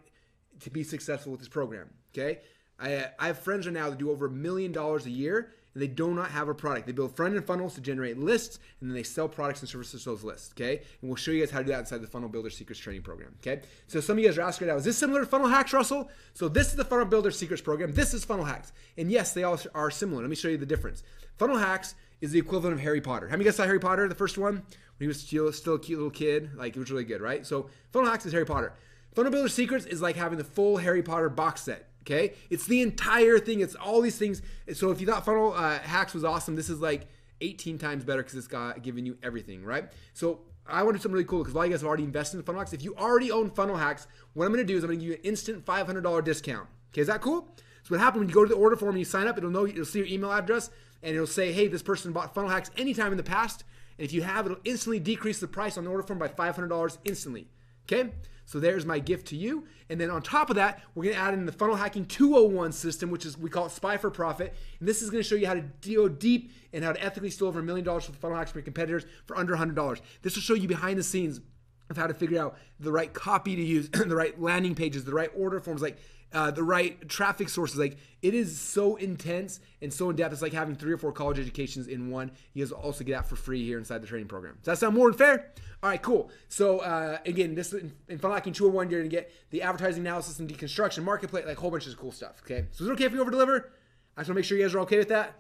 to be successful with this program. Okay, I have friends right now that do over $1 million a year, and they do not have a product. They build front-end funnels to generate lists, and then they sell products and services to those lists. Okay, and we'll show you guys how to do that inside the Funnel Builder Secrets training program. Okay, so some of you guys are asking right now, is this similar to Funnel Hacks, Russell? So this is the Funnel Builder Secrets program. This is Funnel Hacks, and yes, they all are similar. Let me show you the difference. Funnel Hacks is the equivalent of Harry Potter. How many of you guys saw Harry Potter, the first one? When he was still a cute little kid. Like, it was really good, right? So Funnel Hacks is Harry Potter. Funnel Builder Secrets is like having the full Harry Potter box set. Okay, it's the entire thing. It's all these things. So if you thought Funnel Hacks was awesome, this is like 18 times better, because it's got giving you everything, right? So I want to do something really cool, because a lot of you guys have already invested in Funnel Hacks. If you already own Funnel Hacks, what I'm going to do is I'm going to give you an instant $500 discount. Okay, is that cool? So what happens when you go to the order form and you sign up, it'll see your email address, and it'll say, hey, this person bought Funnel Hacks anytime in the past. And if you have, it'll instantly decrease the price on the order form by $500 instantly. Okay? So there's my gift to you. And then on top of that, we're going to add in the Funnel Hacking 201 system, which is, we call it Spy for Profit. And this is going to show you how to go deep and how to ethically steal over $1 million with funnel hacks from your competitors for under $100. This will show you behind the scenes of how to figure out the right copy to use, the right landing pages, the right order forms, like the right traffic sources. Like, it is so intense and so in depth. It's like having 3 or 4 college educations in one. You guys will also get that for free here inside the training program. Does that sound more than fair? All right, cool. So again, this in Funnel Hacking 201, you're gonna get the advertising analysis and deconstruction, marketplace, like a whole bunch of cool stuff. Okay, so is it okay if we over deliver? I just want to make sure you guys are okay with that.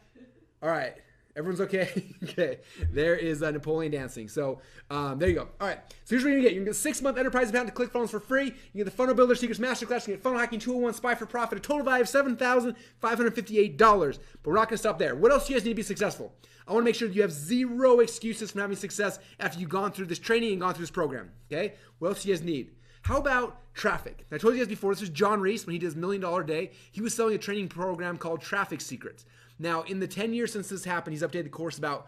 All right. Everyone's okay? Okay. There is Napoleon dancing. So there you go. All right. So here's what you're going to get. You're going to get a 6-month enterprise account to ClickFunnels for free. You get the Funnel Builder Secrets Masterclass. You get Funnel Hacking 201 Spy for Profit, a total value of $7,558. But we're not going to stop there. What else do you guys need to be successful? I want to make sure that you have zero excuses from having success after you've gone through this training and gone through this program. Okay? What else do you guys need? How about traffic? I told you guys before, this was John Reese when he did his $1 Million Day. He was selling a training program called Traffic Secrets. Now, in the 10 years since this happened, he's updated the course about,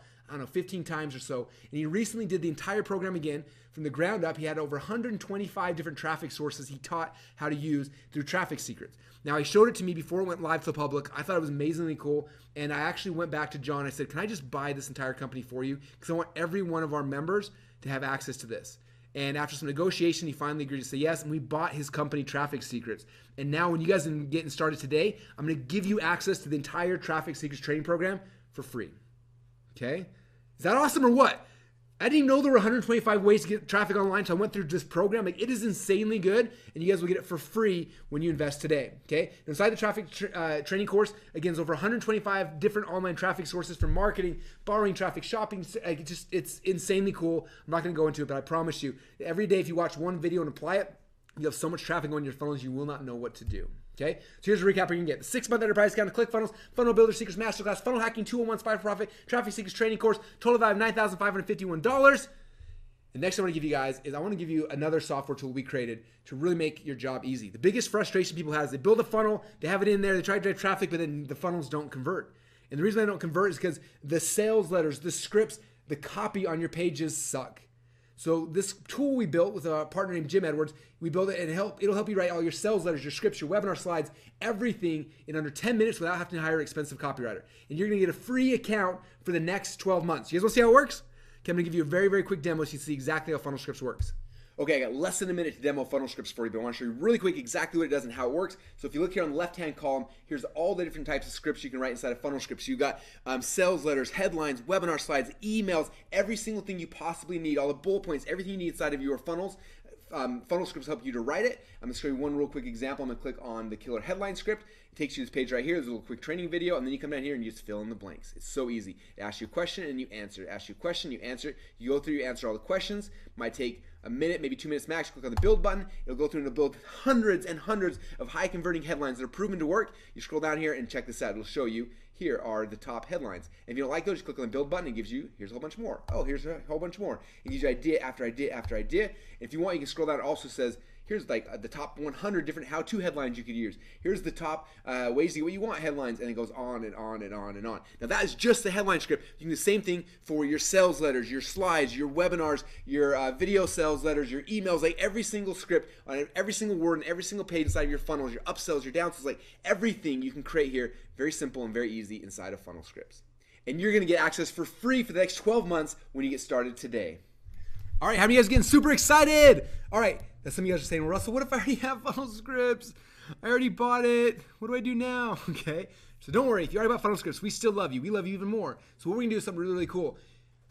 15 times or so. And he recently did the entire program again from the ground up. He had over 125 different traffic sources he taught how to use through Traffic Secrets. Now, he showed it to me before it went live to the public. I thought it was amazingly cool. And I actually went back to John. I said, can I just buy this entire company for you? Because I want every one of our members to have access to this. And after some negotiation, he finally agreed to say yes, and we bought his company, Traffic Secrets. And now when you guys are getting started today, I'm going to give you access to the entire Traffic Secrets training program for free. Okay? Is that awesome or what? I didn't even know there were 125 ways to get traffic online, so I went through this program. Like, it is insanely good, and you guys will get it for free when you invest today. Okay? Inside the traffic training course, again, there's over 125 different online traffic sources for marketing, borrowing traffic, shopping. It's insanely cool. I'm not going to go into it, but I promise you, every day if you watch one video and apply it, you have so much traffic on your funnels, you will not know what to do. Okay, so here's a recap you can get. The 6-month enterprise account to ClickFunnels, Funnel Builder Secrets Masterclass, Funnel Hacking 201 Spy for Profit, Traffic Secrets Training Course, total value of $9,551. The next thing I want to give you guys is I want to give you another software tool we created to really make your job easy. The biggest frustration people have is they build a funnel, they have it in there, they try to drive traffic, but then the funnels don't convert. And the reason they don't convert is because the sales letters, the scripts, the copy on your pages suck. So this tool we built with a partner named Jim Edwards, we built it and it'll help you write all your sales letters, your scripts, your webinar slides, everything in under 10 minutes without having to hire an expensive copywriter. And you're gonna get a free account for the next 12 months. You guys wanna see how it works? Okay, I'm gonna give you a very, very quick demo so you can see exactly how Funnel Scripts works. Okay, I got less than a minute to demo Funnel Scripts for you, but I want to show you really quick exactly what it does and how it works. So if you look here on the left-hand column, here's all the different types of scripts you can write inside of Funnel Scripts. You got sales letters, headlines, webinar slides, emails, every single thing you possibly need, all the bullet points, everything you need inside of your funnels funnel scripts help you to write it. I'm going to show you one real quick example. I'm going to click on the killer headline script. It takes you to this page right here. There's a little quick training video, and then you come down here and you just fill in the blanks. It's so easy. It asks you a question and you answer it. It asks you a question, you answer it. You go through, you answer all the questions. Might take a minute, maybe 2 minutes max. Click on the build button. It'll go through and it'll build hundreds and hundreds of high converting headlines that are proven to work. You scroll down here and check this out. It'll show you here are the top headlines. And if you don't like those, you click on the build button and it gives you, here's a whole bunch more. Oh, here's a whole bunch more. It gives you idea after idea after idea. And if you want, you can scroll down. It also says, here's like the top 100 different how-to headlines you could use. Here's the top ways to get what you want headlines, and it goes on and on and on and on. Now that is just the headline script. You can do the same thing for your sales letters, your slides, your webinars, your video sales letters, your emails, like every single script on every single word and every single page inside of your funnels, your upsells, your downsells, like everything you can create here. Very simple and very easy inside of funnel scripts. And you're gonna get access for free for the next 12 months when you get started today. All right, how many of you guys getting super excited? All right, that's some of you guys are saying, well, Russell, what if I already have funnel scripts? I already bought it. What do I do now? Okay, so don't worry. If you already bought funnel scripts, we still love you. We love you even more. So what we're gonna do is something really, really cool.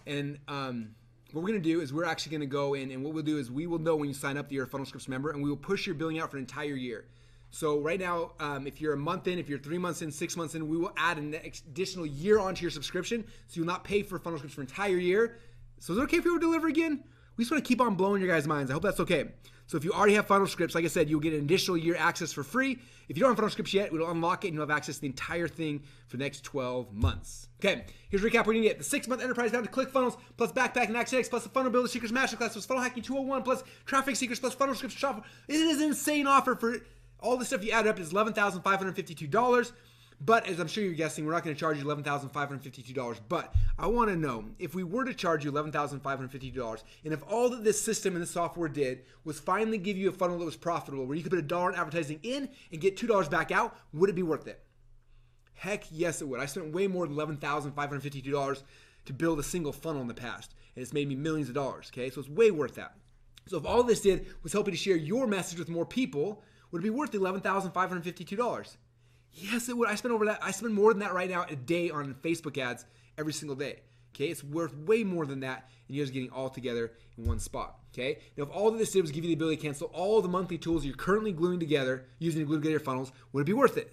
And what we're gonna do is we're actually gonna go in, and what we'll do is we will know when you sign up that you're a funnel scripts member, and we will push your billing out for an entire year. So right now, if you're a month in, if you're 3 months in, 6 months in, we will add an additional year onto your subscription, so you'll not pay for funnel scripts for an entire year. So is it okay if we deliver again? We just want to keep on blowing your guys' minds. I hope that's okay. So if you already have funnel scripts, like I said, you'll get an additional year access for free. If you don't have funnel scripts yet, we'll unlock it and you'll have access to the entire thing for the next 12 months. Okay, here's a recap. We're going to get the 6-month enterprise down to ClickFunnels, plus Backpack and Action X, plus the Funnel Builder Secrets Masterclass, plus Funnel Hacking 201, plus Traffic Secrets, plus Funnel Scripts Shop. It is an insane offer for all the stuff you add up is $11,552. But as I'm sure you're guessing, we're not going to charge you $11,552. But I want to know, if we were to charge you $11,552, and if all that this system and this software did was finally give you a funnel that was profitable, where you could put $1 in advertising in and get $2 back out, would it be worth it? Heck yes, it would. I spent way more than $11,552 to build a single funnel in the past, and it's made me millions of dollars, okay? So it's way worth that. So if all this did was help you to share your message with more people, would it be worth the $11,552? Yes, it would. I spend more than that right now a day on Facebook ads every single day. Okay, it's worth way more than that, and you guys are getting all together in one spot. Okay, now if all that this did was give you the ability to cancel all the monthly tools you're currently gluing together, using to glue together your funnels, would it be worth it?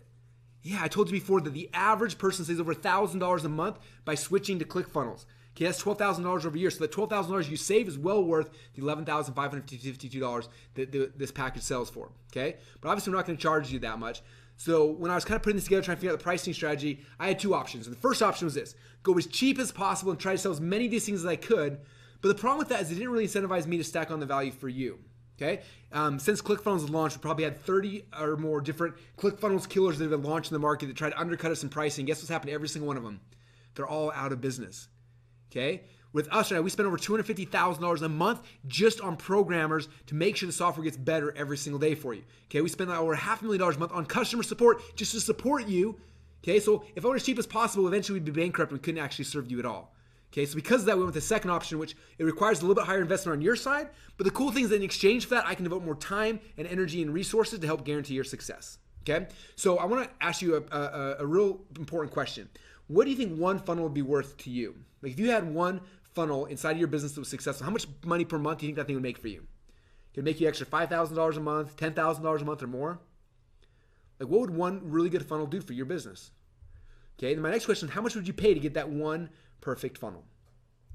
Yeah, I told you before that the average person saves over $1,000 a month by switching to ClickFunnels. Okay, that's $12,000 over a year. So the $12,000 you save is well worth the $11,552 that this package sells for. Okay, but obviously we're not going to charge you that much. So when I was kind of putting this together, trying to figure out the pricing strategy, I had two options. And the first option was this: go as cheap as possible and try to sell as many of these things as I could. But the problem with that is it didn't really incentivize me to stack on the value for you. Okay, since ClickFunnels was launched, we probably had 30 or more different ClickFunnels killers that have been launched in the market that tried to undercut us in pricing. Guess what's happened to every single one of them? They're all out of business. Okay, with us right now, we spend over $250,000 a month just on programmers to make sure the software gets better every single day for you. Okay, we spend over $500,000 a month on customer support just to support you. Okay, so if I were as cheap as possible, eventually we'd be bankrupt and we couldn't actually serve you at all. Okay, so because of that, we went with the second option, which it requires a little bit higher investment on your side. But the cool thing is that in exchange for that, I can devote more time and energy and resources to help guarantee your success. Okay, so I want to ask you a real important question. What do you think one funnel would be worth to you? Like if you had one funnel inside of your business that was successful, how much money per month do you think that thing would make for you? Could it make you extra $5,000 a month, $10,000 a month or more? Like what would one really good funnel do for your business? Okay, then my next question is, how much would you pay to get that one perfect funnel?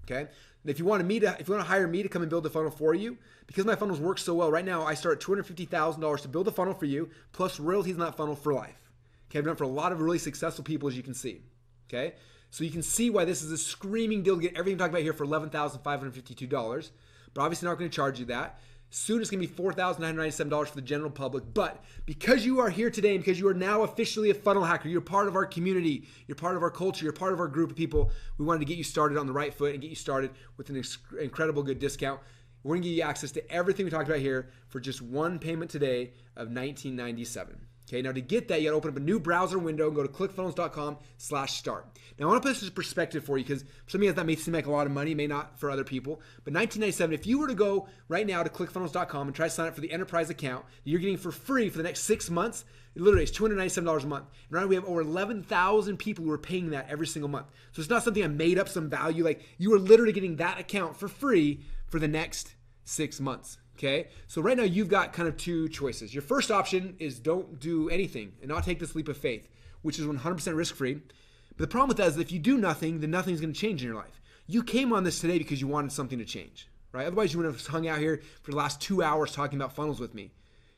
Okay, and if you want to hire me to come and build the funnel for you, because my funnels work so well, right now I start at $250,000 to build a funnel for you, plus royalties on that funnel for life. Okay, I've done it for a lot of really successful people, as you can see. Okay, so you can see why this is a screaming deal to get everything I'm talking about here for $11,552. But obviously not going to charge you that. Soon it's going to be $4,997 for the general public. But because you are here today and because you are now officially a funnel hacker, you're part of our community, you're part of our culture, you're part of our group of people, we wanted to get you started on the right foot and get you started with an incredible good discount. We're going to give you access to everything we talked about here for just one payment today of $19.97. Okay, now to get that, you gotta open up a new browser window and go to clickfunnels.com/start. Now I wanna put this into perspective for you, because for some of you guys that may seem like a lot of money, may not for other people, but $19.97, if you were to go right now to clickfunnels.com and try to sign up for the enterprise account that you're getting for free for the next 6 months, it literally is $297 a month. And right now we have over 11,000 people who are paying that every single month. So it's not something I made up some value, like you are literally getting that account for free for the next 6 months. Okay, so right now you've got kind of two choices. Your first option is don't do anything and not take this leap of faith, which is 100% risk-free. But the problem with that is if you do nothing, then nothing's going to change in your life. You came on this today because you wanted something to change, right? Otherwise, you wouldn't have hung out here for the last 2 hours talking about funnels with me,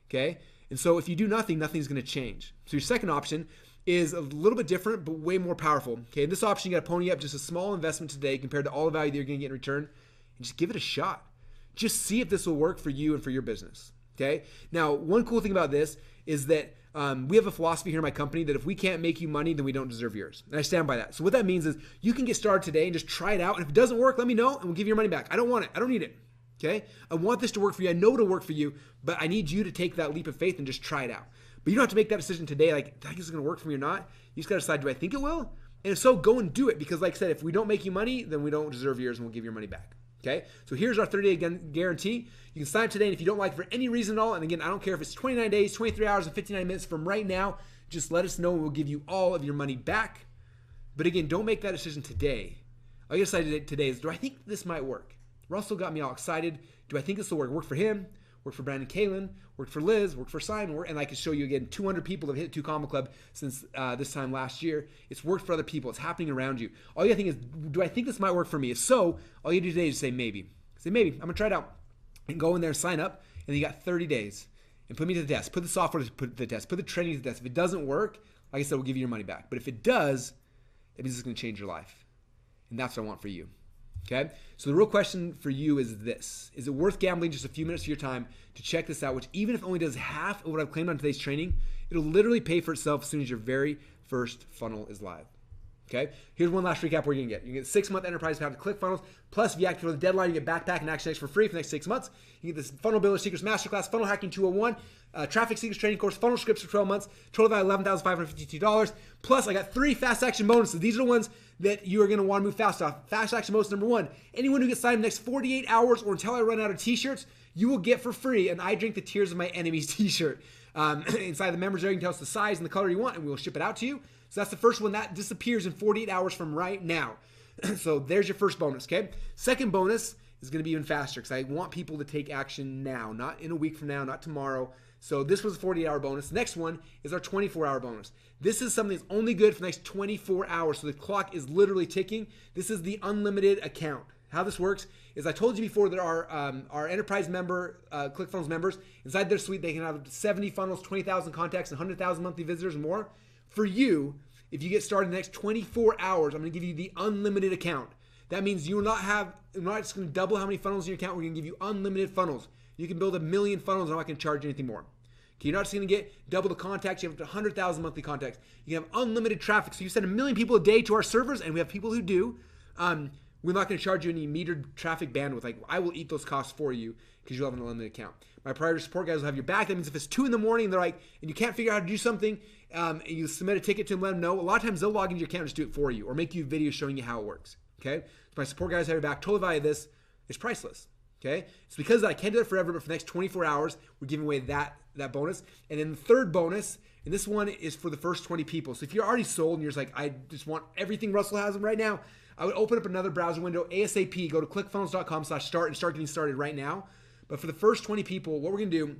okay? And so if you do nothing, nothing's going to change. So your second option is a little bit different, but way more powerful, okay? In this option, you got to pony up just a small investment today compared to all the value that you're going to get in return, and just give it a shot. Just see if this will work for you and for your business, okay? Now, one cool thing about this is that we have a philosophy here in my company that if we can't make you money, then we don't deserve yours. And I stand by that. So what that means is you can get started today and just try it out. And if it doesn't work, let me know and we'll give you your money back. I don't want it. I don't need it, okay? I want this to work for you. I know it'll work for you, but I need you to take that leap of faith and just try it out. But you don't have to make that decision today, like, I think this is going to work for me or not. You just got to decide, do I think it will? And if so, go and do it. Because like I said, if we don't make you money, then we don't deserve yours and we'll give your money back. Okay, so here's our 30-day guarantee. You can sign up today, and if you don't like it for any reason at all, and again, I don't care if it's 29 days, 23 hours, and 59 minutes from right now, just let us know and we'll give you all of your money back. But again, don't make that decision today. All you decide today is, do I think this might work? Russell got me all excited. Do I think this will work? Work for him, work for Brandon Kalen, worked for Liz, worked for Simon, and I can show you again, 200 people have hit 2 Comma Club since this time last year. It's worked for other people. It's happening around you. All you gotta think is, do I think this might work for me? If so, all you do today is say maybe. Say maybe, I'm gonna try it out. And go in there and sign up, and you got 30 days. And put me to the test. Put the software to the test. Put the training to the test. If it doesn't work, like I said, we'll give you your money back. But if it does, it means it's gonna change your life. And that's what I want for you. Okay, so the real question for you is this. Is it worth gambling just a few minutes of your time to check this out, which even if it only does half of what I've claimed on today's training, it'll literally pay for itself as soon as your very first funnel is live. Okay, here's one last recap where you're going to get. You get 6-month enterprise path to ClickFunnels. Plus, if you activate the deadline, you get Backpack and Action X for free for the next 6 months. You get this Funnel Builder Secrets Masterclass, Funnel Hacking 201, Traffic Secrets Training Course, Funnel Scripts for 12 months, total value $11,552. Plus, I got 3 fast action bonuses. These are the ones that you are going to want to move fast off. Fast action bonus number 1. Anyone who gets signed in the next 48 hours or until I run out of t-shirts, you will get for free an I Drink the Tears of My Enemies t-shirt. Inside the members area, you can tell us the size and the color you want, and we will ship it out to you. So that's the first one. That disappears in 48 hours from right now. So there's your first bonus, okay? Second bonus is going to be even faster because I want people to take action now, not in a week from now, not tomorrow. So this was a 48-hour bonus. Next one is our 24-hour bonus. This is something that's only good for the next 24 hours. So the clock is literally ticking. This is the unlimited account. How this works is I told you before that our enterprise member, ClickFunnels members, inside their suite, they can have 70 funnels, 20,000 contacts, and 100,000 monthly visitors and more. For you, if you get started in the next 24 hours, I'm going to give you the unlimited account. That means you're not just going to double how many funnels in your account. We're going to give you unlimited funnels. You can build 1 million funnels and I'm not going to charge you anything more. Okay, you're not just going to get double the contacts. You have 100,000 monthly contacts. You have unlimited traffic. So you send 1 million people a day to our servers, and we have people who do. We're not going to charge you any metered traffic bandwidth. Like, I will eat those costs for you because you'll have an unlimited account. My priority support guys will have your back. That means if it's 2 in the morning, they're like, and you can't figure out how to do something, and you submit a ticket to them, let them know. A lot of times they'll log into your account and just do it for you or make you videos showing you how it works. Okay, so my support guys have your back. Total value of this is priceless. Okay, it's because I can't do it forever, but for the next 24 hours, we're giving away that bonus. And then the third bonus, and this one is for the first 20 people. So if you're already sold and you're just like, I just want everything Russell has right now, I would open up another browser window ASAP, go to clickfunnels.com/start and start getting started right now. But for the first 20 people, what we're going to do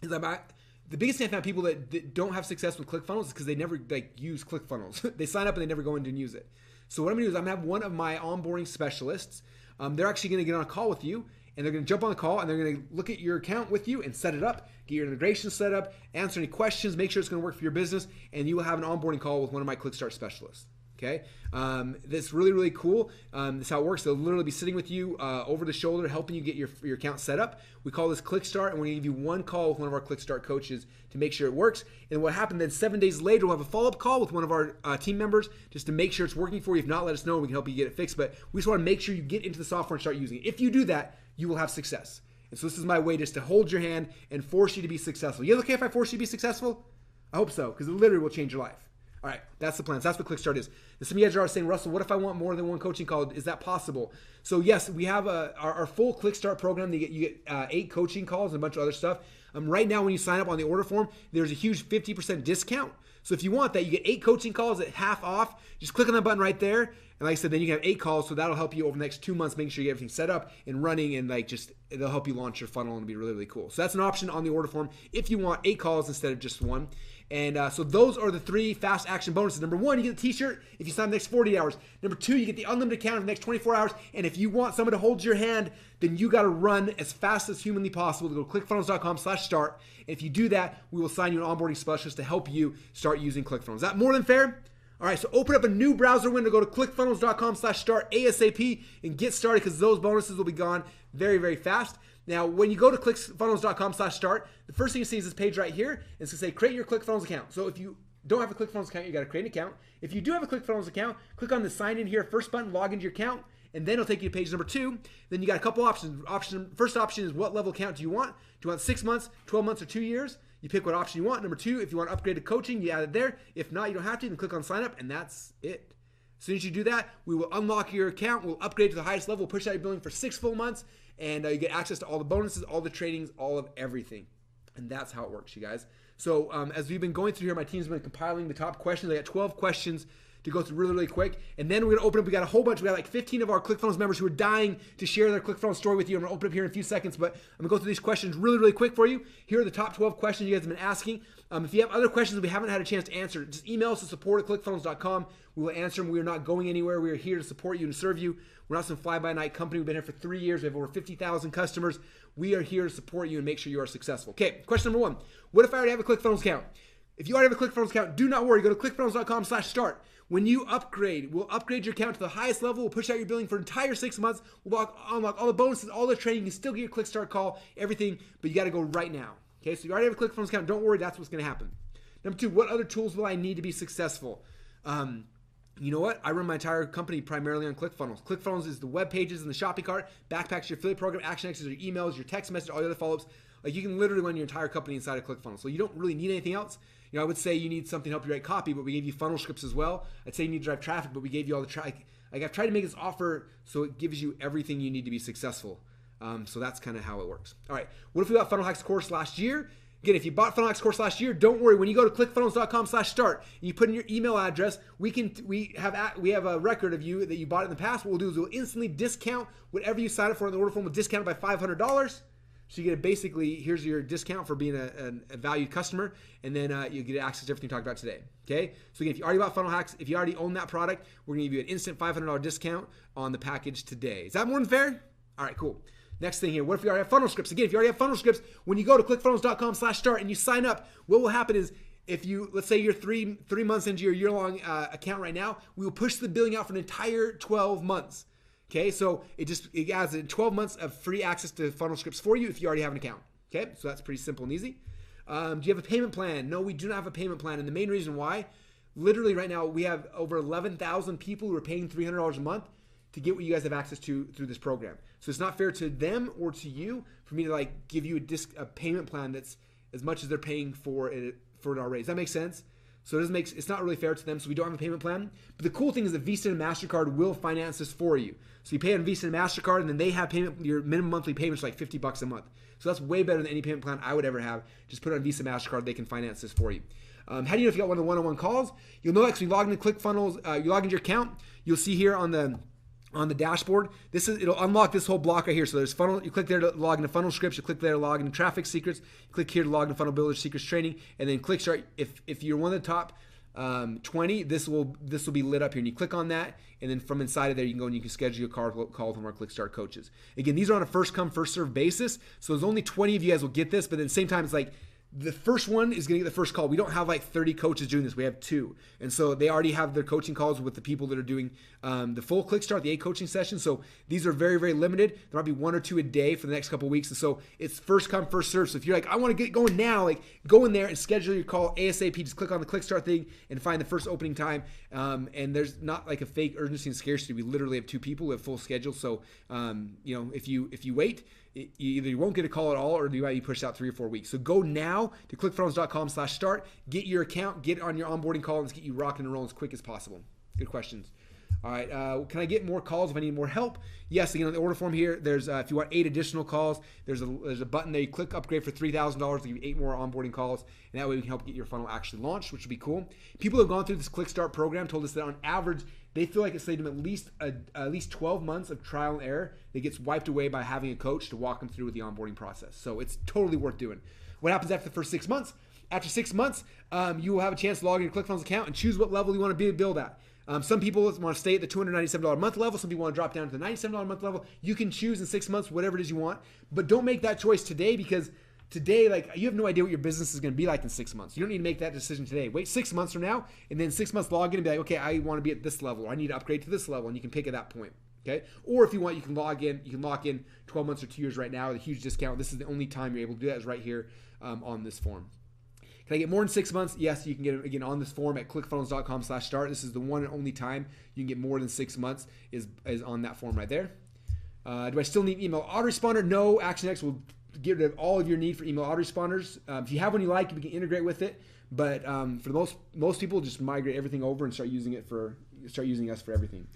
is the biggest thing I found people that don't have success with ClickFunnels is because they never use ClickFunnels. They sign up and they never go in and use it. So what I'm going to do is I'm going to have one of my onboarding specialists. They're actually going to get on a call with you, and they're going to jump on the call, and they're going to look at your account with you and set it up, get your integration set up, answer any questions, make sure it's going to work for your business, and you will have an onboarding call with one of my ClickStart specialists. Okay, that's really, really cool. That's how it works. They'll literally be sitting with you over the shoulder, helping you get your account set up. We call this ClickStart, and we're going to give you one call with one of our ClickStart coaches to make sure it works. And what happened then 7 days later, we'll have a follow-up call with one of our team members just to make sure it's working for you. If not, let us know, and we can help you get it fixed. But we just want to make sure you get into the software and start using it. If you do that, you will have success. And so this is my way just to hold your hand and force you to be successful. You okay if I force you to be successful? I hope so, because it literally will change your life. All right, that's the plan. So that's what ClickStart is. And some of you guys are saying, Russell, what if I want more than one coaching call? Is that possible? So yes, we have our full ClickStart program. You get 8 coaching calls and a bunch of other stuff. Right now, when you sign up on the order form, there's a huge 50% discount. So if you want that, you get 8 coaching calls at half off. Just click on that button right there. And like I said, then you can have 8 calls. So that'll help you over the next 2 months, making sure you get everything set up and running, and like just it'll help you launch your funnel and it'll be really, really cool. So that's an option on the order form if you want 8 calls instead of just 1. And so those are the 3 fast action bonuses. Number 1, you get a t-shirt if you sign the next 40 hours. Number 2, you get the unlimited account in the next 24 hours. And if you want someone to hold your hand, then you got to run as fast as humanly possible to go to clickfunnels.com/start. And if you do that, we will assign you an onboarding specialist to help you start using ClickFunnels. Is that more than fair? All right, so open up a new browser window, go to clickfunnels.com/start ASAP and get started, because those bonuses will be gone very, very fast. Now, when you go to clickfunnels.com/start, the first thing you see is this page right here. It's going to say create your ClickFunnels account. So if you don't have a ClickFunnels account, you got to create an account. If you do have a ClickFunnels account, click on the sign in here first button, log into your account, and then it'll take you to page number 2. Then you got a couple options. First option is what level account do you want? Do you want 6 months, 12 months, or 2 years? You pick what option you want. Number 2, if you want upgraded coaching, you add it there. If not, you don't have to. Then click on sign up, and that's it. As soon as you do that, we will unlock your account. We'll upgrade to the highest level, push out your billing for 6 full months, and you get access to all the bonuses, all the trainings, all of everything. And that's how it works, you guys. So as we've been going through here, my team's been compiling the top questions. I got 12 questions to go through really, really quick. And then we're going to open up. We got a whole bunch. We got like 15 of our ClickFunnels members who are dying to share their ClickFunnels story with you. I'm going to open up here in a few seconds, but I'm going to go through these questions really, really quick for you. Here are the top 12 questions you guys have been asking. If you have other questions we haven't had a chance to answer, just email us to support@clickfunnels.com. We will answer them. We are not going anywhere. We are here to support you and serve you. We're not some fly-by-night company. We've been here for 3 years. We have over 50,000 customers. We are here to support you and make sure you are successful. Okay, question number 1. What if I already have a ClickFunnels account? If you already have a ClickFunnels account, do not worry. Go to clickfunnels.com/start. When you upgrade, we'll upgrade your account to the highest level. We'll push out your billing for an entire 6 months. We'll unlock all the bonuses, all the training. You can still get your Click Start call, everything, but you got to go right now. Okay, so you already have a ClickFunnels account. Don't worry, that's what's going to happen. Number 2, what other tools will I need to be successful? You know what? I run my entire company primarily on ClickFunnels. ClickFunnels is the web pages and the shopping cart, backpacks, your affiliate program, action X's, your emails, your text message, all the other follow-ups. Like, you can literally run your entire company inside of ClickFunnels. So you don't really need anything else. You know, I would say you need something to help you write copy, but we gave you funnel scripts as well. I'd say you need to drive traffic, but we gave you all the traffic. Like, I've tried to make this offer so it gives you everything you need to be successful. So that's kind of how it works. All right. What if we got Funnel Hacks course last year? Again, if you bought Funnel Hacks course last year, don't worry. When you go to clickfunnels.com/start and you put in your email address, we have a record of you that you bought it in the past. What we'll do is we'll instantly discount whatever you sign up for in the order form. We'll discount it by $500. So you get basically, here's your discount for being a valued customer, and then you get access to everything we talked about today. Okay. So again, if you already bought Funnel Hacks, if you already own that product, we're gonna give you an instant $500 discount on the package today. Is that more than fair? All right, cool. Next thing here, what if you already have funnel scripts? Again, if you already have funnel scripts, when you go to clickfunnels.com/start and you sign up, what will happen is, if you, let's say you're three months into your year-long account right now, we will push the billing out for an entire 12 months. Okay, so it adds 12 months of free access to funnel scripts for you if you already have an account. Okay, so that's pretty simple and easy. Do you have a payment plan? No, we do not have a payment plan. And the main reason why, literally right now, we have over 11,000 people who are paying $300 a month to get what you guys have access to through this program. So it's not fair to them or to you for me to like give you a payment plan that's as much as they're paying for it already. Does that make sense? So it's not really fair to them, so we don't have a payment plan. But the cool thing is that Visa and MasterCard will finance this for you. So you pay on Visa and MasterCard, and then they have your minimum monthly payments like $50 a month. So that's way better than any payment plan I would ever have. Just put it on Visa, MasterCard, they can finance this for you. How do you know if you got one of the one-on-one calls? You'll know that because you log into ClickFunnels, you log into your account. You'll see here on the dashboard, it'll unlock this whole block right here. So there's funnel, you click there to log into funnel scripts, you click there to log into traffic secrets, you click here to log into funnel builder secrets training, and then click start. If you're one of the top 20, this will be lit up here, and you click on that, and then from inside of there you can go and you can schedule your call with one of our Click Start coaches. Again, these are on a first come first serve basis, so there's only 20 of you guys will get this, but at the same time it's like the first one is going to get the first call. We don't have like 30 coaches doing this. We have 2. And so they already have their coaching calls with the people that are doing the full Click Start, the 8 coaching sessions. So these are very, very limited. There might be 1 or 2 a day for the next couple of weeks. And so it's first come, first serve. So if you're like, I want to get going now, like go in there and schedule your call ASAP. Just click on the Click Start thing and find the first opening time. And there's not like a fake urgency and scarcity. We literally have 2 people. We have full schedule. So, if you wait, either you won't get a call at all, or you might be pushed out 3 or 4 weeks. So go now to clickfunnels.com/start, get your account, get on your onboarding call, and let's get you rocking and rolling as quick as possible. Good questions. All right, can I get more calls if I need more help? Yes, again, on the order form here, there's if you want 8 additional calls, there's a button there. You click upgrade for $3,000 to give you 8 more onboarding calls, and that way we can help get your funnel actually launched, which would be cool. People who have gone through this Click Start program told us that on average, they feel like it saved them at least 12 months of trial and error that gets wiped away by having a coach to walk them through with the onboarding process. So it's totally worth doing. What happens after the first 6 months? After 6 months, you will have a chance to log in your ClickFunnels account and choose what level you want to build at. Some people want to stay at the $297 a month level. Some people want to drop down to the $97 a month level. You can choose in 6 months whatever it is you want, but don't make that choice today, because today, like, you have no idea what your business is going to be like in 6 months. You don't need to make that decision today. Wait 6 months from now, and then 6 months log in and be like, okay, I want to be at this level, or I need to upgrade to this level, and you can pick at that point. Okay? Or if you want, you can lock in 12 months or 2 years right now with a huge discount. This is the only time you're able to do that, is right here on this form. Can I get more than 6 months? Yes, you can get it again on this form at clickfunnels.com/start. This is the one and only time you can get more than 6 months is on that form right there. Do I still need email autoresponder? No. ActionX will get rid of all of your need for email autoresponders. If you have one you like, we can integrate with it. But for most people, just migrate everything over and start using us for everything.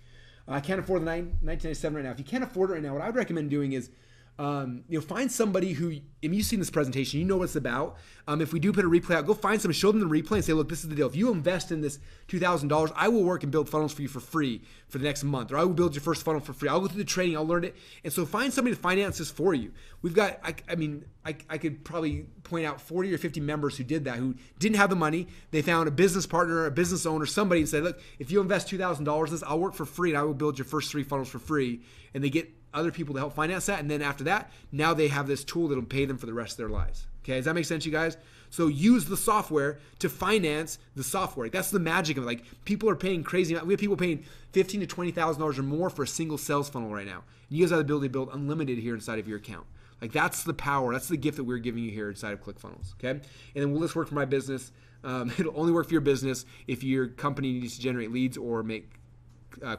I can't afford the $19.97 right now. If you can't afford it right now, what I would recommend doing is find somebody who, if you've seen this presentation, you know what it's about. If we do put a replay out, go find someone, show them the replay and say, look, this is the deal. If you invest in this $2,000, I will work and build funnels for you for free for the next month, or I will build your first funnel for free. I'll go through the training, I'll learn it. And so find somebody to finance this for you. We've got, I could probably point out 40 or 50 members who did that, who didn't have the money. They found a business partner, a business owner, somebody, and said, look, if you invest $2,000 in this, I'll work for free and I will build your first 3 funnels for free. And they get other people to help finance that, and then after that, now they have this tool that'll pay them for the rest of their lives. Okay, does that make sense, you guys? So use the software to finance the software. That's the magic of it. Like, people are paying crazy. We have people paying $15,000 to $20,000 or more for a single sales funnel right now. And you guys have the ability to build unlimited here inside of your account. Like, that's the power. That's the gift that we're giving you here inside of ClickFunnels. Okay, and then will this work for my business? It'll only work for your business if your company needs to generate leads or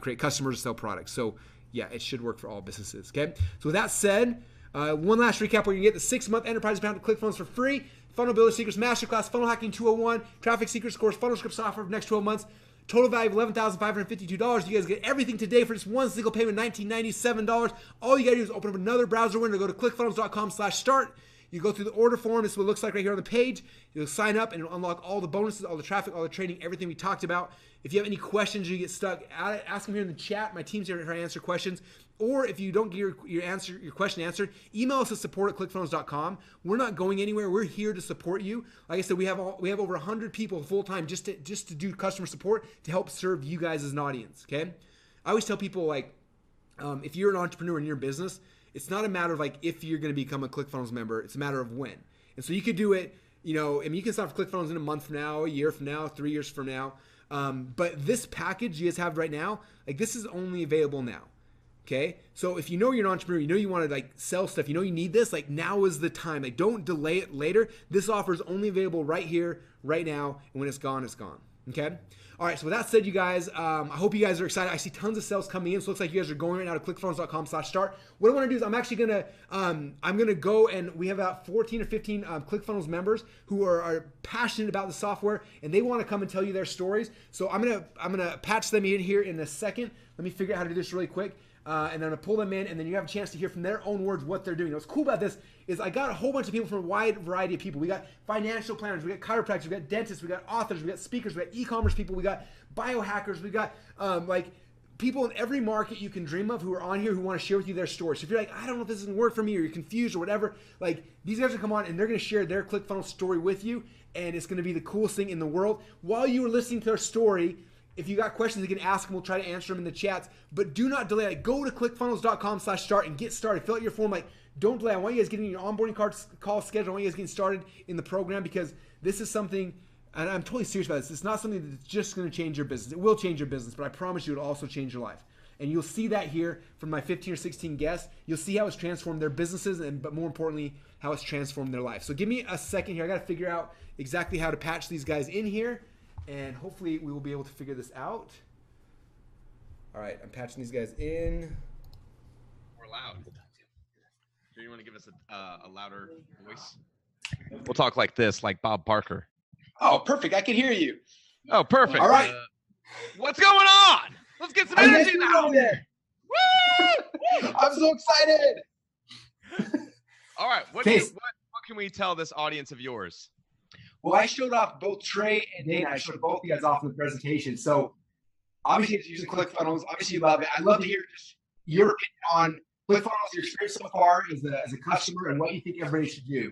create customers to sell products. So yeah, it should work for all businesses, okay? So with that said, one last recap where you can get the 6-month enterprise account to ClickFunnels for free, Funnel Builder Secrets Masterclass, Funnel Hacking 201, Traffic Secrets course, Funnel Script software for the next 12 months, total value of $11,552. You guys get everything today for just one single payment, $1997. All you gotta do is open up another browser window, go to clickfunnels.com/start. You go through the order form. This is what it looks like right here on the page. You'll sign up and it'll unlock all the bonuses, all the traffic, all the training, everything we talked about. If you have any questions or you get stuck, ask them here in the chat. My team's here to try to answer questions. Or if you don't get your question answered, email us at support@clickfunnels.com. We're not going anywhere. We're here to support you. Like I said, we have over 100 people full time just to do customer support to help serve you guys as an audience. Okay. I always tell people, like, if you're an entrepreneur in your business, it's not a matter of like if you're going to become a ClickFunnels member. It's a matter of when. And so you could do it, you can start ClickFunnels in a month from now, a year from now, 3 years from now. But this package you guys have right now, like, this is only available now. Okay. So if you know you're an entrepreneur, you want to like sell stuff, you need this, like, now is the time. Like, don't delay it later. This offer is only available right here, right now. And when it's gone, it's gone. Okay. All right, so with that said, you guys, I hope you guys are excited. I see tons of sales coming in, so it looks like you guys are going right now to clickfunnels.com/start. What I want to do is I'm actually gonna go, and we have about 14 or 15 ClickFunnels members who are passionate about the software, and they want to come and tell you their stories. So I'm gonna patch them in here in a second. Let me figure out how to do this really quick. And then I'm gonna pull them in, and then you have a chance to hear from their own words what they're doing. What's cool about this is I got a whole bunch of people from a wide variety of people. We got financial planners, we got chiropractors, we got dentists, we got authors, we got speakers, we got e-commerce people, we got biohackers, we got people in every market you can dream of who are on here who want to share with you their story. So if you're like, I don't know if this is gonna work for me, or you're confused or whatever, like, these guys will come on and they're gonna share their ClickFunnels story with you, and it's gonna be the coolest thing in the world. While you are listening to their story, if you got questions, you can ask them. We'll try to answer them in the chats. But do not delay. Like, go to clickfunnels.com/start and get started. Fill out your form. Like, don't delay. I want you guys getting your onboarding call scheduled. I want you guys getting started in the program, because this is something, and I'm totally serious about this. It's not something that's just going to change your business. It will change your business, but I promise you it'll also change your life. And you'll see that here from my 15 or 16 guests. You'll see how it's transformed their businesses, but more importantly, how it's transformed their life. So give me a second here. I got to figure out exactly how to patch these guys in here. And hopefully we will be able to figure this out. All right, I'm patching these guys in. More loud. Do you want to give us a louder voice? We'll talk like this, like Bob Barker. Oh, perfect. I can hear you. Oh, perfect. All right. What's going on? Let's get some I energy missed you now. over there. Woo! I'm so excited. All right. What can we tell this audience of yours? Well, I showed off both Trey and Dana. I showed both you guys off in the presentation. So obviously it's using ClickFunnels. Obviously you love it. I'd love to hear just your opinion on ClickFunnels, your experience so far as a customer, and what you think everybody should do.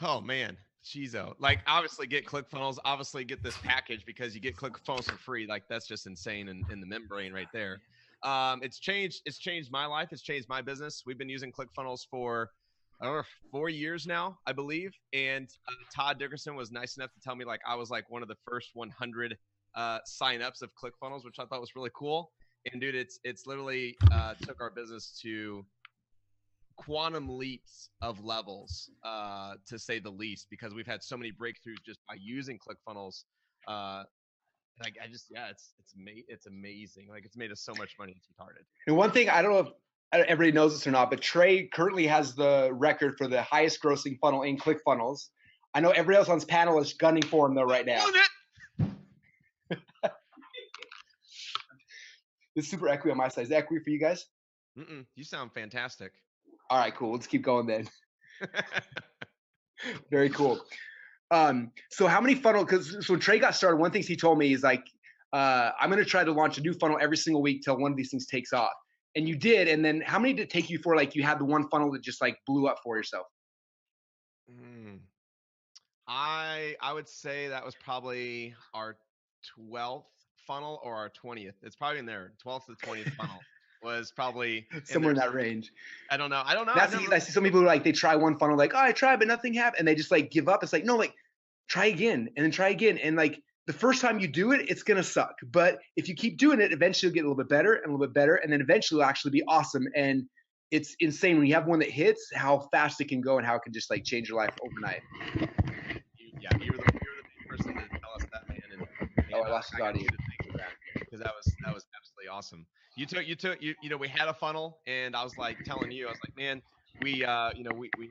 Oh man, Chizo. Like obviously get ClickFunnels, obviously get this package because you get ClickFunnels for free. Like that's just insane in the membrane right there. It's changed my life. It's changed my business. We've been using ClickFunnels for 4 years now, I believe. And Todd Dickerson was nice enough to tell me like I was like one of the first 100 signups of ClickFunnels, which I thought was really cool. And dude, it's literally took our business to quantum leaps of levels, to say the least, because we've had so many breakthroughs just by using ClickFunnels. Like it's amazing. Like it's made us so much money. It's retarded. And one thing, I don't know if everybody knows this or not, but Trey currently has the record for the highest grossing funnel in ClickFunnels. I know everybody else on this panel is gunning for him though right now. It's super echoey on my side. Is that echoey for you guys? You sound fantastic. All right, cool. Let's keep going then. Very cool. So how many funnel? Because so when Trey got started, one thing he told me is like, I'm going to try to launch a new funnel every single week till one of these things takes off. And you did. And then how many did it take you for like you had the one funnel that just like blew up for yourself? I would say that was probably our 12th funnel or our 20th. It's probably in there. 12th to 20th funnel was probably somewhere in that range. I don't know. That's I see some people who like they try one funnel like, oh, I tried but nothing happened, and they just like give up. It's like, no, like try again and then try again, and like the first time you do it, it's gonna suck. But if you keep doing it, eventually you'll get a little bit better and a little bit better, and then eventually it'll actually be awesome. And it's insane when you have one that hits how fast it can go and how it can just like change your life overnight. You were the person to tell us that, man. And I lost his audio. Because that was absolutely awesome. You know, we had a funnel, and I was like telling you, I was like, man, we're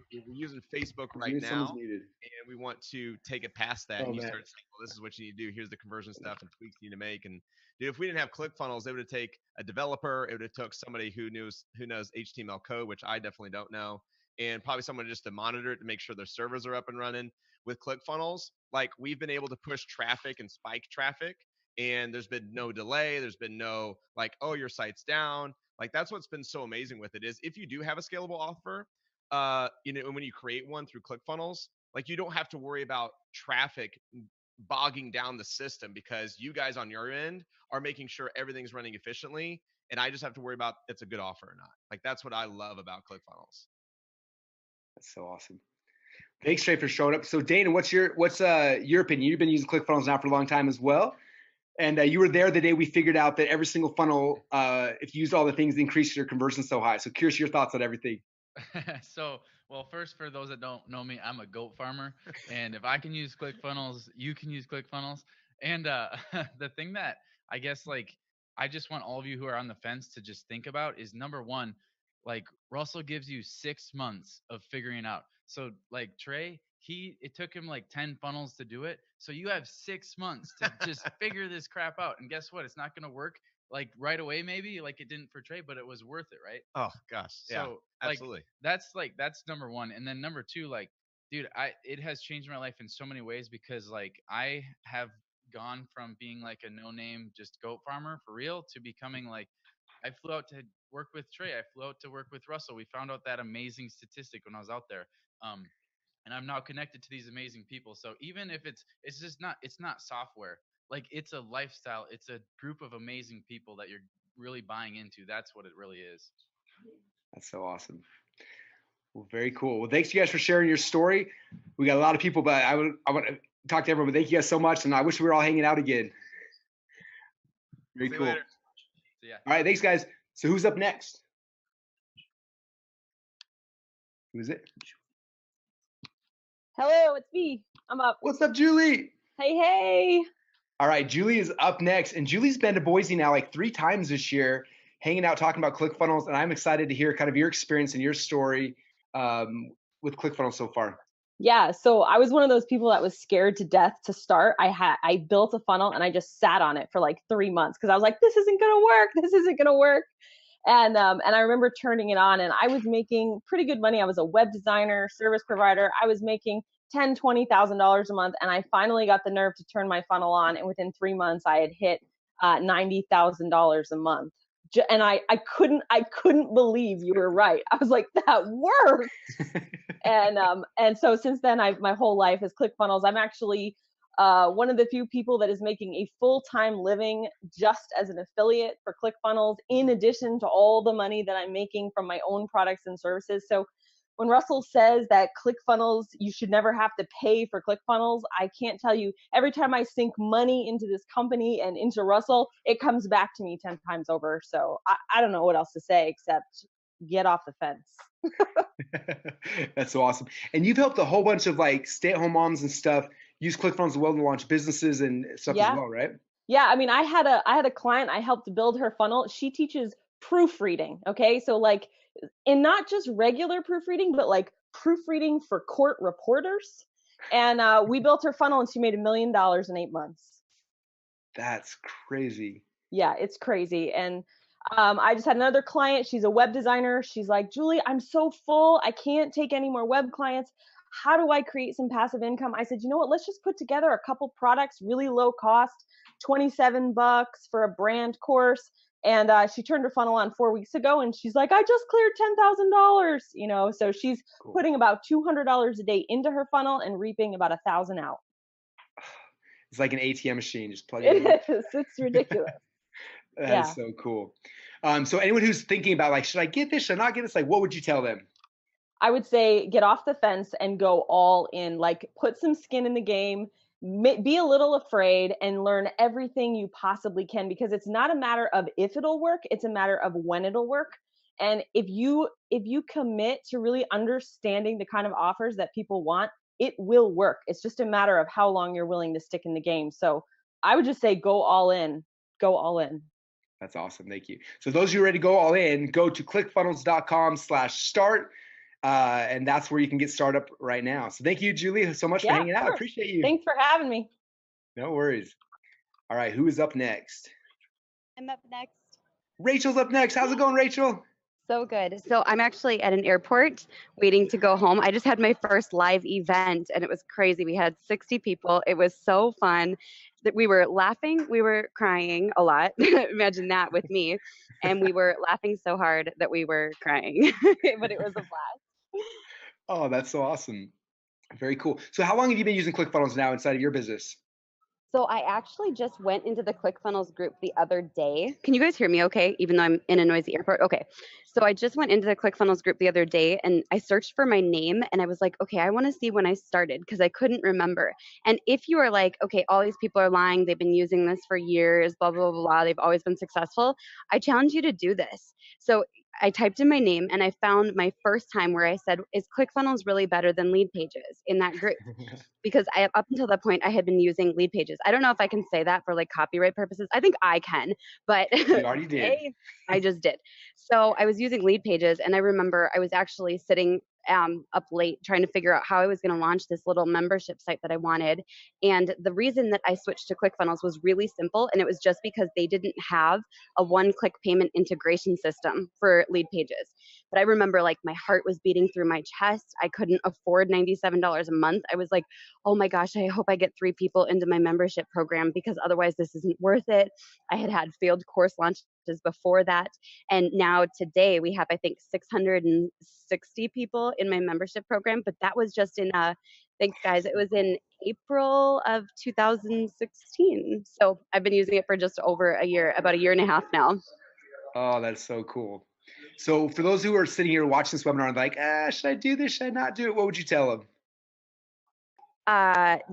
using Facebook right now, and we want to take it past that. And you started saying, well, this is what you need to do. Here's the conversion stuff and tweaks you need to make. And dude, if we didn't have ClickFunnels, it would have taken a developer. It would have took somebody who knows HTML code, which I definitely don't know, and probably someone just to monitor it to make sure their servers are up and running. With ClickFunnels, like we've been able to push traffic and spike traffic, and there's been no delay. There's been no like, oh, your site's down. Like that's what's been so amazing with it is if you do have a scalable offer, and when you create one through ClickFunnels, like you don't have to worry about traffic bogging down the system because you guys on your end are making sure everything's running efficiently, and I just have to worry about it's a good offer or not. Like that's what I love about ClickFunnels. That's so awesome. Thanks, Trey, for showing up. So, Dana, what's your opinion? You've been using ClickFunnels now for a long time as well, and you were there the day we figured out that every single funnel, if you used all the things, increased your conversion so high. So, curious your thoughts on everything. Well, first, for those that don't know me, I'm a goat farmer, and if I can use ClickFunnels, you can use ClickFunnels. And the thing that I guess like I just want all of you who are on the fence to just think about is number one, like Russell gives you 6 months of figuring it out. So like Trey, it took him like 10 funnels to do it. So you have 6 months to just figure this crap out. And guess what? It's not going to work like right away, maybe like it didn't for Trey, but it was worth it, right? Oh gosh. Yeah, so absolutely. That's number one. And then number two, like, dude, it has changed my life in so many ways because like I have gone from being like a no-name just goat farmer for real to becoming like, I flew out to work with Trey. I flew out to work with Russell. We found out that amazing statistic when I was out there. And I'm now connected to these amazing people. So even if it's not software, like it's a lifestyle, it's a group of amazing people that you're really buying into. That's what it really is. That's so awesome. Well, very cool. Well, thanks you guys for sharing your story. We got a lot of people, but I want to talk to everyone, but thank you guys so much. And I wish we were all hanging out again. Very cool. Yeah. All right. Thanks, guys. So who's up next? Who is it? Hello, it's me. I'm up. What's up, Julie? Hey. All right, Julie is up next, and Julie's been to Boise now like 3 times this year, hanging out, talking about ClickFunnels, and I'm excited to hear kind of your experience and your story with ClickFunnels so far. Yeah, so I was one of those people that was scared to death to start. I built a funnel and I just sat on it for like 3 months because I was like, this isn't gonna work. This isn't gonna work. And I remember turning it on and I was making pretty good money. I was a web designer, service provider. I was making $10,000, $20,000 a month, and I finally got the nerve to turn my funnel on. And within 3 months, I had hit $90,000 a month. And I couldn't believe you were right. I was like, that worked. And so since then, my whole life is ClickFunnels. I'm actually one of the few people that is making a full-time living just as an affiliate for ClickFunnels, in addition to all the money that I'm making from my own products and services. So when Russell says that ClickFunnels, you should never have to pay for ClickFunnels, I can't tell you, every time I sink money into this company and into Russell, it comes back to me 10 times over. So I don't know what else to say except get off the fence. That's so awesome. And you've helped a whole bunch of like stay-at-home moms and stuff use ClickFunnels as well to launch businesses and stuff as well, right? Yeah, I mean, I had a client, I helped build her funnel. She teaches proofreading, okay? So like, and not just regular proofreading, but like proofreading for court reporters. And we built her funnel and she made $1 million in 8 months. That's crazy. Yeah, it's crazy. And I just had another client. She's a web designer. She's like, Julie, I'm so full. I can't take any more web clients. How do I create some passive income? I said, you know what? Let's just put together a couple products, really low cost, $27 for a brand course. And she turned her funnel on 4 weeks ago, and she's like, I just cleared $10,000. You know, so she's putting about $200 a day into her funnel and reaping about 1,000 out. It's like an ATM machine. Just plug it in. It is. It's ridiculous. That is so cool. So anyone who's thinking about like, should I get this? Should I not get this? Like, what would you tell them? I would say get off the fence and go all in. Like, put some skin in the game. Be a little afraid and learn everything you possibly can, because it's not a matter of if it'll work, it's a matter of when it'll work. And if you commit to really understanding the kind of offers that people want, it will work. It's just a matter of how long you're willing to stick in the game. So I would just say go all in. Go all in. That's awesome. Thank you. So those of you ready to go all in, go to clickfunnels.com/start. And that's where you can get started up right now. So thank you, Julie, so much for hanging out. I appreciate you. Thanks for having me. No worries. All right, who is up next? I'm up next. Rachel's up next. How's it going, Rachel? So good. So I'm actually at an airport waiting to go home. I just had my first live event and it was crazy. We had 60 people. It was so fun. That we were laughing, we were crying a lot. Imagine that with me. And we were laughing so hard that we were crying. But it was a blast. Oh, that's so awesome. Very cool. So how long have you been using ClickFunnels now inside of your business? So I actually just went into the ClickFunnels group the other day. Can you guys hear me okay, even though I'm in a noisy airport? Okay. So I just went into the ClickFunnels group the other day and I searched for my name and I was like, okay, I want to see when I started because I couldn't remember. And if you are like, okay, all these people are lying, they've been using this for years, blah, blah, blah, blah, they've always been successful, I challenge you to do this. So I typed in my name and I found my first time where I said, is ClickFunnels really better than lead pages in that group? Because up until that point, I had been using lead pages. I don't know if I can say that for like copyright purposes. I think I can, but you already did. I just did. So I was using lead pages and I remember I was actually sitting up late trying to figure out how I was going to launch this little membership site that I wanted. And the reason that I switched to ClickFunnels was really simple. And it was just because they didn't have a one-click payment integration system for lead pages. But I remember like my heart was beating through my chest. I couldn't afford $97 a month. I was like, oh my gosh, I hope I get 3 people into my membership program because otherwise this isn't worth it. I had had failed course launches before that. And now today we have, I think, 660 people in my membership program. But that was just in, thanks guys, it was in April of 2016. So I've been using it for just over a year, about a year and a half now. Oh, that's so cool. So for those who are sitting here watching this webinar and like, should I do this? Should I not do it? What would you tell them?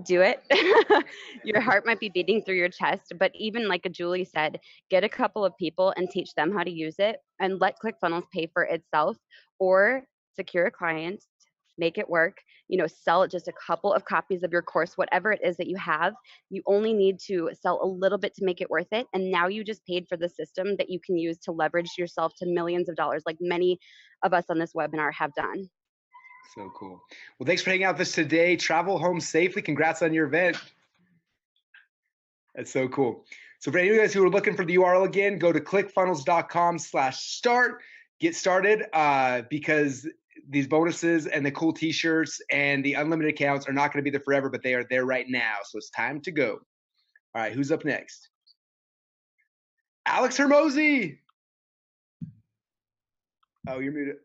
Do it. Your heart might be beating through your chest, but even like Julie said, get a couple of people and teach them how to use it and let ClickFunnels pay for itself, or secure a client, make it work, sell just a couple of copies of your course, whatever it is that you have. You only need to sell a little bit to make it worth it. And now you just paid for the system that you can use to leverage yourself to millions of dollars, like many of us on this webinar have done. So cool. Well, thanks for hanging out with us today. Travel home safely. Congrats on your event. That's so cool. So for any of you guys who are looking for the URL again, go to clickfunnels.com/start. Get started because these bonuses and the cool t-shirts and the unlimited accounts are not going to be there forever, but they are there right now. So it's time to go. All right, who's up next? Alex Hermosi. Oh, you're muted.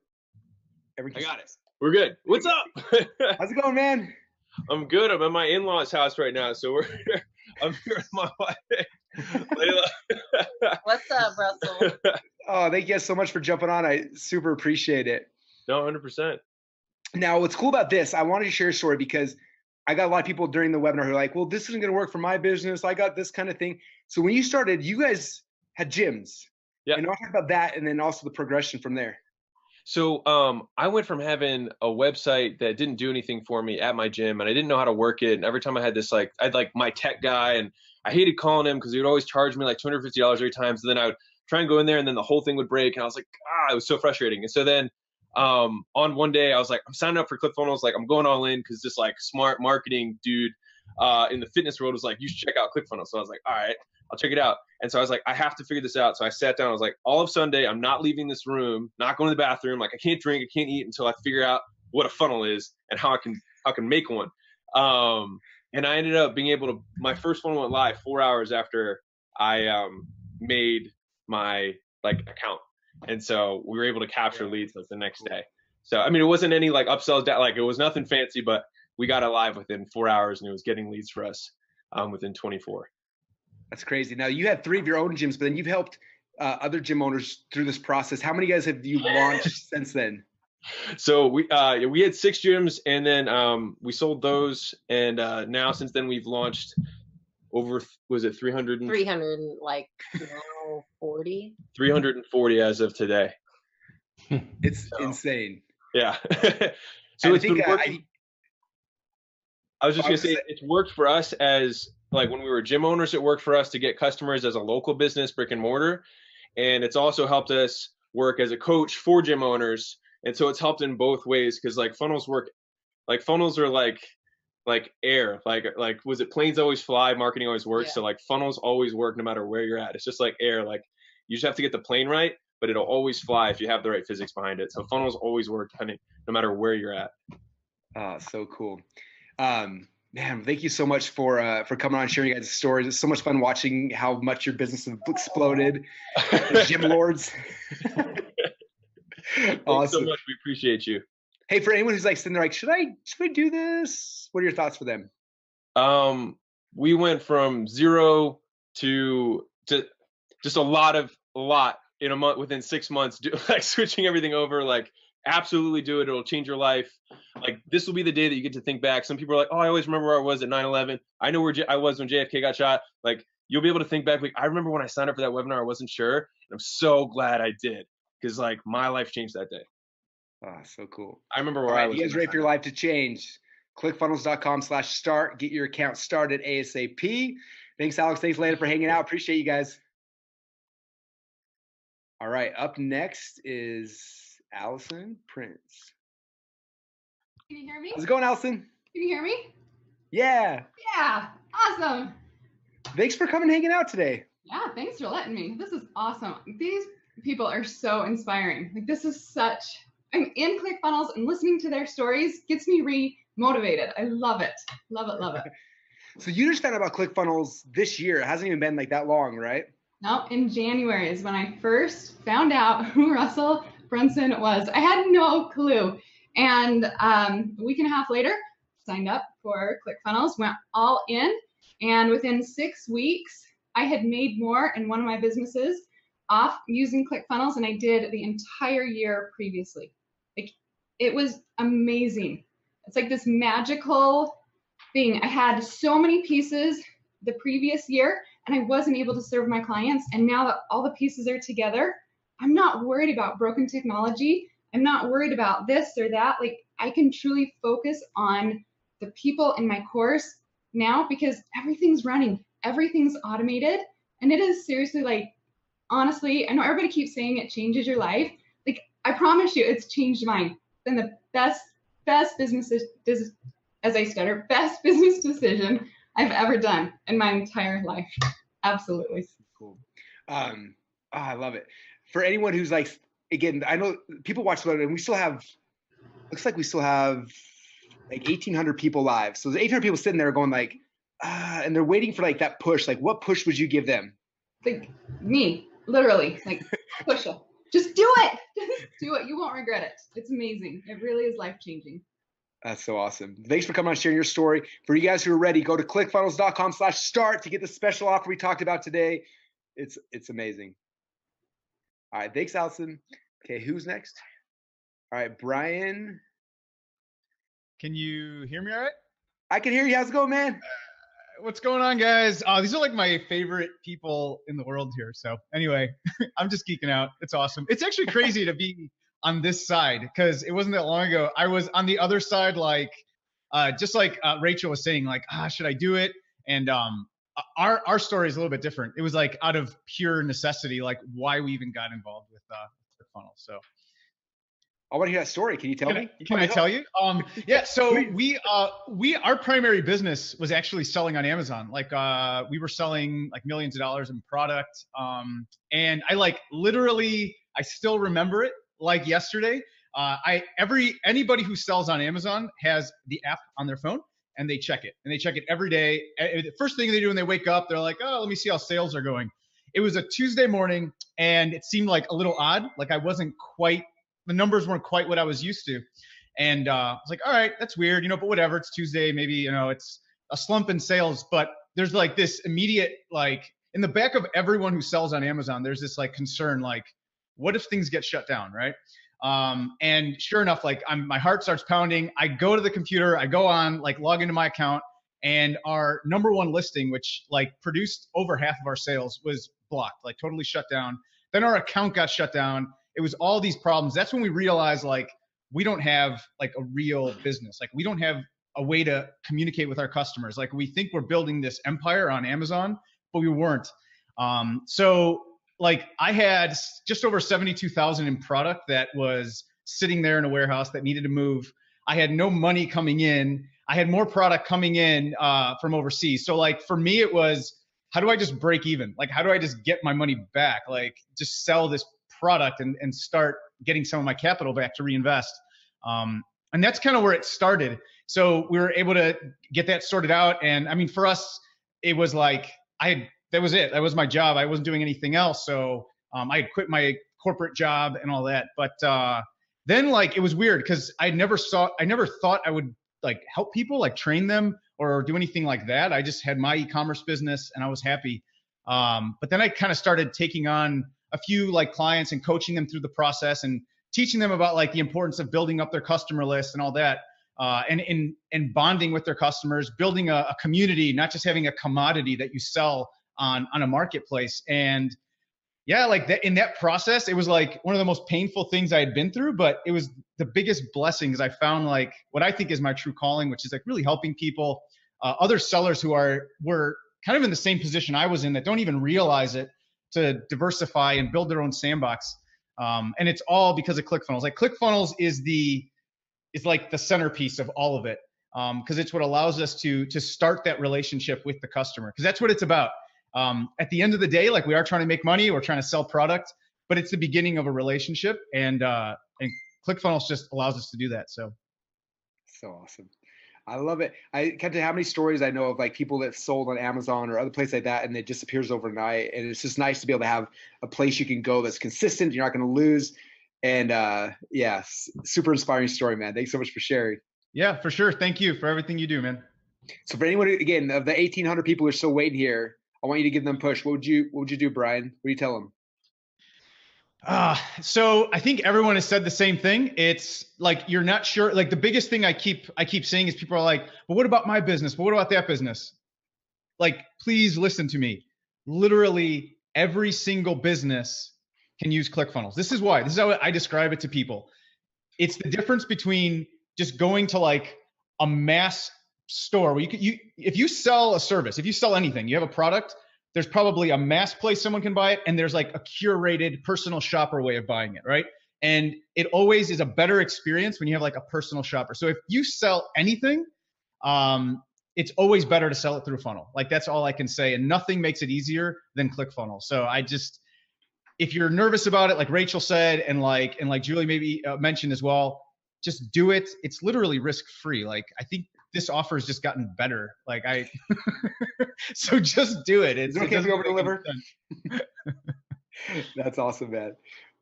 I got it. We're good. What's up? How's it going, man? I'm good. I'm at my in-laws' house right now, so I'm here with my wife, Layla. What's up, Russell? Oh, thank you guys so much for jumping on. I super appreciate it. No, 100%. Now, what's cool about this, I wanted to share a story because I got a lot of people during the webinar who are like, well, this isn't going to work for my business. I got this kind of thing. So when you started, you guys had gyms. Yeah. And I'll talk about that and then also the progression from there. So I went from having a website that didn't do anything for me at my gym, and I didn't know how to work it. And every time I had this, I had my tech guy, and I hated calling him because he would always charge me like $250 every time. So then I would try and go in there, and then the whole thing would break, and I was like, it was so frustrating. And so then on one day, I was like, I'm signing up for ClickFunnels, I'm going all in because this smart marketing dude in the fitness world was like, you should check out ClickFunnels. So I was like, all right, I'll check it out. And so I was like, I have to figure this out. So I sat down. I was like, all of Sunday, I'm not leaving this room, not going to the bathroom. I can't drink, I can't eat until I figure out what a funnel is and how I can make one. And I ended up being able to. My first funnel went live 4 hours after I made my account, and so we were able to capture leads the next day. So I mean, it wasn't any upsells, it was nothing fancy, but we got it live within 4 hours, and it was getting leads for us within 24. That's crazy. Now you had 3 of your own gyms, but then you've helped other gym owners through this process. How many guys have you launched since then? So we had 6 gyms, and then we sold those, and now since then we've launched over 300 40 340 as of today. It's insane. Yeah. So it's been working. I was just gonna say it's worked for us as when we were gym owners. It worked for us to get customers as a local business, brick and mortar, and it's also helped us work as a coach for gym owners. And so it's helped in both ways because funnels work, funnels are like air, was it planes always fly, marketing always works. Yeah. So funnels always work no matter where you're at. It's just like air, you just have to get the plane right, but it'll always fly if you have the right physics behind it. So funnels always work no matter where you're at. So cool. Man, thank you so much for coming on and sharing your guys' stories. It's so much fun watching how much your business has exploded. The gym lords. Thanks awesome. so much. We appreciate you. Hey, for anyone who's sitting there should I do this? What are your thoughts for them? We went from 0 to just a lot in a month, within 6 months, switching everything over, absolutely do it. It'll change your life. This will be the day that you get to think back. Some people are like, oh, I always remember where I was at 9/11. I know where I was when JFK got shot. You'll be able to think back. I remember when I signed up for that webinar, I wasn't sure. And I'm so glad I did. Because my life changed that day. So cool. I remember where I was. You guys ready for your life to change? clickfunnels.com/start. Get your account started ASAP. Thanks, Alex. Thanks, Layla, for hanging out. Appreciate you guys. All right. Up next is Allison Prince. Can you hear me? How's it going, Allison? Can you hear me? Yeah. Yeah. Awesome. Thanks for coming and hanging out today. Yeah. Thanks for letting me. This is awesome. These people are so inspiring. I'm in ClickFunnels and listening to their stories gets me re-motivated. I love it. Love it, love it. So you just found out about ClickFunnels this year. It hasn't even been that long, right? No, in January is when I first found out who Russell Brunson was. I had no clue. And a week and a half later, signed up for ClickFunnels, went all in. And within 6 weeks, I had made more in one of my businesses off using ClickFunnels than I did the entire year previously. It was amazing. It's this magical thing. I had so many pieces the previous year and I wasn't able to serve my clients. And now that all the pieces are together, I'm not worried about broken technology. I'm not worried about this or that. I can truly focus on the people in my course now because everything's running, everything's automated. And it is seriously honestly, I know everybody keeps saying it changes your life. I promise you, it's changed mine. It's been the best best business decision I've ever done in my entire life. Absolutely. Cool. I love it. For anyone who's like, again, I know people watch and we still have, looks like we still have like 1,800 people live. So there's 1,800 people sitting there going like, and they're waiting for like that push. Like, what push would you give them? Like me, literally, like push up. Just do it. Just do it. You won't regret it. It's amazing. It really is life-changing. That's so awesome. Thanks for coming on, sharing your story. For you guys who are ready, go to clickfunnels.com/start to get the special offer we talked about today. It's amazing. All right. Thanks, Allison. Okay. Who's next? All right. Brian. Can you hear me all right? I can hear you. How's it going, man? What's going on, guys? These are like my favorite people in the world here. So anyway, I'm just geeking out. It's awesome. It's actually crazy to be on this side because it wasn't that long ago. I was on the other side, like just like Rachel was saying, like, should I do it? And our story is a little bit different. It was like out of pure necessity, like why we even got involved with ClickFunnels. So I want to hear that story. Can you tell me? Can I tell you? Yeah. So our primary business was actually selling on Amazon. Like we were selling like millions of dollars in product. And I like literally, I still remember it like yesterday. Anybody who sells on Amazon has the app on their phone and they check it, and they check it every day. The first thing they do when they wake up, they're like, oh, let me see how sales are going. It was a Tuesday morning and it seemed like a little odd. Like the numbers weren't quite what I was used to. And I was like, all right, that's weird, but whatever, it's Tuesday, maybe, it's a slump in sales. But there's like this immediate, like in the back of everyone who sells on Amazon, there's this like concern, like, what if things get shut down, right? And sure enough, like my heart starts pounding. I go to the computer, I go on, like log into my account, and our number one listing, which like produced over half of our sales, was blocked, like totally shut down. Then our account got shut down. It was all these problems. That's when we realized like we don't have like a real business. Like we don't have a way to communicate with our customers. Like we think we're building this empire on Amazon, but we weren't. So like I had just over 72,000 in product that was sitting there in a warehouse that needed to move. I had no money coming in. I had more product coming in from overseas. So like for me, it was, how do I just break even? Like, how do I just get my money back? Like just sell this product and start getting some of my capital back to reinvest. And that's kind of where it started. So we were able to get that sorted out. And I mean, for us, it was like, that was it. That was my job. I wasn't doing anything else. So I had quit my corporate job and all that. But then like, it was weird because I never thought I would like help people, like train them or do anything like that. I just had my e-commerce business and I was happy. But then I kind of started taking on a few like clients and coaching them through the process and teaching them about like the importance of building up their customer list and all that, and bonding with their customers, building a community, not just having a commodity that you sell on a marketplace. And yeah, like that, in that process, it was like one of the most painful things I had been through, but it was the biggest blessing because I found like what I think is my true calling, which is like really helping people, other sellers who were kind of in the same position I was in that don't even realize it, to diversify and build their own sandbox. And it's all because of ClickFunnels. Like ClickFunnels is like the centerpiece of all of it. Because it's what allows us to start that relationship with the customer. Because that's what it's about. At the end of the day, like we are trying to make money, we're trying to sell product, but it's the beginning of a relationship. And ClickFunnels just allows us to do that. So awesome. I love it. I can't tell you how many stories I know of like people that sold on Amazon or other places like that, and it disappears overnight. And it's just nice to be able to have a place you can go that's consistent. You're not going to lose. And yeah, super inspiring story, man. Thanks so much for sharing. Yeah, for sure. Thank you for everything you do, man. So for anyone, again, of the 1,800 people who are still waiting here, I want you to give them a push. What would you do, Brian? What do you tell them? So I think everyone has said the same thing. It's like, you're not sure. Like the biggest thing I keep saying is people are like, but what about my business? But what about that business? Like, please listen to me. Literally every single business can use ClickFunnels. This is why. This is how I describe it to people. It's the difference between just going to like a mass store where if you sell a service, if you sell anything, you have a product, there's probably a mass place someone can buy it, and there's like a curated personal shopper way of buying it, right? And it always is a better experience when you have like a personal shopper. So if you sell anything, it's always better to sell it through a funnel. Like that's all I can say. And nothing makes it easier than ClickFunnels. So if you're nervous about it, like Rachel said, and like Julie maybe mentioned as well, just do it. It's literally risk-free. Like I think this offer has just gotten better. Like so just do it. Is it okay if we over deliver? That's awesome, man.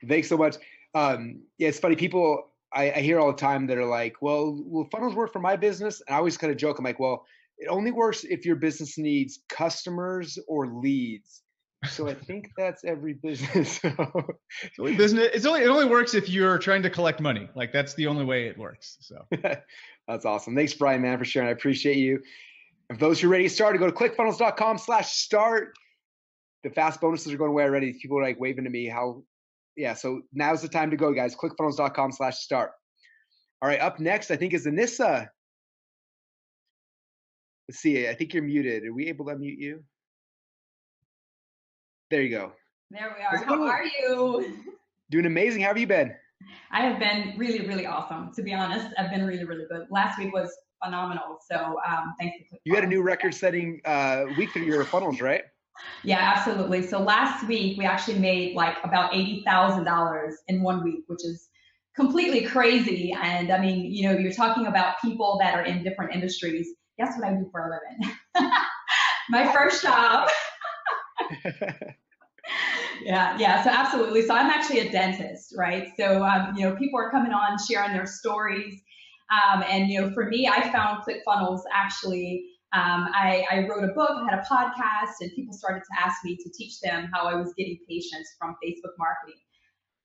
Thanks so much. Yeah, it's funny. People I hear all the time that are like, well, will funnels work for my business? And I always kind of joke. I'm like, well, it only works if your business needs customers or leads. So I think that's every business. It only works if you're trying to collect money. Like that's the only way it works. So that's awesome. Thanks, Brian, man, for sharing. I appreciate you. If those who are ready to start, go to clickfunnels.com/start. The fast bonuses are going away already. People are like waving to me. So now's the time to go, guys. clickfunnels.com/start. All right, up next, I think is Anissa. Let's see. I think you're muted. Are we able to unmute you? There you go. There we are. How are you? Doing amazing. How have you been? I have been really, really awesome. To be honest, I've been really, really good. Last week was phenomenal. So thanks to ClickFunnels. You had a new record-setting week through your funnels, right? Yeah, absolutely. So last week we actually made like about $80,000 in 1 week, which is completely crazy. And I mean, you know, you're talking about people that are in different industries. Guess what I do for a living? My first job. Yeah. So absolutely. So I'm actually a dentist, right? So, you know, people are coming on, sharing their stories. And, you know, for me, I found ClickFunnels actually, I wrote a book, I had a podcast, and people started to ask me to teach them how I was getting patients from Facebook marketing.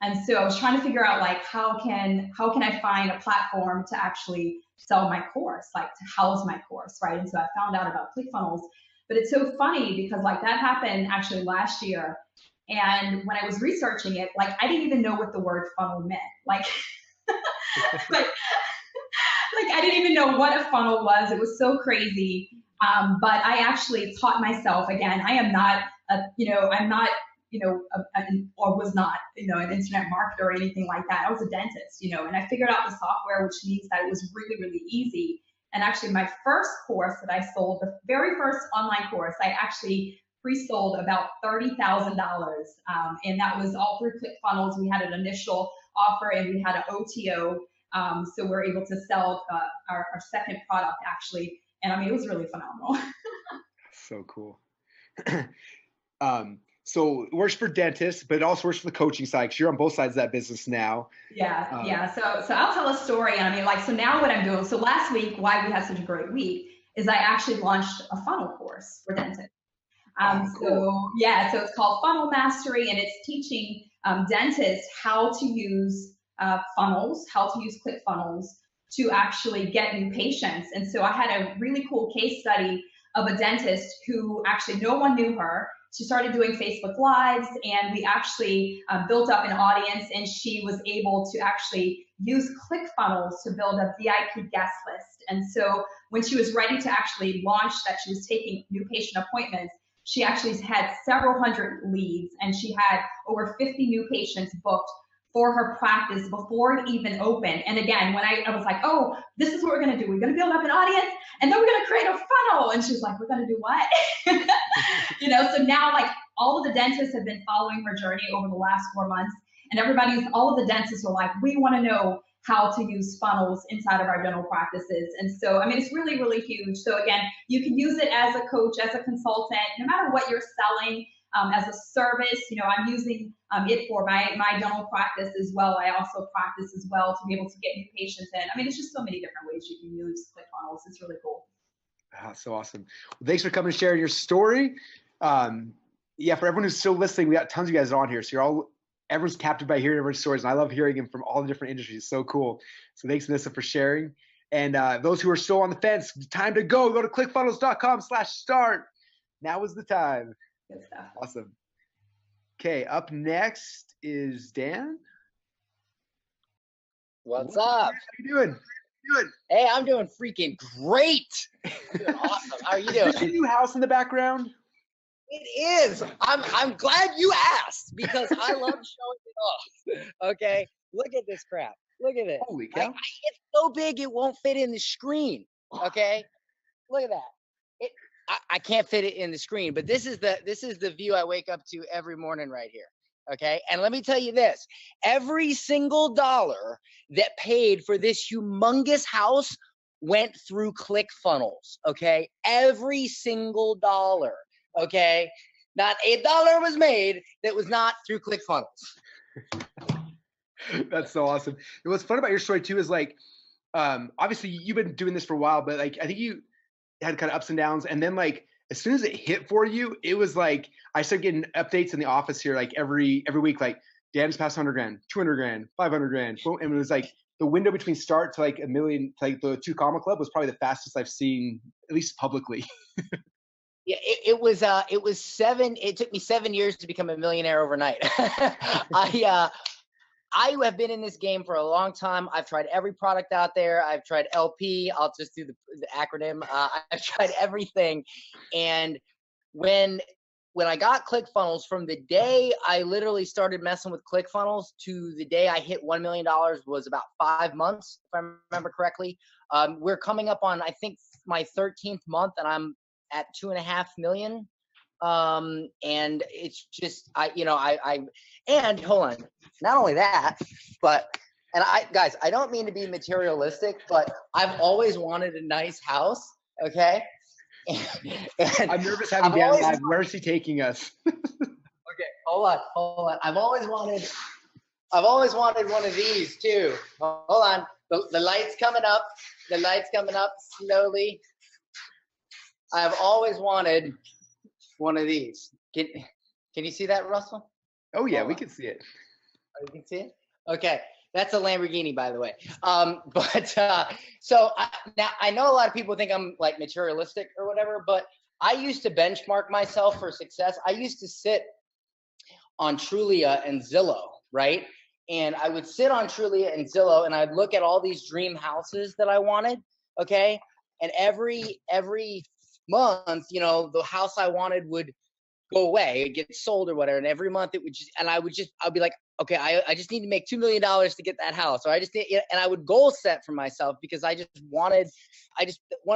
And so I was trying to figure out like, how can I find a platform to actually sell my course, like to house my course, right? And so I found out about ClickFunnels. But it's so funny because like that happened actually last year. And when I was researching it, like I didn't even know what the word funnel meant. Like, like I didn't even know what a funnel was. It was so crazy. But I actually taught myself, again, I am not, I'm not, or was not, an internet marketer or anything like that. I was a dentist, and I figured out the software, which means that it was really, really easy. And actually my first course that I sold, the very first online course, I actually pre-sold about $30,000. And that was all through ClickFunnels. We had an initial offer and we had an OTO. So we're able to sell our second product actually. And I mean, it was really phenomenal. So cool. So it works for dentists, but it also works for the coaching side because you're on both sides of that business now. Yeah. So I'll tell a story. I mean, so now what I'm doing, so last week, why we had such a great week is I actually launched a funnel course for dentists. Cool. So it's called Funnel Mastery, and it's teaching dentists how to use funnels, how to use ClickFunnels to actually get new patients. And so I had a really cool case study of a dentist who actually no one knew her. She started doing Facebook Lives, and we actually built up an audience, and she was able to actually use ClickFunnels to build a VIP guest list. And so when she was ready to actually launch that she was taking new patient appointments, she actually had several hundred leads, and she had over 50 new patients booked for her practice before it even opened. And again, when I was like, oh, this is what we're going to do. We're going to build up an audience, and then we're going to create a funnel. And she's like, we're going to do what? So now like all of the dentists have been following her journey over the last 4 months, and all of the dentists are like, we want to know how to use funnels inside of our dental practices. And so, I mean, it's really, really huge. So again, you can use it as a coach, as a consultant, no matter what you're selling. As a service, I'm using it for my dental practice as well. I also practice as well to be able to get new patients in. I mean, it's just so many different ways you can use ClickFunnels. It's really cool. So awesome. Well, thanks for coming and sharing your story. For everyone who's still listening, we got tons of you guys on here. So everyone's captured by hearing everyone's stories, and I love hearing them from all the different industries. It's so cool. So thanks, Anissa, for sharing. And those who are still on the fence, time to go. Go to clickfunnels.com/start. Now is the time. Good stuff. Awesome. Okay, up next is Dan. What's up? How you doing? Good. Hey, I'm doing freaking great. I'm doing awesome. How are you doing? Is there a new house in the background? It is. I'm glad you asked because I love showing it off. Okay. Look at this crap. Look at it. Holy cow. It's so big it won't fit in the screen. Okay, look at that. I can't fit it in the screen, but this is the view I wake up to every morning right here. Okay, and let me tell you this: every single dollar that paid for this humongous house went through ClickFunnels. Okay, every single dollar. Okay, not $1 was made that was not through ClickFunnels. That's so awesome. And what's fun about your story too is like, obviously you've been doing this for a while, but like I think you had kind of ups and downs, and then like as soon as it hit for you, it was like I started getting updates in the office here like every week, like Dan's passed 100 grand, 200 grand, 500 grand, boom, and it was like the window between start to like $1 million, to like the 2 comma club was probably the fastest I've seen, at least publicly. Yeah, it was 7. It took me 7 years to become a millionaire overnight. I have been in this game for a long time. I've tried every product out there. I've tried LP. I'll just do the acronym. I've tried everything. And when I got ClickFunnels, from the day I literally started messing with ClickFunnels to the day I hit $1 million was about 5 months, if I remember correctly. We're coming up on, I think, my 13th month, and I'm at 2.5 million. And it's just, and hold on, not only that, but, and guys, I don't mean to be materialistic, but I've always wanted a nice house. Okay. And I'm nervous having Dan live. Where is he taking us? Okay. Hold on. I've always wanted one of these too. Hold on. The light's coming up. The light's coming up slowly. I've always wanted one of these. Can you see that, Russell? Oh yeah, we can see it. Oh, you can see it? Okay. That's a Lamborghini, by the way. Now I know a lot of people think I'm like materialistic or whatever, but I used to benchmark myself for success. I used to sit on Trulia and Zillow, right? And I would sit on Trulia and Zillow, and I'd look at all these dream houses that I wanted, okay? And every month, the house I wanted would go away, it get sold or whatever, and every month it would just, and I'd be like, okay, I just need to make $2 million to get that house, or and I would goal set for myself because one of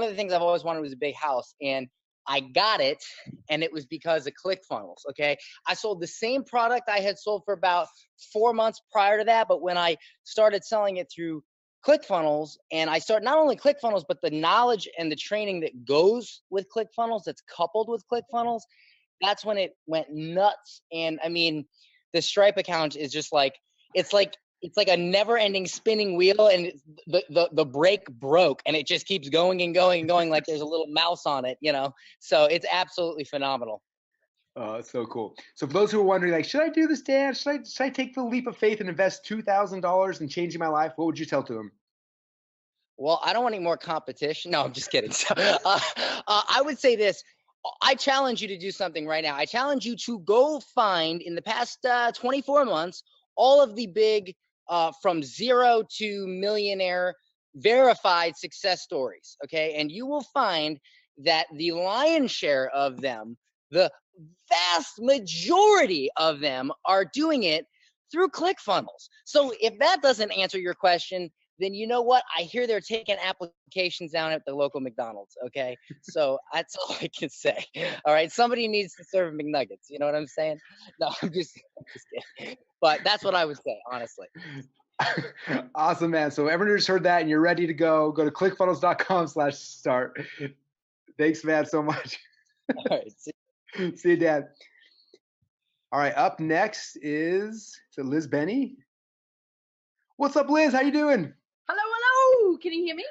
the things I've always wanted was a big house, and I got it, and it was because of ClickFunnels. Okay, I sold the same product I had sold for about 4 months prior to that, but when I started selling it through ClickFunnels, and I started not only ClickFunnels, but the knowledge and the training that goes with ClickFunnels, that's coupled with ClickFunnels, that's when it went nuts. And I mean, the Stripe account is just like, it's like a never-ending spinning wheel, and the brake broke, and it just keeps going and going and going like there's a little mouse on it, So it's absolutely phenomenal. Oh, it's so cool. So for those who are wondering, like, should I do this, Dan? Should I take the leap of faith and invest $2,000 in changing my life? What would you tell to them? Well, I don't want any more competition. No, I'm just kidding. So, I would say this. I challenge you to do something right now. I challenge you to go find, in the past 24 months, all of the big from zero to millionaire verified success stories, okay? And you will find that the lion's share of them, the vast majority of them, are doing it through ClickFunnels. So if that doesn't answer your question, then you know what? I hear they're taking applications down at the local McDonald's, okay? So that's all I can say. All right, somebody needs to serve McNuggets. You know what I'm saying? No, I'm just kidding. But that's what I would say, honestly. Awesome, man. So everyone who's heard that and you're ready to go to clickfunnels.com/start. Thanks, man, so much. All right. See you, Dad. All right, up next is Liz Benny. What's up, Liz? How you doing? Hello. Can you hear me?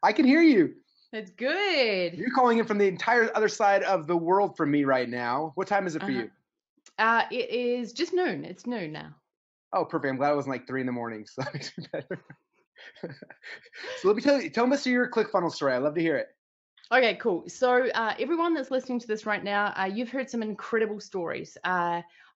I can hear you. That's good. You're calling in from the entire other side of the world from me right now. What time is it for you? It is just noon. It's noon now. Oh, perfect. I'm glad it wasn't like 3 a.m, so that makes me better. So let me tell us your ClickFunnels story. I'd love to hear it. Okay, cool. So everyone that's listening to this right now, you've heard some incredible stories.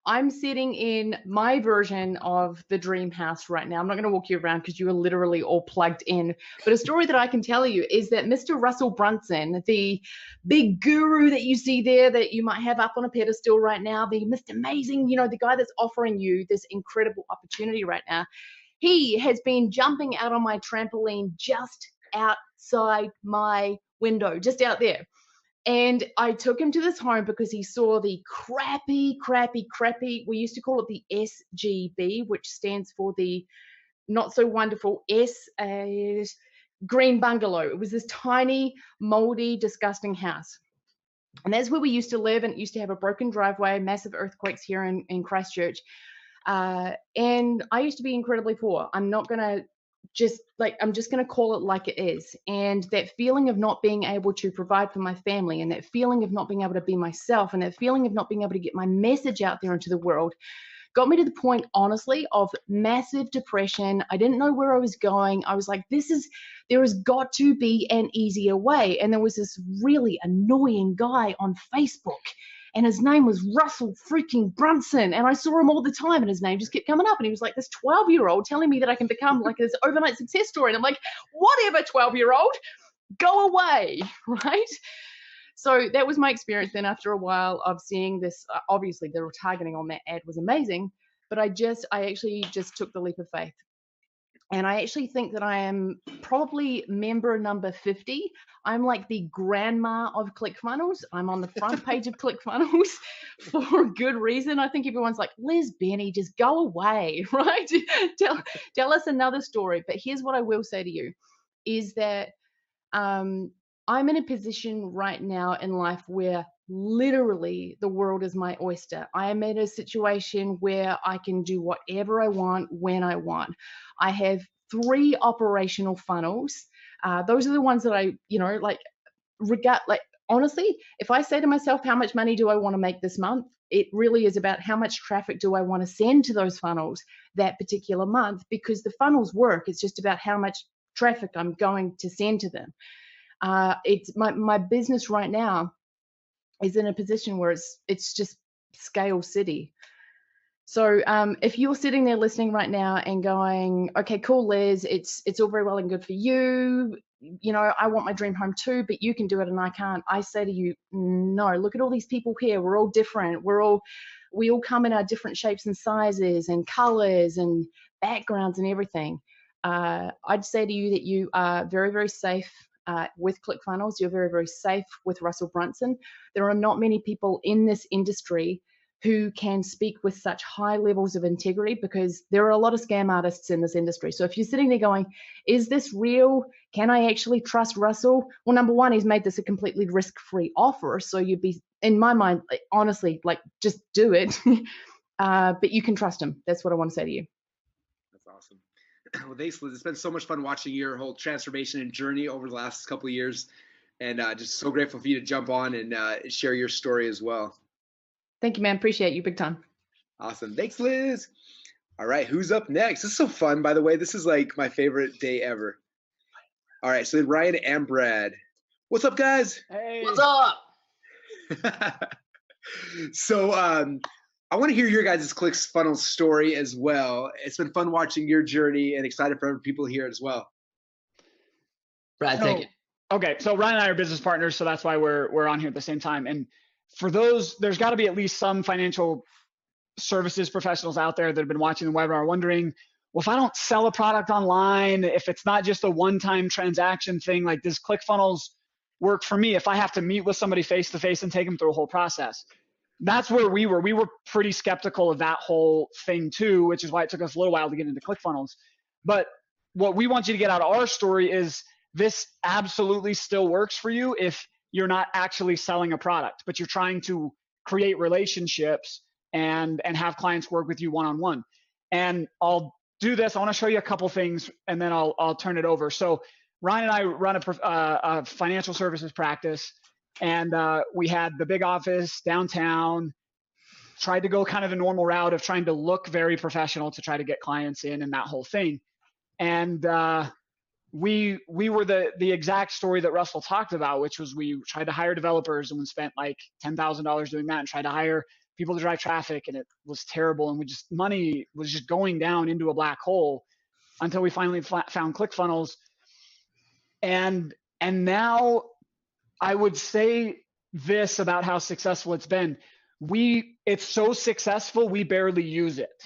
I'm sitting in my version of the dream house right now. I'm not going to walk you around because you are literally all plugged in. But a story that I can tell you is that Mr. Russell Brunson, the big guru that you see there that you might have up on a pedestal right now, the Mr. Amazing, the guy that's offering you this incredible opportunity right now, He has been jumping out on my trampoline just outside my window, just out there. And I took him to this home because he saw the crappy, we used to call it the SGB, which stands for the not so wonderful green bungalow. It was this tiny, moldy, disgusting house. And that's where we used to live, and it used to have a broken driveway, massive earthquakes here in Christchurch. And I used to be incredibly poor. I'm just going to call it like it is. And that feeling of not being able to provide for my family, and that feeling of not being able to be myself, and that feeling of not being able to get my message out there into the world got me to the point, honestly, of massive depression. I didn't know where I was going. I was like, there has got to be an easier way. And there was this really annoying guy on Facebook, and his name was Russell freaking Brunson. And I saw him all the time, and his name just kept coming up. And he was like this 12-year-old telling me that I can become like this overnight success story. And I'm like, whatever, 12-year-old, go away, right? So that was my experience. Then after a while of seeing this, obviously the retargeting on that ad was amazing, but I actually just took the leap of faith. And I actually think that I am probably member number 50. I'm like the grandma of ClickFunnels. I'm on the front page of ClickFunnels for good reason. I think everyone's like, Liz Benny, just go away, right? tell us another story. But here's what I will say to you is that I'm in a position right now in life where literally the world is my oyster. I am in a situation where I can do whatever I want when I want. I have 3 operational funnels. Those are the ones that I, honestly, if I say to myself, how much money do I want to make this month? It really is about how much traffic do I want to send to those funnels that particular month, because the funnels work. It's just about how much traffic I'm going to send to them. It's my business right now is in a position where it's just scale city. So if you're sitting there listening right now and going, okay, cool, Liz, it's all very well and good for you. I want my dream home too, but you can do it and I can't. I say to you, no, look at all these people here. We're all different. We all come in our different shapes and sizes and colors and backgrounds and everything. I'd say to you that you are very, very safe with ClickFunnels. You're very, very safe with Russell Brunson. There are not many people in this industry who can speak with such high levels of integrity, because there are a lot of scam artists in this industry. So if you're sitting there going, is this real? Can I actually trust Russell? Well, number one, he's made this a completely risk-free offer. So you'd be, in my mind, honestly, just do it. But you can trust him. That's what I want to say to you. That's awesome. Well, thanks, Liz. It's been so much fun watching your whole transformation and journey over the last couple of years. And just so grateful for you to jump on and share your story as well. Thank you, man. Appreciate you big time. Awesome. Thanks, Liz. All right, who's up next? This is so fun, by the way. This is like my favorite day ever. All right, so Ryan and Brad. What's up, guys? Hey. What's up? So I want to hear your guys' ClickFunnels story as well. It's been fun watching your journey and excited for other people here as well. Brad, take it. Okay, so Ryan and I are business partners, so that's why we're on here at the same time. And for those, there's got to be at least some financial services professionals out there that have been watching the webinar wondering, well, if I don't sell a product online, if it's not just a one-time transaction thing, like does ClickFunnels work for me if I have to meet with somebody face-to-face and take them through a whole process? That's where we were. We were pretty skeptical of that whole thing too, which is why it took us a little while to get into ClickFunnels. But what we want you to get out of our story is this absolutely still works for you if you're not actually selling a product, but you're trying to create relationships and have clients work with you one-on-one. And I'll do this. I want to show you a couple things, and then I'll turn it over. So Ryan and I run a financial services practice, and we had the big office downtown, tried to go kind of the normal route of trying to look very professional to try to get clients in and that whole thing. And we were the exact story that Russell talked about, which was we tried to hire developers and we spent like $10,000 doing that and tried to hire people to drive traffic, and it was terrible. And money was just going down into a black hole until we finally found ClickFunnels. And now I would say this about how successful it's been. It's so successful, we barely use it.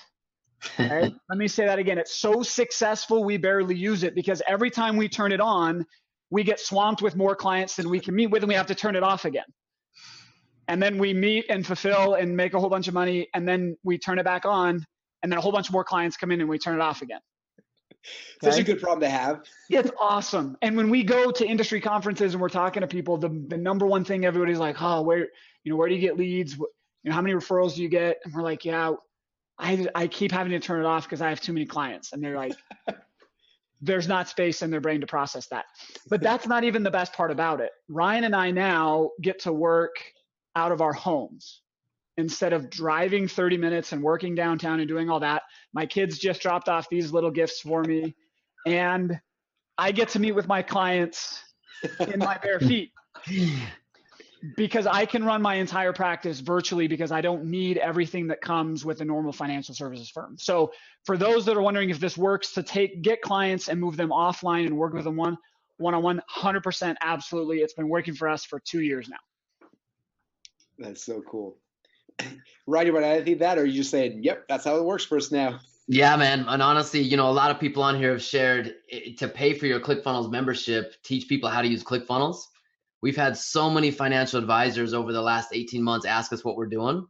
Right? Let me say that again. It's so successful, we barely use it because every time we turn it on, we get swamped with more clients than we can meet with, and we have to turn it off again. And then we meet and fulfill and make a whole bunch of money, and then we turn it back on, and then a whole bunch more clients come in and we turn it off again. Such a good problem to have. It's awesome. And when we go to industry conferences and we're talking to people, the number one thing everybody's like, oh, where do you get leads? How many referrals do you get? And we're like, yeah, I keep having to turn it off because I have too many clients. And they're like, there's not space in their brain to process that. But that's not even the best part about it. Ryan and I now get to work out of our homes instead of driving 30 minutes and working downtown and doing all that. My kids just dropped off these little gifts for me, and I get to meet with my clients in my bare feet because I can run my entire practice virtually because I don't need everything that comes with a normal financial services firm. So for those that are wondering if this works to get clients and move them offline and work with them one-on-one, 100% absolutely. It's been working for us for 2 years now. That's so cool. Ryan, you want to add anything to that, or are you just saying, yep, that's how it works for us now? Yeah, man. And honestly, a lot of people on here have shared to pay for your ClickFunnels membership, teach people how to use ClickFunnels. We've had so many financial advisors over the last 18 months ask us what we're doing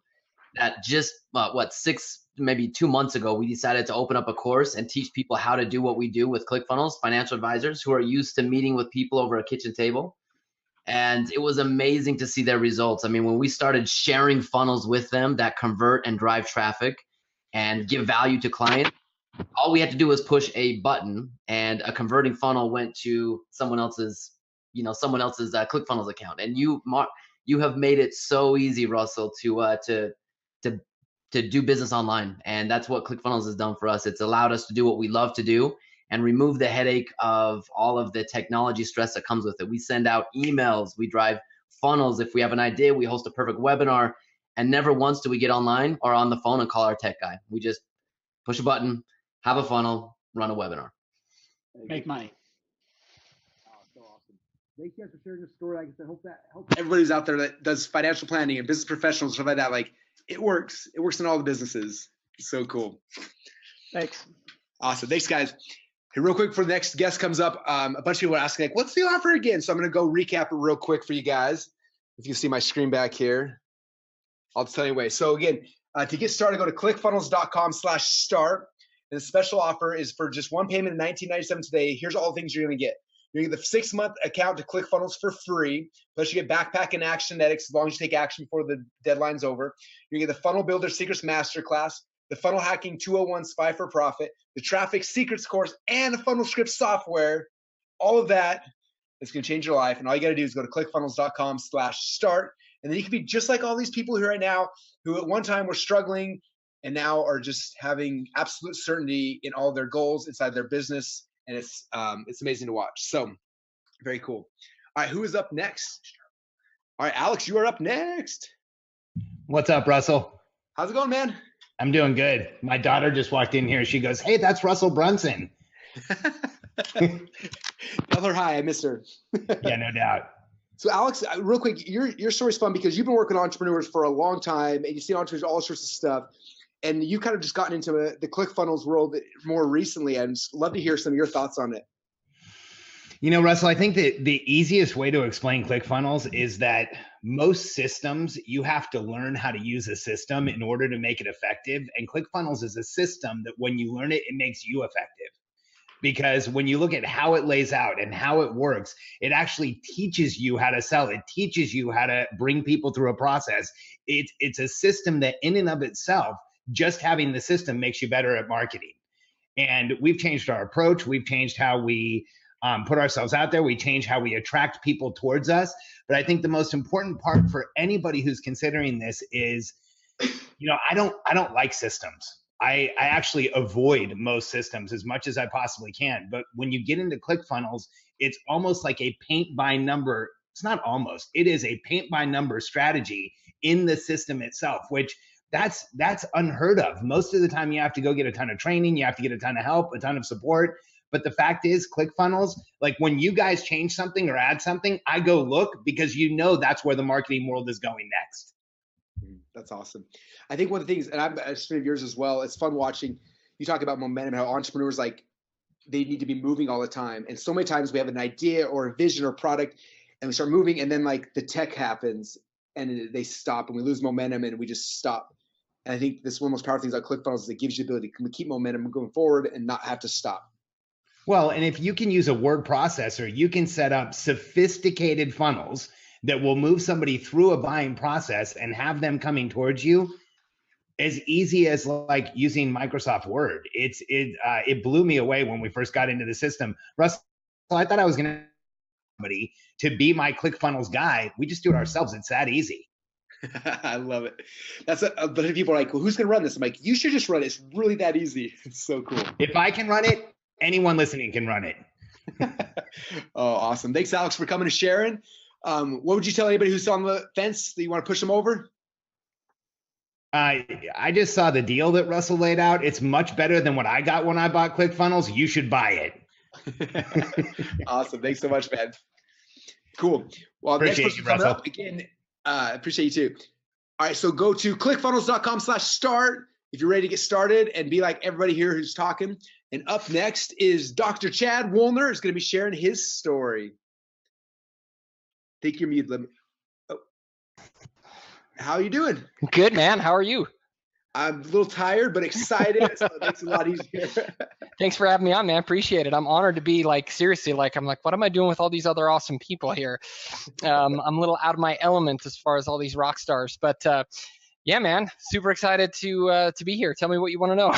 that just, 6, maybe 2 months ago, we decided to open up a course and teach people how to do what we do with ClickFunnels, financial advisors who are used to meeting with people over a kitchen table. And it was amazing to see their results. I mean, when we started sharing funnels with them that convert and drive traffic and give value to clients, all we had to do was push a button and a converting funnel went to someone else's ClickFunnels account. And you have made it so easy, Russell, to do business online. And that's what ClickFunnels has done for us. It's allowed us to do what we love to do and remove the headache of all of the technology stress that comes with it. We send out emails, we drive funnels. If we have an idea, we host a perfect webinar, and never once do we get online or on the phone and call our tech guy. We just push a button, have a funnel, run a webinar. Make money. Oh, so awesome. Thank you guys for sharing your story. Like I said, hope that helps everybody who's out there that does financial planning and business professionals, stuff like that. Like, it works. It works in all the businesses. It's so cool. Thanks. Awesome. Thanks, guys. Hey, real quick, before the next guest comes up, a bunch of people are asking, like, what's the offer again? So I'm going to go recap it real quick for you guys. If you see my screen back here, I'll just tell you away. So again, to get started, go to clickfunnels.com/start. And the special offer is for just one payment of $19.97 today. Here's all the things you're going to get. You're going to get the 6-month account to ClickFunnels for free. Plus, you get Backpack and Actionetics as long as you take action before the deadline's over. You're going to get the Funnel Builder Secrets Masterclass, the Funnel Hacking 201 Spy for Profit, the Traffic Secrets course, and the Funnel Script software. All of that is going to change your life. And all you got to do is go to clickfunnels.com/start. And then you can be just like all these people here right now who at one time were struggling and now are just having absolute certainty in all their goals inside their business. And it's amazing to watch. So very cool. All right, who is up next? All right, Alex, you are up next. What's up, Russell? How's it going, man? I'm doing good. My daughter just walked in here. She goes, "Hey, that's Russell Brunson." Tell her hi. I miss her. Yeah, no doubt. So, Alex, real quick, your story's fun because you've been working with entrepreneurs for a long time, and you've seen entrepreneurs all sorts of stuff, and you kind of just gotten into the ClickFunnels world more recently. I'd just love to hear some of your thoughts on it. Russell, I think that the easiest way to explain ClickFunnels is that most systems, you have to learn how to use a system in order to make it effective. And ClickFunnels is a system that when you learn it, it makes you effective. Because when you look at how it lays out and how it works, it actually teaches you how to sell. It teaches you how to bring people through a process. It's a system that in and of itself, just having the system makes you better at marketing. And we've changed our approach. We've changed how we put ourselves out there. We change how we attract people towards us. But I think the most important part for anybody who's considering this is, I don't like systems. I actually avoid most systems as much as I possibly can. But when you get into ClickFunnels, it's almost like a paint by number. It's not almost. It is a paint by number strategy in the system itself, which that's unheard of. Most of the time you have to go get a ton of training. You have to get a ton of help, a ton of support. But the fact is, ClickFunnels, like when you guys change something or add something, I go look because that's where the marketing world is going next. That's awesome. I think one of the things, and I'm a student of yours as well, it's fun watching. you talk about momentum, how entrepreneurs, like, they need to be moving all the time. And so many times we have an idea or a vision or product and we start moving, and then like the tech happens and they stop and we lose momentum and we just stop. And I think this is one of the most powerful things about ClickFunnels is it gives you the ability to keep momentum going forward and not have to stop. Well, and if you can use a word processor, you can set up sophisticated funnels that will move somebody through a buying process and have them coming towards you as easy as like using Microsoft Word. It blew me away when we first got into the system. Russell, I thought I was going to somebody to be my ClickFunnels guy. We just do it ourselves. It's that easy. I love it. That's a bunch of people are like, well, who's going to run this? I'm like, you should just run it. It's really that easy. It's so cool. If I can run it, anyone listening can run it. Oh, awesome. Thanks, Alex, for coming and sharing. What would you tell anybody who's on the fence that you want to push them over? I just saw the deal that Russell laid out. It's much better than what I got when I bought ClickFunnels. You should buy it. Awesome. Thanks so much, man. Cool. Well, Appreciate next you, person coming Russell. up, again, appreciate you too. All right, so go to clickfunnels.com/start if you're ready to get started and be like everybody here who's talking. And up next is Dr. Chad Woolner is going to be sharing his story. Think you're muted. Let me. Oh. How are you doing? Good, man. How are you? I'm a little tired, but excited. So it makes it a lot easier. Thanks for having me on, man. Appreciate it. I'm honored to be like, seriously, like, I'm like, what am I doing with all these other awesome people here? I'm a little out of my element as far as all these rock stars, but yeah, man, super excited to be here. Tell me what you want to know.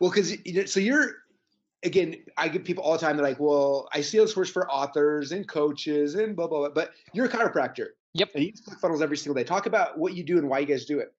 Well, because so you're, again, I get people all the time. They're like, well, I see those words for authors and coaches and blah, blah, blah, but you're a chiropractor. Yep. And you use ClickFunnels every single day. Talk about what you do and why you guys do it.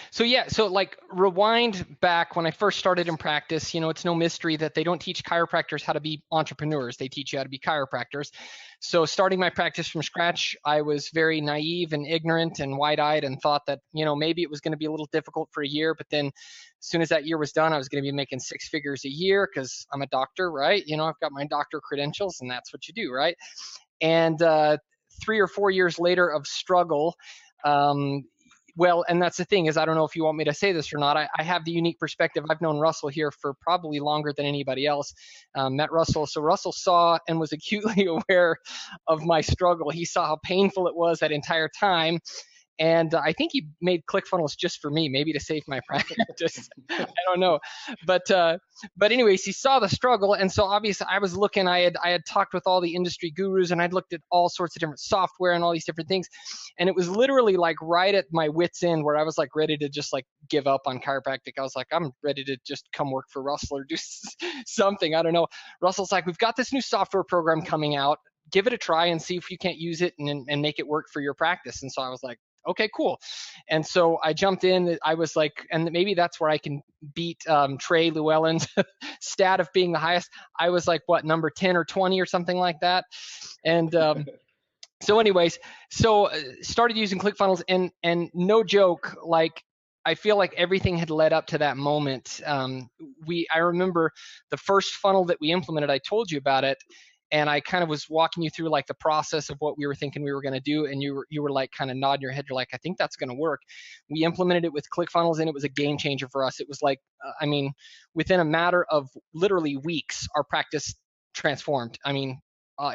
So yeah, so like rewind back when I first started in practice, you know, it's no mystery that they don't teach chiropractors how to be entrepreneurs. They teach you how to be chiropractors. So starting my practice from scratch, I was very naive and ignorant and wide-eyed and thought that, you know, maybe it was going to be a little difficult for a year, but then as soon as that year was done, I was going to be making six figures a year because I'm a doctor, right? You know, I've got my doctor credentials and that's what you do, right? And 3 or 4 years later of struggle, well, and that's the thing is, I don't know if you want me to say this or not. I have the unique perspective. I've known Russell here for probably longer than anybody else. Met Russell. So Russell saw and was acutely aware of my struggle. He saw how painful it was that entire time. And I think he made ClickFunnels just for me, maybe to save my practice. I don't know, but anyways, he saw the struggle, and so obviously I was looking. I had talked with all the industry gurus, and I'd looked at all sorts of different software and all these different things, and it was literally like right at my wit's end where I was like ready to just like give up on chiropractic. I was like, I'm ready to just come work for Russell or do something. I don't know. Russell's like, we've got this new software program coming out. Give it a try and see if you can't use it and make it work for your practice. And so I was like, okay, cool. And so I jumped in. I was like, and maybe that's where I can beat Trey Llewellyn's stat of being the highest. I was like, what, number 10 or 20 or something like that. And so anyways, so started using ClickFunnels, and no joke, like I feel like everything had led up to that moment. I remember the first funnel that we implemented, I told you about it. And I kind of was walking you through like the process of what we were thinking we were going to do. And you were like kind of nodding your head. You're like, I think that's going to work. We implemented it with ClickFunnels and it was a game changer for us. It was like, I mean, within a matter of literally weeks, our practice transformed. I mean,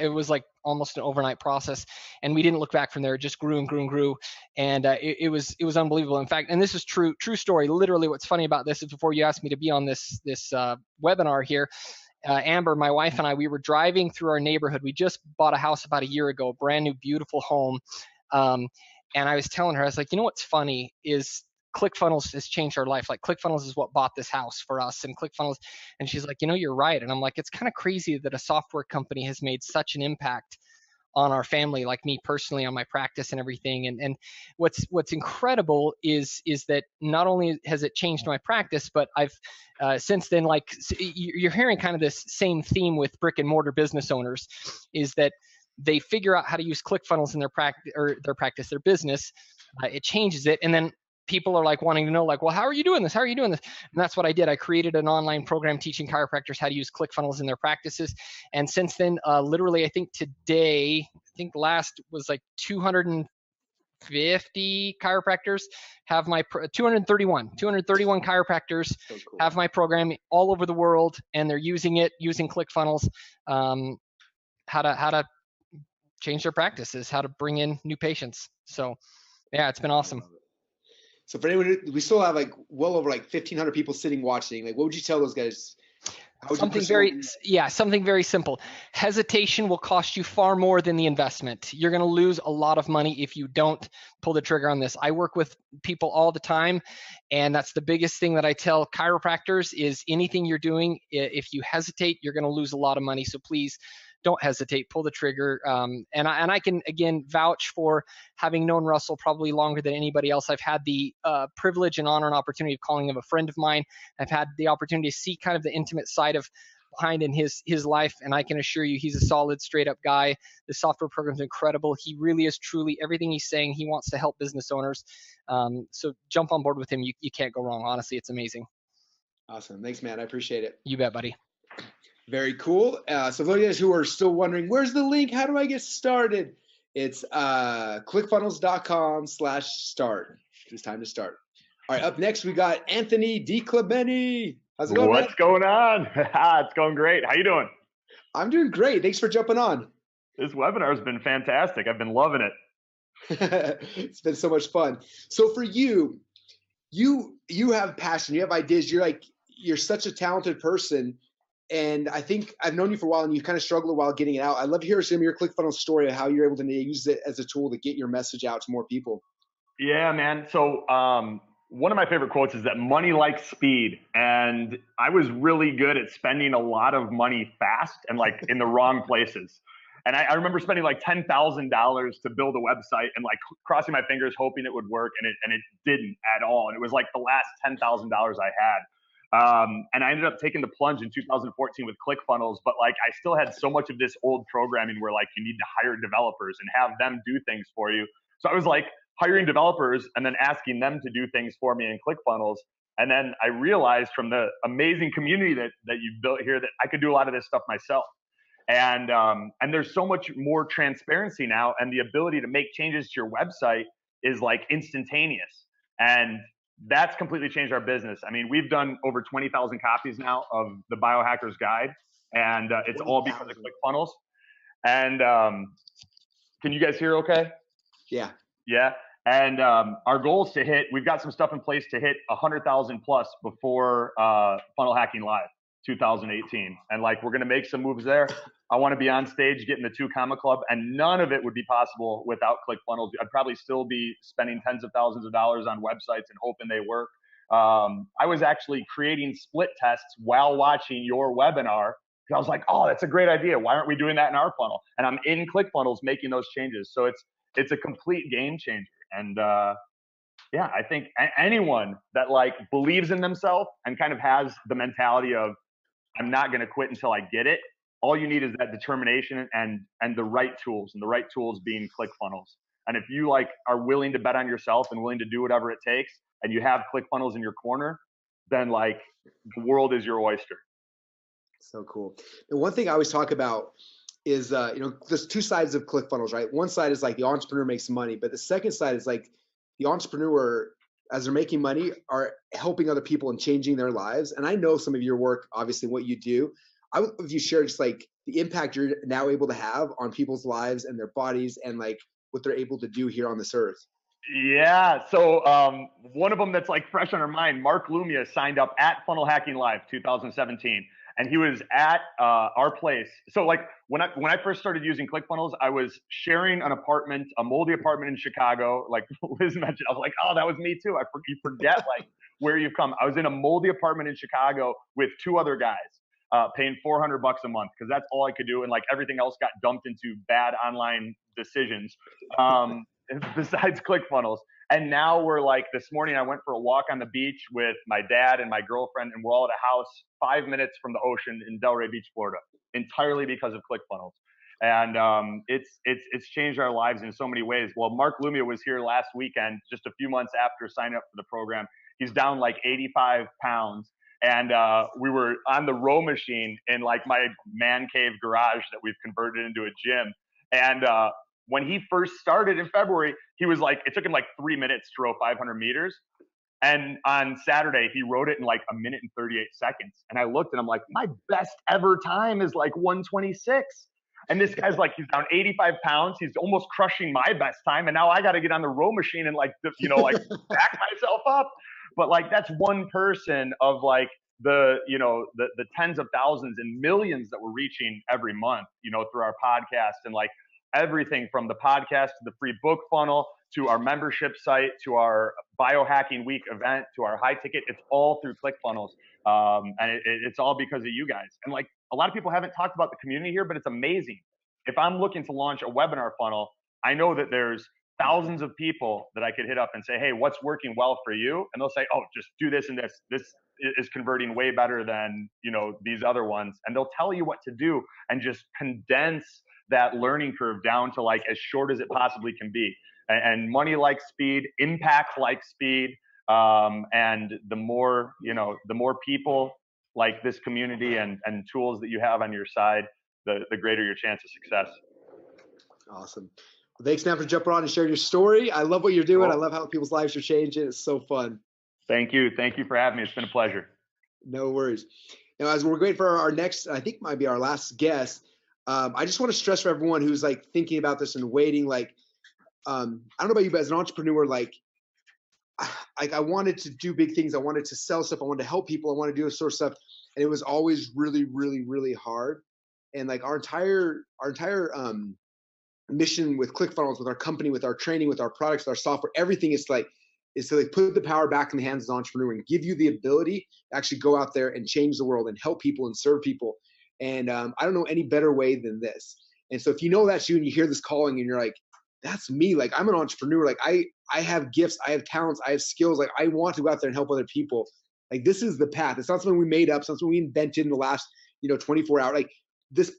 it was like almost an overnight process, and we didn't look back from there. It just grew and grew and grew, and it was unbelievable. In fact, and this is true story. Literally, what's funny about this is before you asked me to be on this webinar here, Amber, my wife, and I, we were driving through our neighborhood. We just bought a house about a year ago, a brand new, beautiful home. And I was telling her, I was like, you know what's funny is ClickFunnels has changed our life. Like ClickFunnels is what bought this house for us, and ClickFunnels. And she's like, you know, you're right. And I'm like, it's kind of crazy that a software company has made such an impact on our family, like me personally, on my practice and everything. And what's incredible is that not only has it changed my practice, but I've since then, like you're hearing kind of this same theme with brick and mortar business owners, is that they figure out how to use ClickFunnels in their business. It changes it, and then people are like wanting to know, like, well, how are you doing this? How are you doing this? And that's what I did. I created an online program teaching chiropractors how to use ClickFunnels in their practices. And since then, literally, I think today, last was like 250 250 chiropractors have my 231 chiropractors have my program all over the world, and they're using ClickFunnels, how to change their practices, how to bring in new patients. So yeah, it's been awesome. So for anyone, we still have like well over like 1,500 people sitting watching. Like, what would you tell those guys? Something very simple. Hesitation will cost you far more than the investment. You're going to lose a lot of money if you don't pull the trigger on this. I work with people all the time, and that's the biggest thing that I tell chiropractors is anything you're doing, if you hesitate, you're going to lose a lot of money. So please don't hesitate, pull the trigger. And I can, again, vouch for having known Russell probably longer than anybody else. I've had the privilege and honor and opportunity of calling him a friend of mine. I've had the opportunity to see kind of the intimate side of behind in his life, and I can assure you he's a solid, straight up guy. The software program's incredible. He really is truly everything he's saying. He wants to help business owners. So jump on board with him. You can't go wrong. Honestly, it's amazing. Awesome. Thanks, man. I appreciate it. You bet, buddy. Very cool. So for those of you guys who are still wondering, where's the link? How do I get started? It's clickfunnels.com/start. It's time to start. All right, up next we got Anthony DiClementi. How's it going, What's going on? It's going great. How you doing? I'm doing great. Thanks for jumping on. This webinar has been fantastic. I've been loving it. It's been so much fun. So for you have passion, you have ideas. You're such a talented person. And I think I've known you for a while, and you kind of struggled while getting it out. I'd love to hear some of your ClickFunnels story of how you're able to use it as a tool to get your message out to more people. Yeah, man. So one of my favorite quotes is that money likes speed. And I was really good at spending a lot of money fast and like in the wrong places. And I remember spending like $10,000 to build a website and like crossing my fingers, hoping it would work. And it didn't at all. And it was like the last $10,000 I had. And I ended up taking the plunge in 2014 with ClickFunnels, but like I still had so much of this old programming where like you need to hire developers and have them do things for you. So I was like hiring developers and then asking them to do things for me in ClickFunnels. And then I realized from the amazing community that you've built here that I could do a lot of this stuff myself. And there's so much more transparency now, and the ability to make changes to your website is like instantaneous. And that's completely changed our business. I mean, we've done over 20,000 copies now of the Biohacker's Guide, and it's all because of ClickFunnels. And can you guys hear okay? Yeah. Yeah. And our goal is to hit, we've got some stuff in place to hit 100,000 plus before Funnel Hacking Live 2018. And like, we're going to make some moves there. I want to be on stage getting the 2 Comma Club, and none of it would be possible without ClickFunnels. I'd probably still be spending tens of thousands of dollars on websites and hoping they work. I was actually creating split tests while watching your webinar. I was like, oh, that's a great idea. Why aren't we doing that in our funnel? And I'm in ClickFunnels making those changes. So it's a complete game changer. And yeah, I think anyone that like believes in themselves and kind of has the mentality of, I'm not going to quit until I get it. All you need is that determination and the right tools, and the right tools being ClickFunnels. And if you like are willing to bet on yourself and willing to do whatever it takes, and you have ClickFunnels in your corner, then like the world is your oyster. So cool. And one thing I always talk about is, there's 2 sides of ClickFunnels, right? One side is like the entrepreneur makes money, but the second side is like the entrepreneur, as they're making money, are helping other people and changing their lives. And I know some of your work, obviously, what you do. I would love if you share just like the impact you're now able to have on people's lives and their bodies, and like what they're able to do here on this earth. Yeah. So one of them that's like fresh on our mind, Mark Lumia signed up at Funnel Hacking Live 2017. And he was at our place. So like when I first started using ClickFunnels, I was sharing an apartment, a moldy apartment in Chicago. Like Liz mentioned, I was like, oh, that was me too. You forget like where you've come. I was in a moldy apartment in Chicago with 2 other guys, paying $400 a month because that's all I could do. And like everything else got dumped into bad online decisions besides ClickFunnels. And now we're like, this morning I went for a walk on the beach with my dad and my girlfriend, and we're all at a house 5 minutes from the ocean in Delray Beach, Florida, entirely because of ClickFunnels. And it's changed our lives in so many ways. Well, Mark Lumia was here last weekend, just a few months after signing up for the program. He's down like 85 pounds. And we were on the row machine in like my man cave garage that we've converted into a gym. And when he first started in February, he was like, it took him like 3 minutes to row 500 meters. And on Saturday, he rode it in like 1 minute and 38 seconds. And I looked and I'm like, my best ever time is like 1:26. And this guy's like, he's down 85 pounds. He's almost crushing my best time. And now I got to get on the row machine and like, you know, like back myself up. But like, that's one person of like the, you know, the tens of thousands and millions that we're reaching every month, you know, through our podcast, and like everything from the podcast to the free book funnel to our membership site to our biohacking week event to our high ticket. It's all through ClickFunnels. And it's all because of you guys. And like, a lot of people haven't talked about the community here, but it's amazing. If I'm looking to launch a webinar funnel, I know that there's thousands of people that I could hit up and say, hey, what's working well for you? And they'll say, oh, just do this and this. This is converting way better than, you know, these other ones. And they'll tell you what to do and just condense that learning curve down to like as short as it possibly can be. And money likes speed, impact likes speed. And the more, you know, the more people like this community and tools that you have on your side, the greater your chance of success. Awesome. Well, thanks, man, for jumping on and sharing your story. I love what you're doing. Cool. I love how people's lives are changing. It's so fun. Thank you. Thank you for having me. It's been a pleasure. No worries. Now, as we're waiting for our next, I think might be our last guest, I just want to stress for everyone who's like thinking about this and waiting, like, I don't know about you, but as an entrepreneur, like I wanted to do big things. I wanted to sell stuff. I wanted to help people. I wanted to do this sort of stuff. And it was always really, really, really hard. And like our entire mission with ClickFunnels, with our company, with our training, with our products, with our software, everything is to like put the power back in the hands of the entrepreneur and give you the ability to actually go out there and change the world and help people and serve people. And I don't know any better way than this. And so if you know that's you and you hear this calling and you're like, that's me. Like I'm an entrepreneur. Like I have gifts, I have talents, I have skills. Like I want to go out there and help other people. Like this is the path. It's not something we made up. It's not something we invented in the last, 24 hours. Like this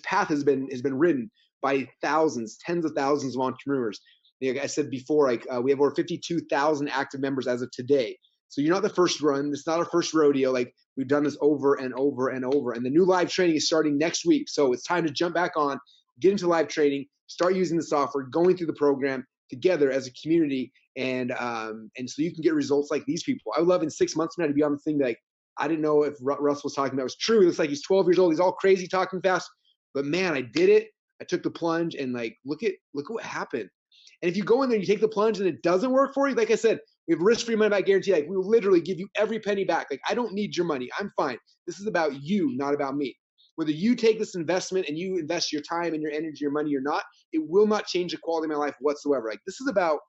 path has been written by thousands, tens of thousands of entrepreneurs. Like I said before, like we have over 52,000 active members as of today. So you're not the first run. It's not our first rodeo. Like we've done this over and over and over. And the new live training is starting next week. So it's time to jump back on, get into live training, start using the software, going through the program together as a community. And so you can get results like these people. I would love in 6 months from now to be on the thing that, like, I didn't know if Russell was talking about was true. He looks like he's 12 years old. He's all crazy, talking fast. But man, I did it. I took the plunge and like, look at what happened. And if you go in there and you take the plunge and it doesn't work for you, like I said, we have risk-free money back guarantee. Like we will literally give you every penny back. Like I don't need your money. I'm fine. This is about you, not about me. Whether you take this investment and you invest your time and your energy, your money or not, it will not change the quality of my life whatsoever. Like this is about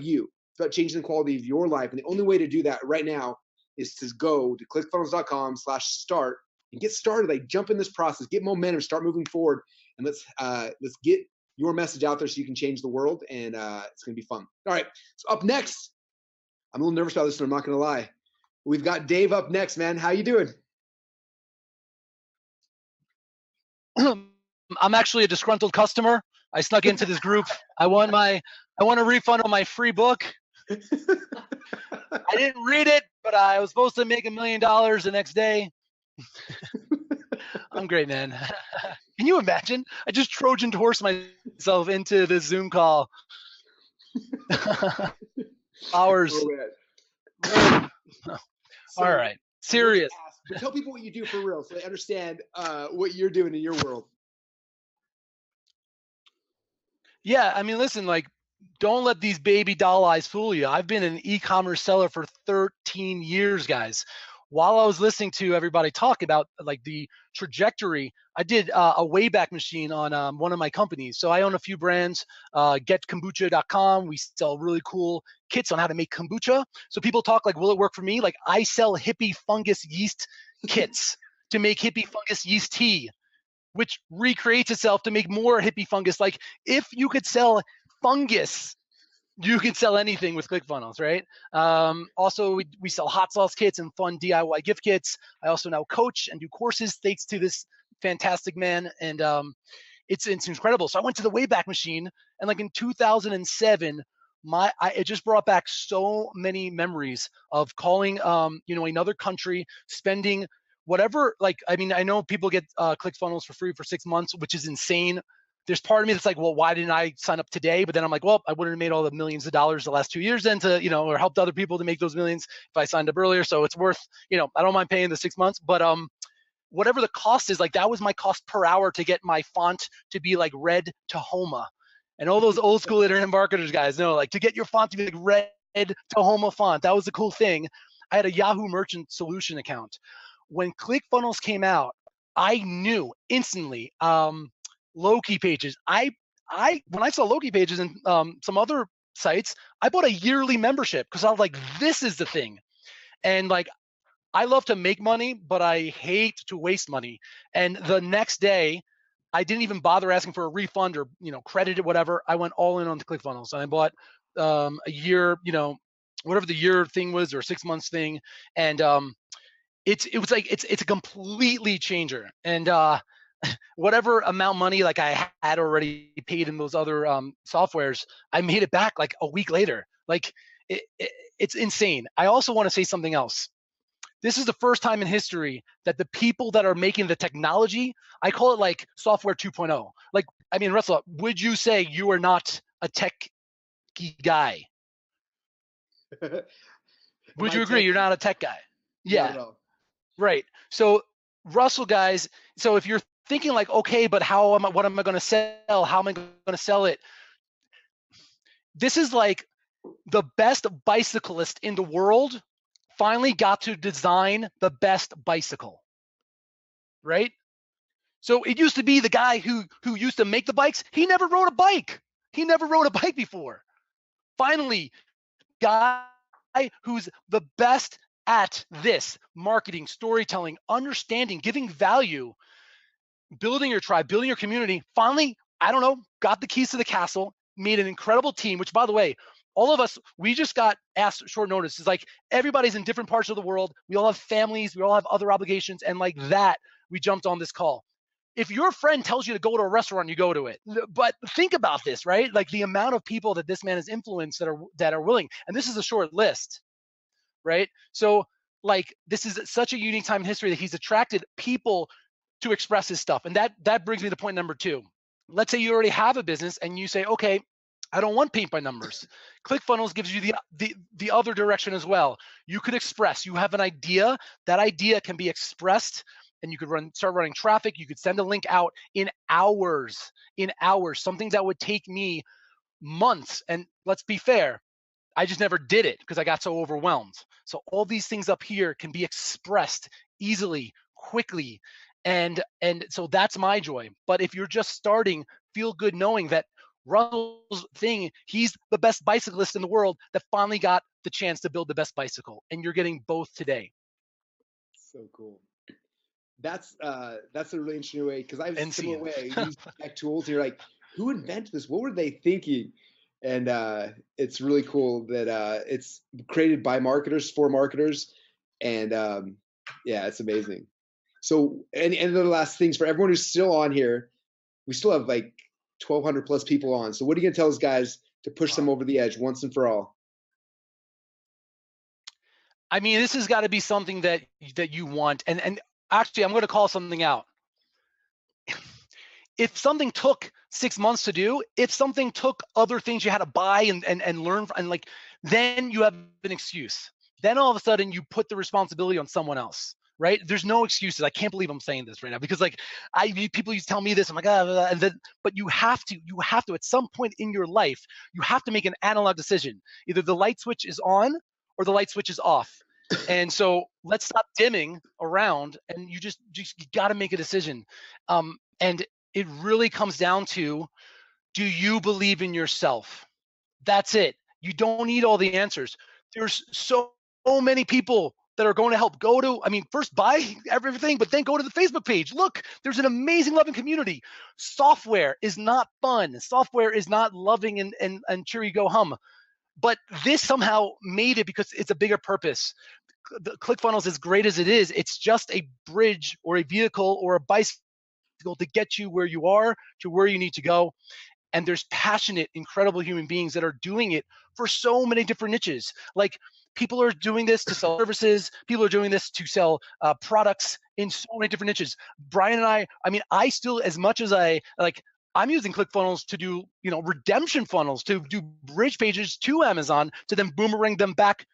you. It's about changing the quality of your life. And the only way to do that right now is to go to clickfunnels.com/start and get started. Like jump in this process, get momentum, start moving forward, and let's get your message out there so you can change the world. And it's gonna be fun. All right. So up next, I'm a little nervous about this, and I'm not gonna lie. We've got Dave up next, man. How you doing? I'm actually a disgruntled customer. I snuck into this group. I want a refund on my free book. I didn't read it, but I was supposed to make $1 million the next day. I'm great, man. Can you imagine? I just Trojan horse myself into the Zoom call. Hours. Oh, all right. Serious. But tell people what you do for real so they understand what you're doing in your world. Yeah, I mean, listen, like, don't let these baby doll eyes fool you. I've been an e-commerce seller for 13 years, guys. While I was listening to everybody talk about like the trajectory, I did a Wayback Machine on one of my companies. So I own a few brands, getkombucha.com. We sell really cool kits on how to make kombucha. So people talk like, will it work for me? Like I sell hippie fungus yeast kits to make hippie fungus yeast tea, which recreates itself to make more hippie fungus. Like if you could sell fungus, you can sell anything with ClickFunnels, right? Also, we sell hot sauce kits and fun DIY gift kits. I also now coach and do courses thanks to this fantastic man, and it's incredible. So I went to the Wayback Machine, and like in 2007, it just brought back so many memories of calling, another country, spending whatever. Like, I mean, I know people get ClickFunnels for free for 6 months, which is insane. there's part of me that's like, well, why didn't I sign up today? But then I'm like, well, I wouldn't have made all the millions of dollars the last 2 years then to, or helped other people to make those millions if I signed up earlier. So it's worth, I don't mind paying the 6 months, but whatever the cost is, like that was my cost per hour to get my font to be like red Tahoma. And all those old school internet marketers guys know, like to get your font to be like red Tahoma font, that was the cool thing. I had a Yahoo Merchant Solution account. When ClickFunnels came out, I knew instantly. Loki pages. When I saw Loki pages and some other sites, I bought a yearly membership because I was like, this is the thing. And like, I love to make money, but I hate to waste money. And the next day, I didn't even bother asking for a refund or credit or whatever. I went all in on the ClickFunnels, and I bought a year, whatever the year thing was or 6 months thing, and it's a completely changer. And whatever amount of money like I had already paid in those other softwares, I made it back like a week later. Like it's insane. I also want to say something else. This is the first time in history that the people that are making the technology, I call it like software 2.0. Like, I mean, Russell, would you say you are not a tech guy? Would you agree you're not a tech guy? Yeah. Right. So Russell guys, so if you're thinking like, okay, but what am I going to sell? How am I going to sell it? This is like the best bicyclist in the world finally got to design the best bicycle, right? So it used to be the guy who used to make the bikes. He never rode a bike. He never rode a bike before. Finally, guy who's the best at this: marketing, storytelling, understanding, giving value, building your tribe, building your community. Finally, I don't know, got the keys to the castle, made an incredible team, which by the way, all of us, we just got asked short notice. It's like everybody's in different parts of the world. We all have families. We all have other obligations. And like that, we jumped on this call. If your friend tells you to go to a restaurant, you go to it. But think about this, right? Like the amount of people that this man has influenced that are willing. And this is a short list, right? So like this is such a unique time in history that he's attracted people to express his stuff. And that brings me to point number 2. Let's say you already have a business and you say, okay, I don't want paint by numbers. ClickFunnels gives you the other direction as well. You could express. You have an idea. That idea can be expressed, and you could start running traffic. You could send a link out in hours. In hours, something that would take me months. And let's be fair, I just never did it because I got so overwhelmed. So all these things up here can be expressed easily, quickly, and so that's my joy. But if you're just starting, feel good knowing that Russell's thing, he's the best bicyclist in the world that finally got the chance to build the best bicycle, and you're getting both today. So cool. That's a really interesting way, because I was a similar way. I use tech tools, and you're like, who invented this? What were they thinking? And it's really cool that it's created by marketers for marketers, and yeah, it's amazing. So, and the last things for everyone who's still on here, we still have like 1,200 plus people on. So what are you gonna tell those guys to push them over the edge once and for all? I mean, this has got to be something that you want. And actually, I'm going to call something out. If something took 6 months to do, if something took other things you had to buy and learn, and like, then you have an excuse. Then all of a sudden you put the responsibility on someone else, right? There's no excuses. I can't believe I'm saying this right now, because like people used to tell me this. I'm like, and then, but you have to at some point in your life, you have to make an analog decision. Either the light switch is on or the light switch is off. And so let's stop dimming around, and you got to make a decision. And it really comes down to, do you believe in yourself? That's it. You don't need all the answers. There's so many people that are going to help. First buy everything, but then go to the Facebook page. Look, there's an amazing, loving community. Software is not fun. Software is not loving and cheery go hum. But this somehow made it because it's a bigger purpose. The ClickFunnels, as great as it is, it's just a bridge or a vehicle or a bicycle to get you where you are to where you need to go. And there's passionate, incredible human beings that are doing it for so many different niches. Like, people are doing this to sell services. People are doing this to sell products in so many different niches. Brian and I still, as much as I like, I'm using ClickFunnels to do, redemption funnels, to do bridge pages to Amazon, to then boomerang them back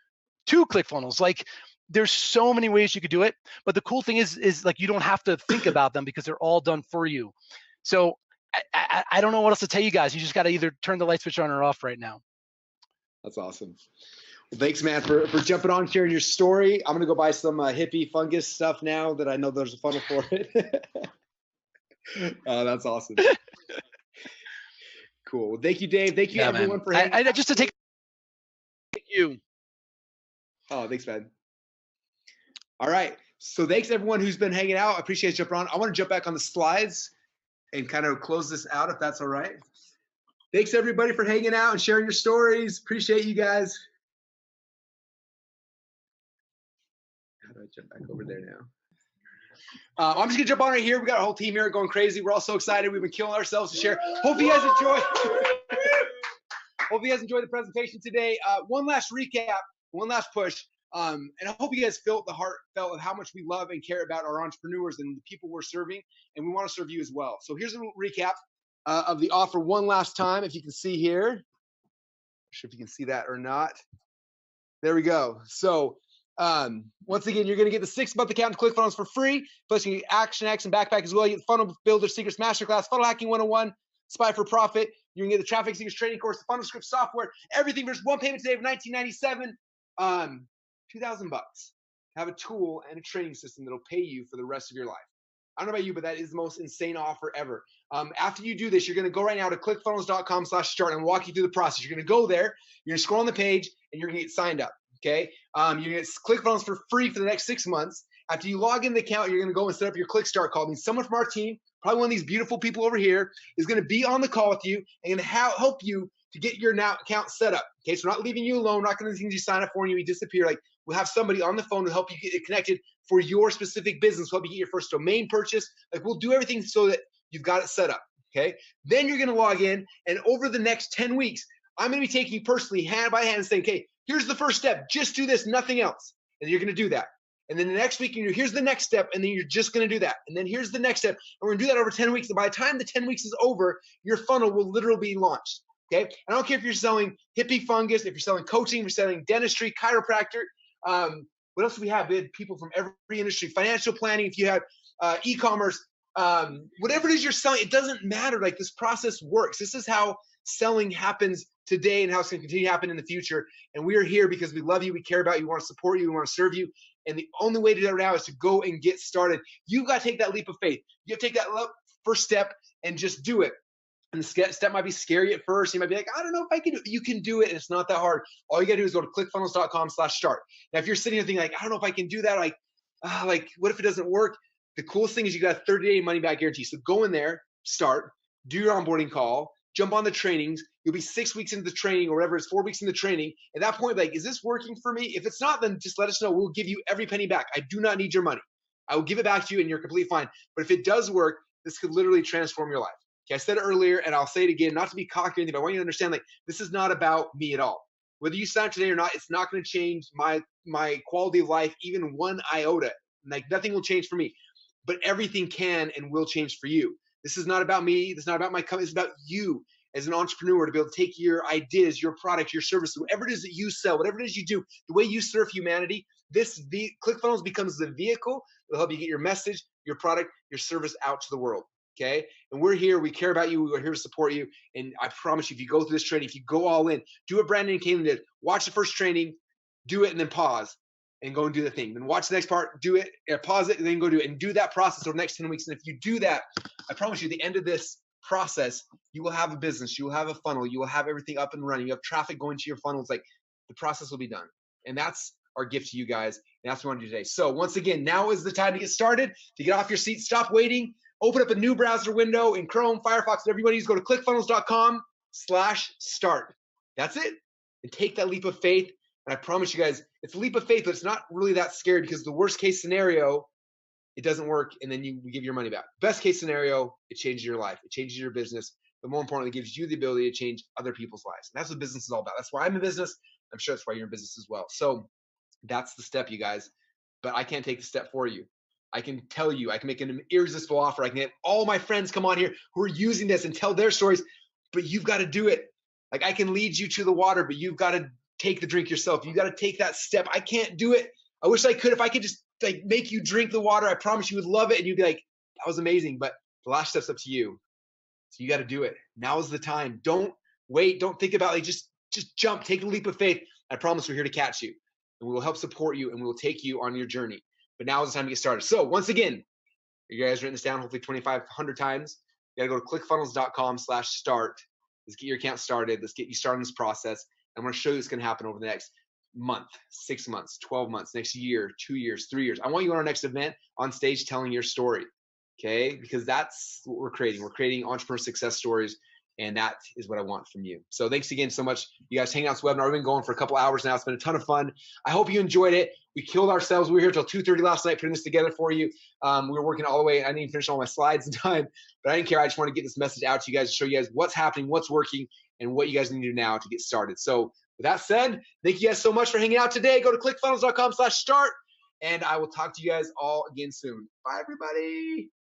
to ClickFunnels. Like, there's so many ways you could do it, but the cool thing is like, you don't have to think about them because they're all done for you. So I don't know what else to tell you guys. You just got to either turn the light switch on or off right now. That's awesome. Well, thanks, man, for jumping on, sharing your story. I'm going to go buy some hippie fungus stuff now that I know there's a funnel for it. That's awesome. Cool. Well, thank you, Dave. Thank you, everyone, for hanging out. Just to take thank you. Oh, thanks, man. All right. So thanks, everyone who's been hanging out. I appreciate you jumping on. I want to jump back on the slides and kind of close this out, if that's all right. Thanks, everybody, for hanging out and sharing your stories. Appreciate you guys. How do I jump back over there now? I'm just going to jump on right here. We got a whole team here going crazy. We're all so excited. We've been killing ourselves to share. Hope you guys enjoy. Hope you guys enjoyed the presentation today. One last recap, one last push. And I hope you guys felt the heartfelt of how much we love and care about our entrepreneurs and the people we're serving. And we want to serve you as well. So here's a recap of the offer one last time. If you can see here, not sure if you can see that or not. There we go. So once again, you're going to get the 6-month account to ClickFunnels for free. Plus, you get Action X and Backpack as well. You get the Funnel Builder Secrets Masterclass, Funnel Hacking 101, Spy for Profit. You're going to get the Traffic Secrets Training Course, the Funnel Script software, everything. There's one payment today of $19.97, $2,000. Have a tool and a training system that'll pay you for the rest of your life. I don't know about you, but that is the most insane offer ever. After you do this, you're going to go right now to clickfunnels.com/start and walk you through the process. You're going to go there, you're going to scroll on the page, and you're going to get signed up. Okay. You're going to get ClickFunnels for free for the next 6 months. After you log in the account, you're going to go and set up your Click Start call. I mean, someone from our team, probably one of these beautiful people over here, is going to be on the call with you and going to help you to get your account set up. Okay. So we're not leaving you alone. We're not going to things you sign up for and you disappear. Like, we'll have somebody on the phone to help you get it connected for your specific business, help you get your first domain purchase. Like, we'll do everything so that you've got it set up. Okay. Then you're going to log in, and over the next 10 weeks, I'm going to be taking you personally hand by hand and saying, okay, here's the first step. Just do this, nothing else. And you're going to do that. And then the next week, here's the next step. And then you're just going to do that. And then here's the next step. And we're going to do that over 10 weeks. And by the time the 10 weeks is over, your funnel will literally be launched. Okay. I don't care if you're selling hippie fungus, if you're selling coaching, if you're selling dentistry, chiropractor. What else do we have? We had people from every industry, financial planning. If you have e-commerce, whatever it is you're selling, it doesn't matter. Like, this process works. This is how selling happens today and how it's going to continue to happen in the future. And we are here because we love you, we care about you, we want to support you, we want to serve you. And the only way to do it now is to go and get started. You've got to take that leap of faith. You have to take that first step and just do it. And the step might be scary at first. You might be like, I don't know if I can do it. You can do it, and it's not that hard. All you got to do is go to clickfunnels.com/start. Now, if you're sitting here thinking, like, I don't know if I can do that, like, what if it doesn't work? The coolest thing is you got a 30-day money-back guarantee. So go in there, start, do your onboarding call, jump on the trainings. You'll be 6 weeks into the training or whatever. It's 4 weeks in the training. At that point, like, is this working for me? If it's not, then just let us know. We'll give you every penny back. I do not need your money. I will give it back to you, and you're completely fine. But if it does work, this could literally transform your life. Okay, I said it earlier, and I'll say it again, not to be cocky or anything, but I want you to understand, like, this is not about me at all. Whether you sign up today or not, it's not going to change my quality of life even one iota. Like, nothing will change for me. But everything can and will change for you. This is not about me. This is not about my company. It's about you as an entrepreneur to be able to take your ideas, your product, your service, whatever it is that you sell, whatever it is you do, the way you serve humanity, ClickFunnels becomes the vehicle that will help you get your message, your product, your service out to the world. Okay. And we're here. We care about you. We're here to support you. And I promise you, if you go through this training, if you go all in, do what Brandon and Caitlin did, watch the first training, do it, and then pause and go and do the thing. Then watch the next part, do it, pause it, and then go do it, and do that process over the next 10 weeks. And if you do that, I promise you, at the end of this process, you will have a business, you will have a funnel, you will have everything up and running. You have traffic going to your funnels. Like, the process will be done. And that's our gift to you guys. And that's what we want to do today. So once again, now is the time to get started, to get off your seat, stop waiting, open up a new browser window in Chrome, Firefox, whatever you want to use. Go to clickfunnels.com/start. That's it. And take that leap of faith. And I promise you guys, it's a leap of faith, but it's not really that scary, because the worst case scenario, it doesn't work, and then we give your money back. Best case scenario, it changes your life. It changes your business. But more importantly, it gives you the ability to change other people's lives. And that's what business is all about. That's why I'm in business. I'm sure that's why you're in business as well. So that's the step, you guys. But I can't take the step for you. I can tell you, I can make an irresistible offer. I can get all my friends come on here who are using this and tell their stories, but you've got to do it. Like, I can lead you to the water, but you've got to take the drink yourself. You got to take that step. I can't do it. I wish I could. If I could just like make you drink the water, I promise you would love it. And you'd be like, that was amazing. But the last step's up to you. So you got to do it. Now is the time. Don't wait. Don't think about it. Just jump, take a leap of faith. I promise we're here to catch you, and we will help support you, and we will take you on your journey. But now is the time to get started. So once again, you guys written this down hopefully 2,500 times. You got to go to clickfunnels.com/start. Let's get your account started. Let's get you started in this process. I'm going to show you what's going to happen over the next month, 6 months, 12 months, next year, 2 years, 3 years. I want you on our next event on stage telling your story, okay? Because that's what we're creating. We're creating entrepreneur success stories, and that is what I want from you. So thanks again so much. You guys hanging out this webinar. We've been going for a couple hours now. It's been a ton of fun. I hope you enjoyed it. We killed ourselves. We were here till 2:30 last night putting this together for you. We were working all the way. I didn't even finish all my slides in time, but I didn't care. I just want to get this message out to you guys, to show you guys what's happening, what's working, and what you guys need to do now to get started. So with that said, thank you guys so much for hanging out today. Go to clickfunnels.com/start, and I will talk to you guys all again soon. Bye, everybody.